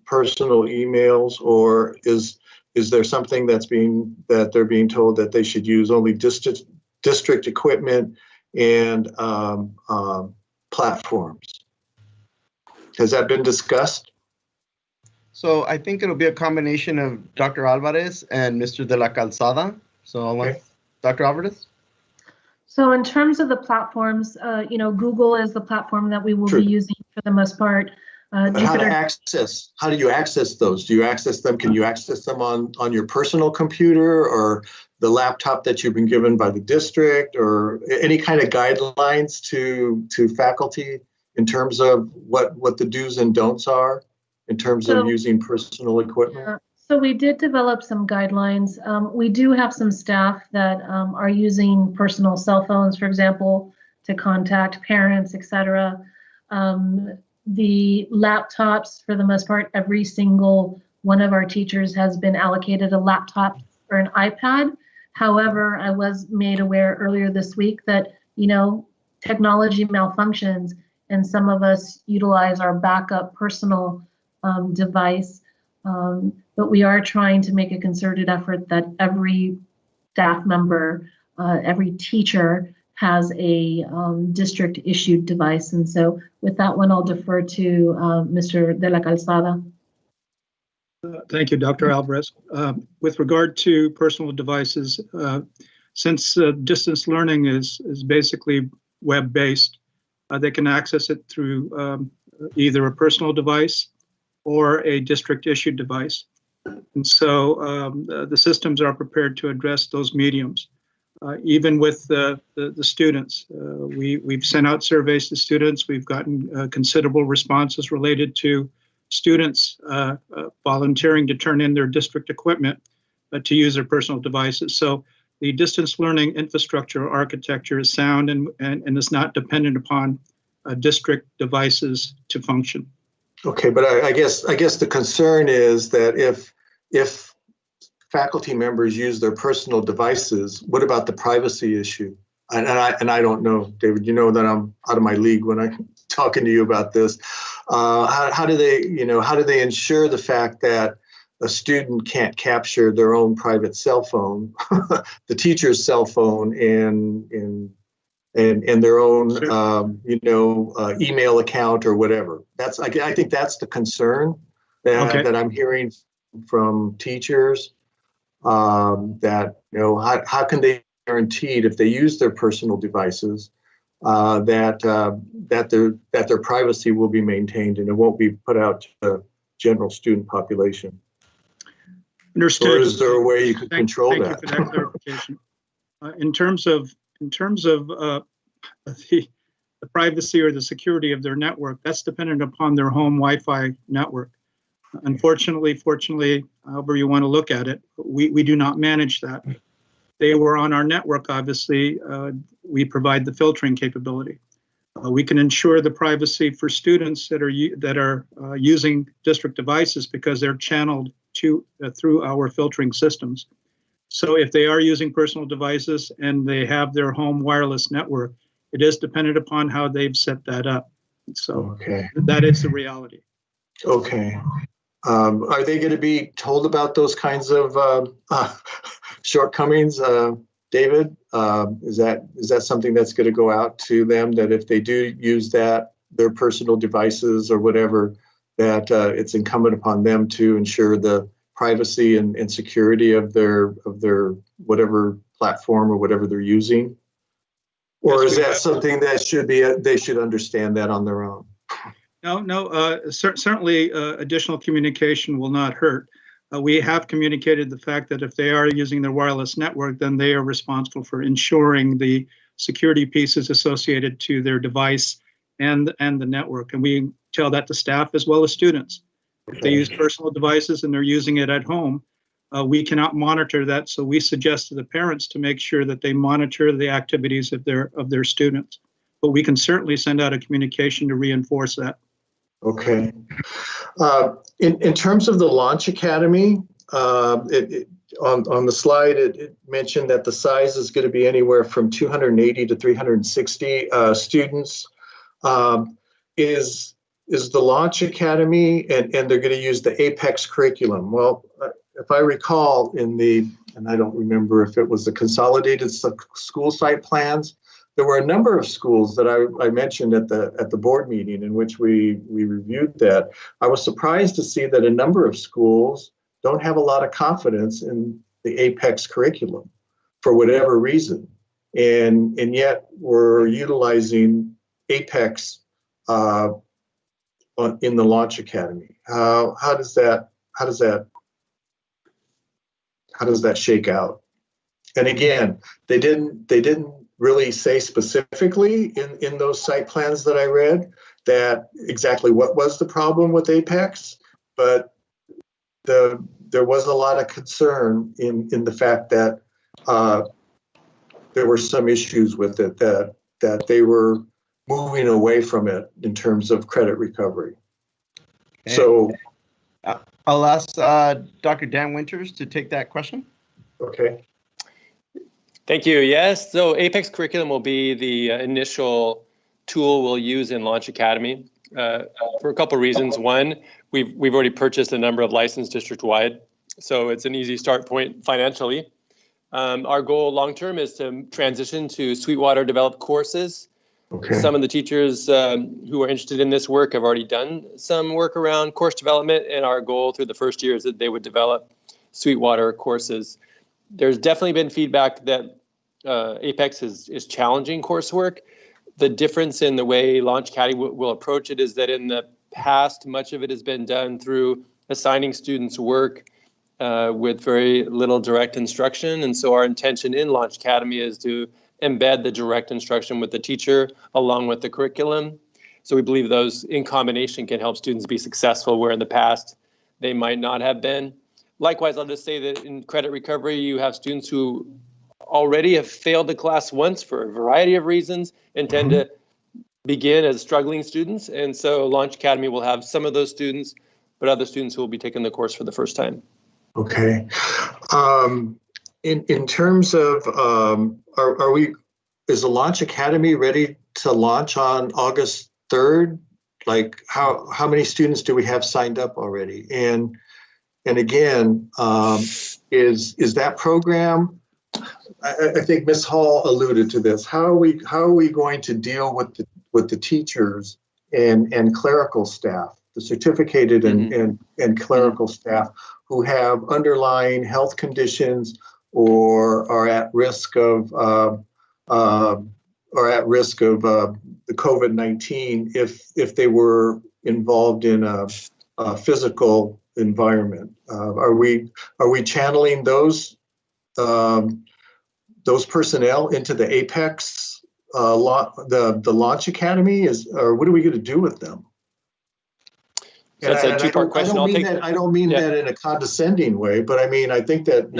personal emails, or is there something that they're being told that they should use only district equipment and platforms? Has that been discussed? So I think it'll be a combination of Dr. Alvarez and Mr. De La Calzada. So I'll let Dr. Alvarez. So in terms of the platforms, Google is the platform that we will be using for the most part. How do you access those? Do you access them? Can you access them on your personal computer or the laptop that you've been given by the district, or any kind of guidelines to faculty in terms of what the do's and don'ts are in terms of using personal equipment? So we did develop some guidelines. We do have some staff that are using personal cell phones, for example, to contact parents, etc. The laptops, for the most part, every single one of our teachers has been allocated a laptop or an iPad. However, I was made aware earlier this week that, technology malfunctions, and some of us utilize our backup personal device. But we are trying to make a concerted effort that every staff member, every teacher has a district issued device. And so with that one, I'll defer to Mr. De La Calzada. Thank you, Dr. Alvarez. With regard to personal devices, since distance learning is basically web-based, they can access it through either a personal device or a district issued device. And so the systems are prepared to address those mediums. even with the students. We've sent out surveys to students. We've gotten considerable responses related to students volunteering to turn in their district equipment to use their personal devices. So the distance learning infrastructure architecture is sound and is not dependent upon district devices to function. Okay, but I guess the concern is that if faculty members use their personal devices, what about the privacy issue? And I don't know, David. You know that I'm out of my league when I'm talking to you about this. How do they ensure the fact that a student can't capture their own private cell phone, the teacher's cell phone, and their own email account or whatever? I think that's the concern that I'm hearing from teachers. That how can they guaranteed if they use their personal devices that their privacy will be maintained and it won't be put out to the general student population? Understood. Or is there a way you could control that? Thank you for that clarification. In terms of the privacy or the security of their network, that's dependent upon their home Wi-Fi network. Unfortunately, fortunately, however you want to look at it, we do not manage that. They were on our network, obviously. We provide the filtering capability. We can ensure the privacy for students that are using district devices because they're channeled through our filtering systems. So if they are using personal devices and they have their home wireless network, it is dependent upon how they've set that up. So that is the reality. Okay. Are they going to be told about those kinds of shortcomings, David? Is that something that's going to go out to them, that if they do use their personal devices or whatever, that it's incumbent upon them to ensure the privacy and security of their whatever platform or whatever they're using? Or is that something that they should understand that on their own? No, certainly additional communication will not hurt. We have communicated the fact that if they are using their wireless network, then they are responsible for ensuring the security pieces associated to their device and the network. And we tell that to staff as well as students. If they use personal devices and they're using it at home, we cannot monitor that. So we suggest to the parents to make sure that they monitor the activities of their students. But we can certainly send out a communication to reinforce that. Okay. In terms of the Launch Academy, on the slide, it mentioned that the size is going to be anywhere from 280 to 360 students. Is the Launch Academy, and they're going to use the Apex curriculum? Well, if I recall and I don't remember if it was the consolidated school site plans, there were a number of schools that I mentioned at the board meeting in which we reviewed that. I was surprised to see that a number of schools don't have a lot of confidence in the Apex curriculum for whatever reason, and yet we're utilizing Apex in the Launch Academy. How does that shake out? And again, they didn't really say specifically in those site plans that I read that exactly what was the problem with Apex, but there was a lot of concern in the fact that there were some issues with it, that they were moving away from it in terms of credit recovery. Okay. So I'll ask Dr. Dan Winters to take that question. Okay. Thank you. Yes, so Apex curriculum will be the initial tool we'll use in Launch Academy for a couple of reasons. One, we've already purchased a number of licenses district-wide, so it's an easy start point financially. Our goal long-term is to transition to Sweetwater developed courses. Okay. Some of the teachers who are interested in this work have already done some work around course development, and our goal through the first year is that they would develop Sweetwater courses. There's definitely been feedback that Apex is challenging coursework. The difference in the way Launch Academy will approach it is that in the past, much of it has been done through assigning students work with very little direct instruction. And so our intention in Launch Academy is to embed the direct instruction with the teacher along with the curriculum. So we believe those in combination can help students be successful where in the past they might not have been. Likewise, I'll just say that in credit recovery, you have students who already have failed the class once for a variety of reasons and tend to begin as struggling students. And so Launch Academy will have some of those students, but other students who will be taking the course for the first time. Okay. In terms of, is the Launch Academy ready to launch on August 3rd? Like how many students do we have signed up already? And again, is that program, I think Ms. Hall alluded to this. How are we going to deal with the teachers and clerical staff, the certificated and clerical staff who have underlying health conditions or are at risk of the COVID-19 if they were involved in a physical environment? Are we channeling those personnel into the Apex the Launch Academy? Or what are we going to do with them? So that's a two-part question. I don't mean that in a condescending way, but I mean I think that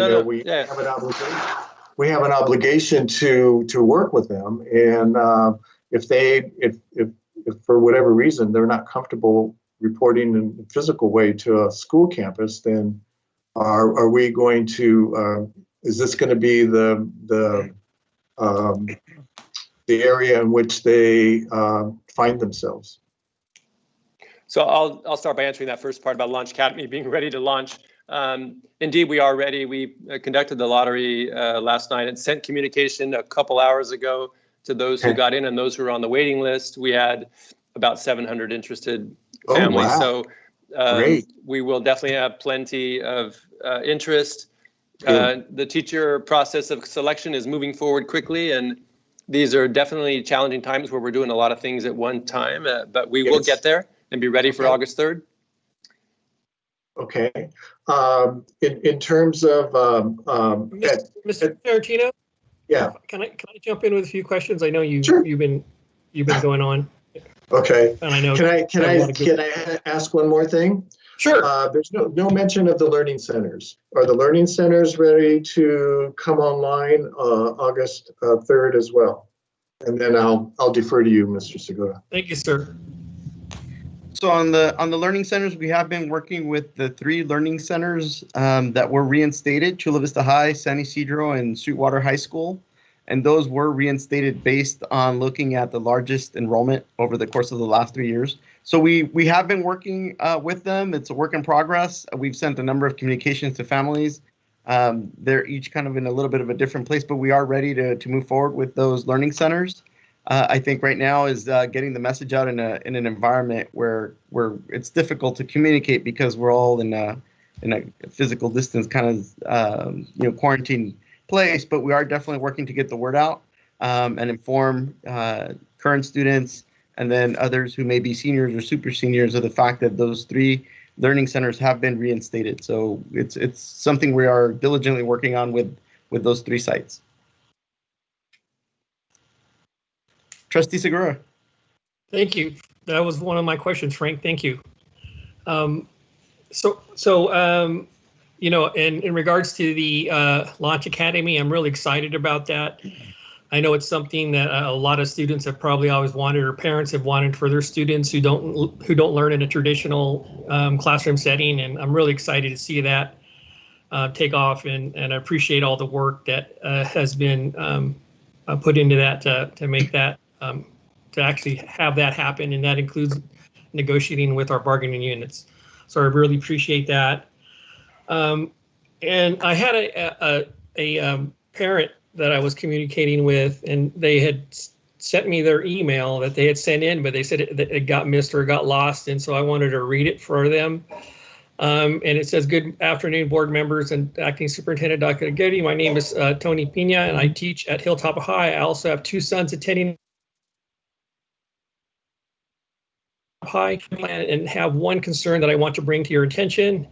we have an obligation to work with them, and if for whatever reason they're not comfortable reporting in a physical way to a school campus, then are we going to is this going to be the area in which they find themselves? So I'll start by answering that first part about Launch Academy being ready to launch. Indeed, we are ready. We conducted the lottery last night and sent communication a couple hours ago to those who got in and those who are on the waiting list. We had about 700 interested families. Oh, wow. So we will definitely have plenty of interest. The teacher process of selection is moving forward quickly, and these are definitely challenging times where we're doing a lot of things at one time, but we will get there and be ready for August 3rd. Okay. In terms of Mr. Tarantino? Yeah. Can I jump in with a few questions? I know you've been going on. Okay. And I know. Can I ask one more thing? Sure. There's no mention of the learning centers. Are the learning centers ready to come online August 3rd as well? And then I'll defer to you, Mr. Segura. Thank you, sir. So on the learning centers, we have been working with the 3 learning centers that were reinstated: Chula Vista High, San Isidro, and Sweetwater High School. And those were reinstated based on looking at the largest enrollment over the course of the last 3 years. So we have been working with them. It's a work in progress. We've sent a number of communications to families. They're each kind of in a little bit of a different place, but we are ready to move forward with those learning centers. I think right now is getting the message out in an environment where it's difficult to communicate because we're all in a physical distance kind of quarantine place. But we are definitely working to get the word out and inform current students and then others who may be seniors or super seniors of the fact that those 3 learning centers have been reinstated. So it's something we are diligently working on with those 3 sites. Trustee Segura. Thank you. That was one of my questions, Frank. Thank you. In regards to the Launch Academy, I'm really excited about that. I know it's something that a lot of students have probably always wanted, or parents have wanted for their students who don't learn in a traditional classroom setting, and I'm really excited to see that take off, and I appreciate all the work that has been put into that to make that to actually have that happen, and that includes negotiating with our bargaining units. So I really appreciate that. And I had a parent that I was communicating with, and they had sent me their email that they had sent in, but they said it got missed or got lost, and so I wanted to read it for them. And it says, "Good afternoon, board members and Acting Superintendent Dr. Getty. My name is Tony Pina, and I teach at Hilltop High. I also have 2 sons attending High and have one concern that I want to bring to your attention.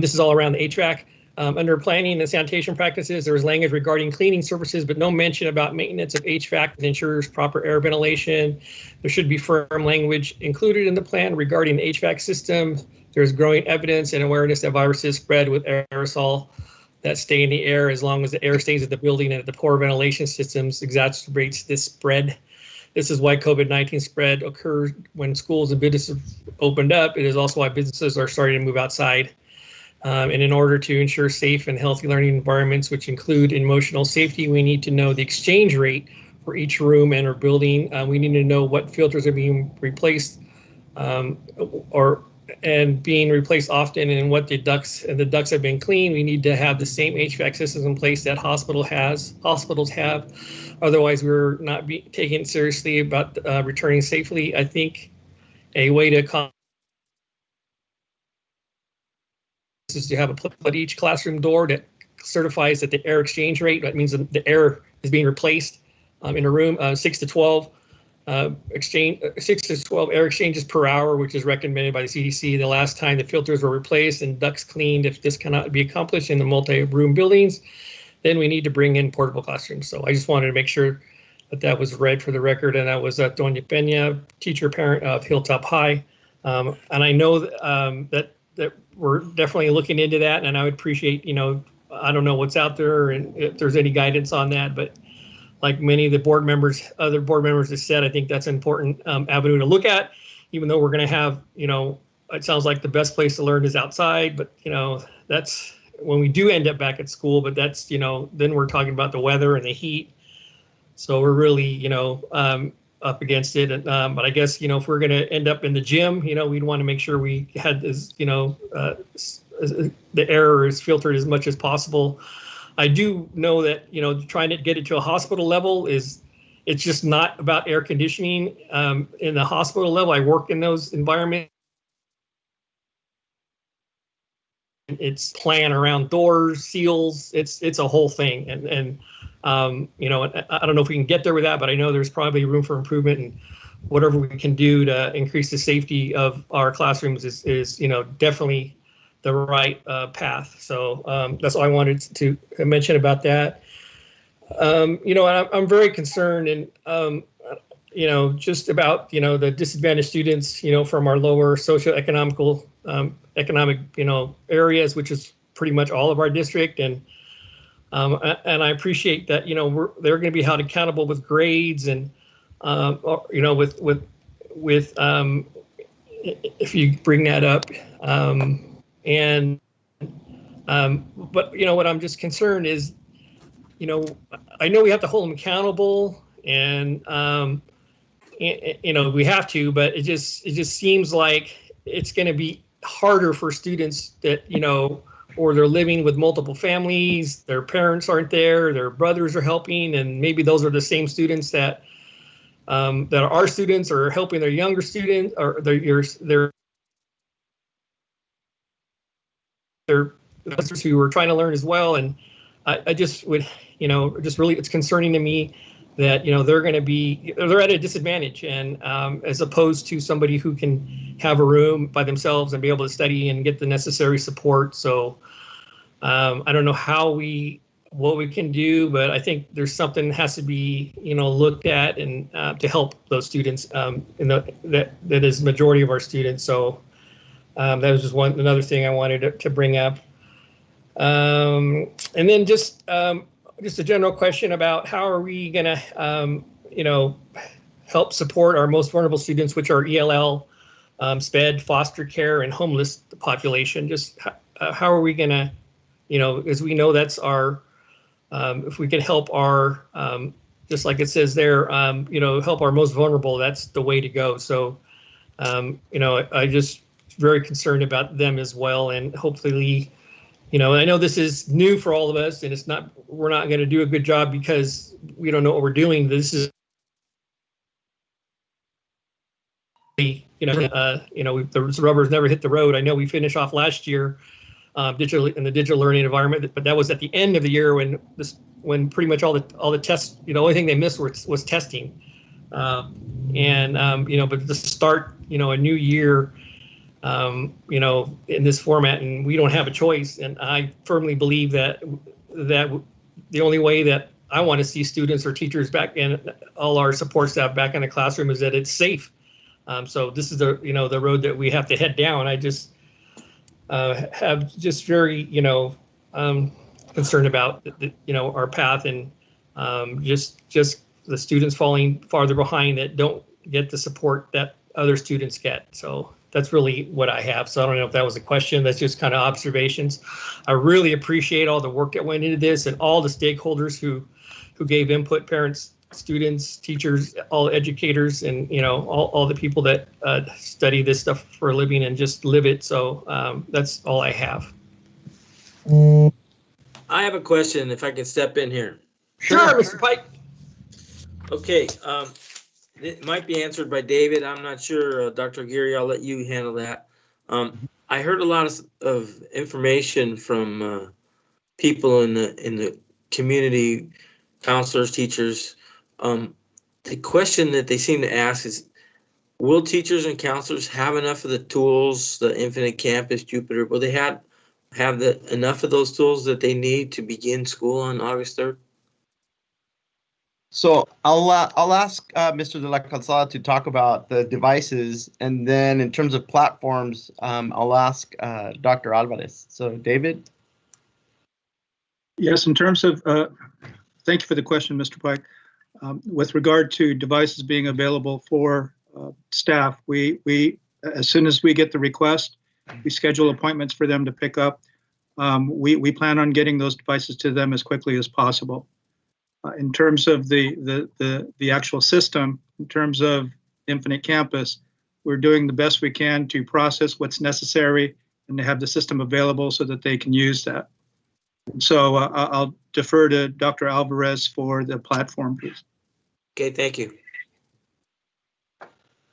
This is all around the HVAC. Under planning and sanitation practices, there was language regarding cleaning services, but no mention about maintenance of HVAC that ensures proper air ventilation. There should be firm language included in the plan regarding the HVAC system. There's growing evidence and awareness that viruses spread with aerosol that stay in the air as long as the air stays at the building, and the poor ventilation systems exacerbates this spread. This is why COVID-19 spread occurs when schools and businesses opened up. It is also why businesses are starting to move outside. And in order to ensure safe and healthy learning environments, which include emotional safety, we need to know the exchange rate for each room and or building. We need to know what filters are being replaced and being replaced often, and what the ducts have been cleaned. We need to have the same HVAC systems in place that hospitals have. Otherwise, we're not taking it seriously about returning safely. I think a way to is to have a plug at each classroom door that certifies that the air exchange rate, that means the air is being replaced in a room, 6 to 12 air exchanges per hour, which is recommended by the CDC. The last time the filters were replaced and ducts cleaned, if this cannot be accomplished in the multi-room buildings, then we need to bring in portable classrooms. So I just wanted to make sure that was read for the record. And that was Doña Peña, teacher parent of Hilltop High. And I know that we're definitely looking into that, and I would appreciate, I don't know what's out there and if there's any guidance on that, but like many of the other board members have said, I think that's an important avenue to look at, even though we're going to have, it sounds like the best place to learn is outside, but that's when we do end up back at school, but that's, then we're talking about the weather and the heat. So we're really, up against it. But I guess, if we're going to end up in the gym, we'd want to make sure we had this, the air is filtered as much as possible. I do know that, trying to get it to a hospital level it's just not about air conditioning in the hospital level. I work in those environments. It's plan around doors, seals, it's a whole thing. And I don't know if we can get there with that, but I know there's probably room for improvement, and whatever we can do to increase the safety of our classrooms is definitely the right path. So that's all I wanted to mention about that. I'm very concerned and, just about, the disadvantaged students, from our lower socioeconomic areas, which is pretty much all of our district. And I appreciate that, they're going to be held accountable with grades and, with if you bring that up. But what I'm just concerned is, I know we have to hold them accountable, and we have to, but it just seems like it's going to be harder for students that, or they're living with multiple families, their parents aren't there, their brothers are helping, and maybe those are the same students that are our students or helping their younger students or their others who are trying to learn as well. And I just would, just really, it's concerning to me that, they're at a disadvantage, and as opposed to somebody who can have a room by themselves and be able to study and get the necessary support. So I don't know what we can do, but I think there's something that has to be, looked at and to help those students, that is majority of our students. So that was just another thing I wanted to bring up. And then just a general question about how are we going to, help support our most vulnerable students, which are ELL, SPED, foster care, and homeless population. Just how are we going to, as we know that's our, if we can help our, just like it says there, help our most vulnerable, that's the way to go. So, I just very concerned about them as well, and hopefully, I know this is new for all of us, and we're not going to do a good job because we don't know what we're doing. This is, the rubber's never hit the road. I know we finished off last year in the digital learning environment, but that was at the end of the year when pretty much all the tests, the only thing they missed was testing. But to start, a new year, you know, in this format, and we don't have a choice. And I firmly believe that the only way that I want to see students or teachers back and all our support staff back in the classroom is that it's safe. So this is the, you know, the road that we have to head down. I just have just very, you know, concerned about you know, our path, and just the students falling farther behind that don't get the support that other students get. So that's really what I have. So I don't know if that was a question. That's just kind of observations. I really appreciate all the work that went into this, and all the stakeholders who gave input, parents, students, teachers, all educators, and, you know, all the people that study this stuff for a living and just live it. So that's all I have. I have a question, if I can step in here. Sure, Mr. Pike. Okay, it might be answered by David. I'm not sure. Dr. Gary, I'll let you handle that. I heard a lot of information from people in the community, counselors, teachers. The question that they seem to ask is, will teachers and counselors have enough of the tools, the Infinite Campus, Jupiter, will they have enough of those tools that they need to begin school on August 3rd? So I'll ask Mr. De La Calzada to talk about the devices, and then in terms of platforms, I'll ask Dr. Alvarez. So David? Yes, in terms of, thank you for the question, Mr. Pike. With regard to devices being available for staff, we as soon as we get the request, we schedule appointments for them to pick up. We plan on getting those devices to them as quickly as possible. In terms of the actual system, in terms of Infinite Campus, we're doing the best we can to process what's necessary and to have the system available so that they can use that. And so I'll defer to Dr. Alvarez for the platform piece. Okay, thank you.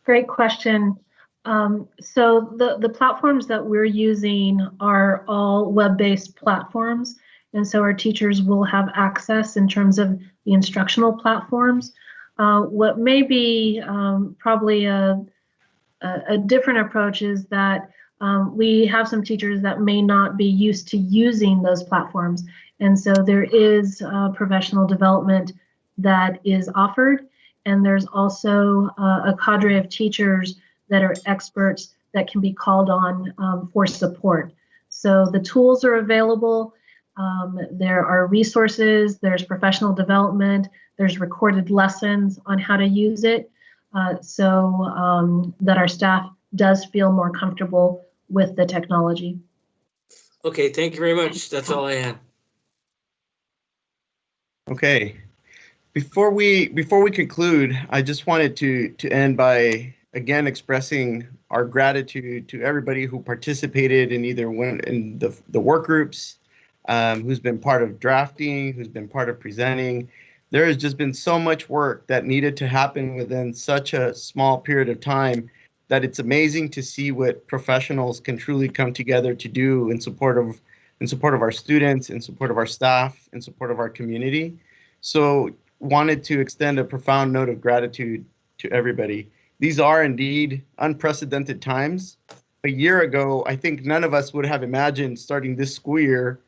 Great question. So the platforms that we're using are all web-based platforms. And so our teachers will have access in terms of the instructional platforms. What may be probably a different approach is that we have some teachers that may not be used to using those platforms. And so there is professional development that is offered. And there's also a cadre of teachers that are experts that can be called on for support. So the tools are available. There are resources, there's professional development, there's recorded lessons on how to use it, so that our staff does feel more comfortable with the technology. Okay, thank you very much. That's all I had. Okay. Before we conclude, I just wanted to end by again expressing our gratitude to everybody who participated in either one in the work groups, who's been part of drafting, who's been part of presenting. There has just been so much work that needed to happen within such a small period of time that it's amazing to see what professionals can truly come together to do in support of our students, in support of our staff, in support of our community. So wanted to extend a profound note of gratitude to everybody. These are indeed unprecedented times. A year ago, I think none of us would have imagined starting this school year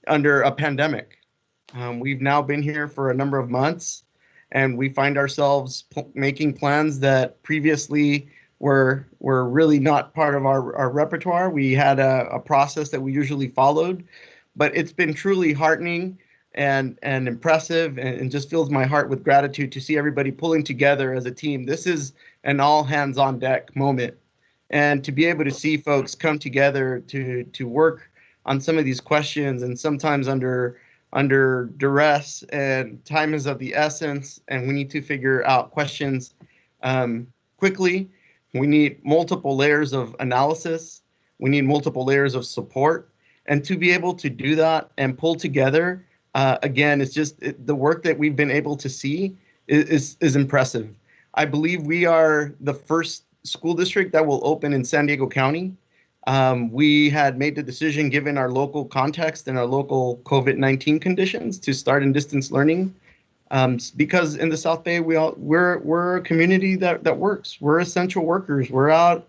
under a pandemic. We've now been here for a number of months, and we find ourselves making plans that previously were really not part of our repertoire. We had a process that we usually followed, but it's been truly heartening and impressive, and just fills my heart with gratitude to see everybody pulling together as a team. This is an all hands on deck moment, and to be able to see folks come together to work on some of these questions, and sometimes under duress, and time is of the essence, and we need to figure out questions quickly. We need multiple layers of analysis. We need multiple layers of support, and to be able to do that and pull together, again, it's just the work that we've been able to see is impressive. I believe we are the first school district that will open in San Diego County. We had made the decision, given our local context and our local COVID-19 conditions, to start in distance learning, because in the South Bay we're a community that works. We're essential workers. We're out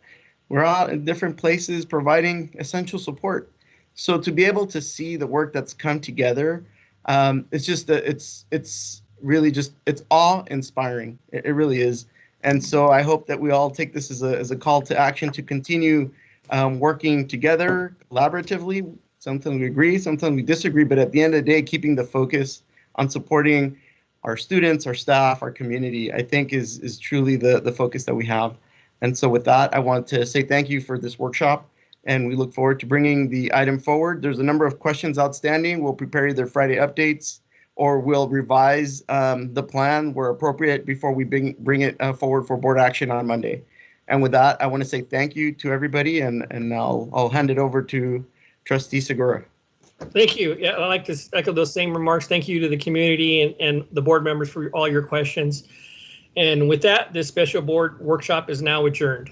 We're out in different places providing essential support. So to be able to see the work that's come together, it's just that it's really just, it's awe-inspiring. It really is. And so I hope that we all take this as a call to action to continue working together collaboratively. Sometimes we agree, sometimes we disagree, but at the end of the day, keeping the focus on supporting our students, our staff, our community, I think is truly the focus that we have. And so with that, I want to say thank you for this workshop, and we look forward to bringing the item forward. There's a number of questions outstanding. We'll prepare either Friday updates or we'll revise the plan where appropriate before we bring it forward for board action on Monday. And with that, I want to say thank you to everybody, and I'll hand it over to Trustee Segura. Thank you. Yeah, I'd like to echo those same remarks. Thank you to the community and the board members for all your questions. And with that, this special board workshop is now adjourned.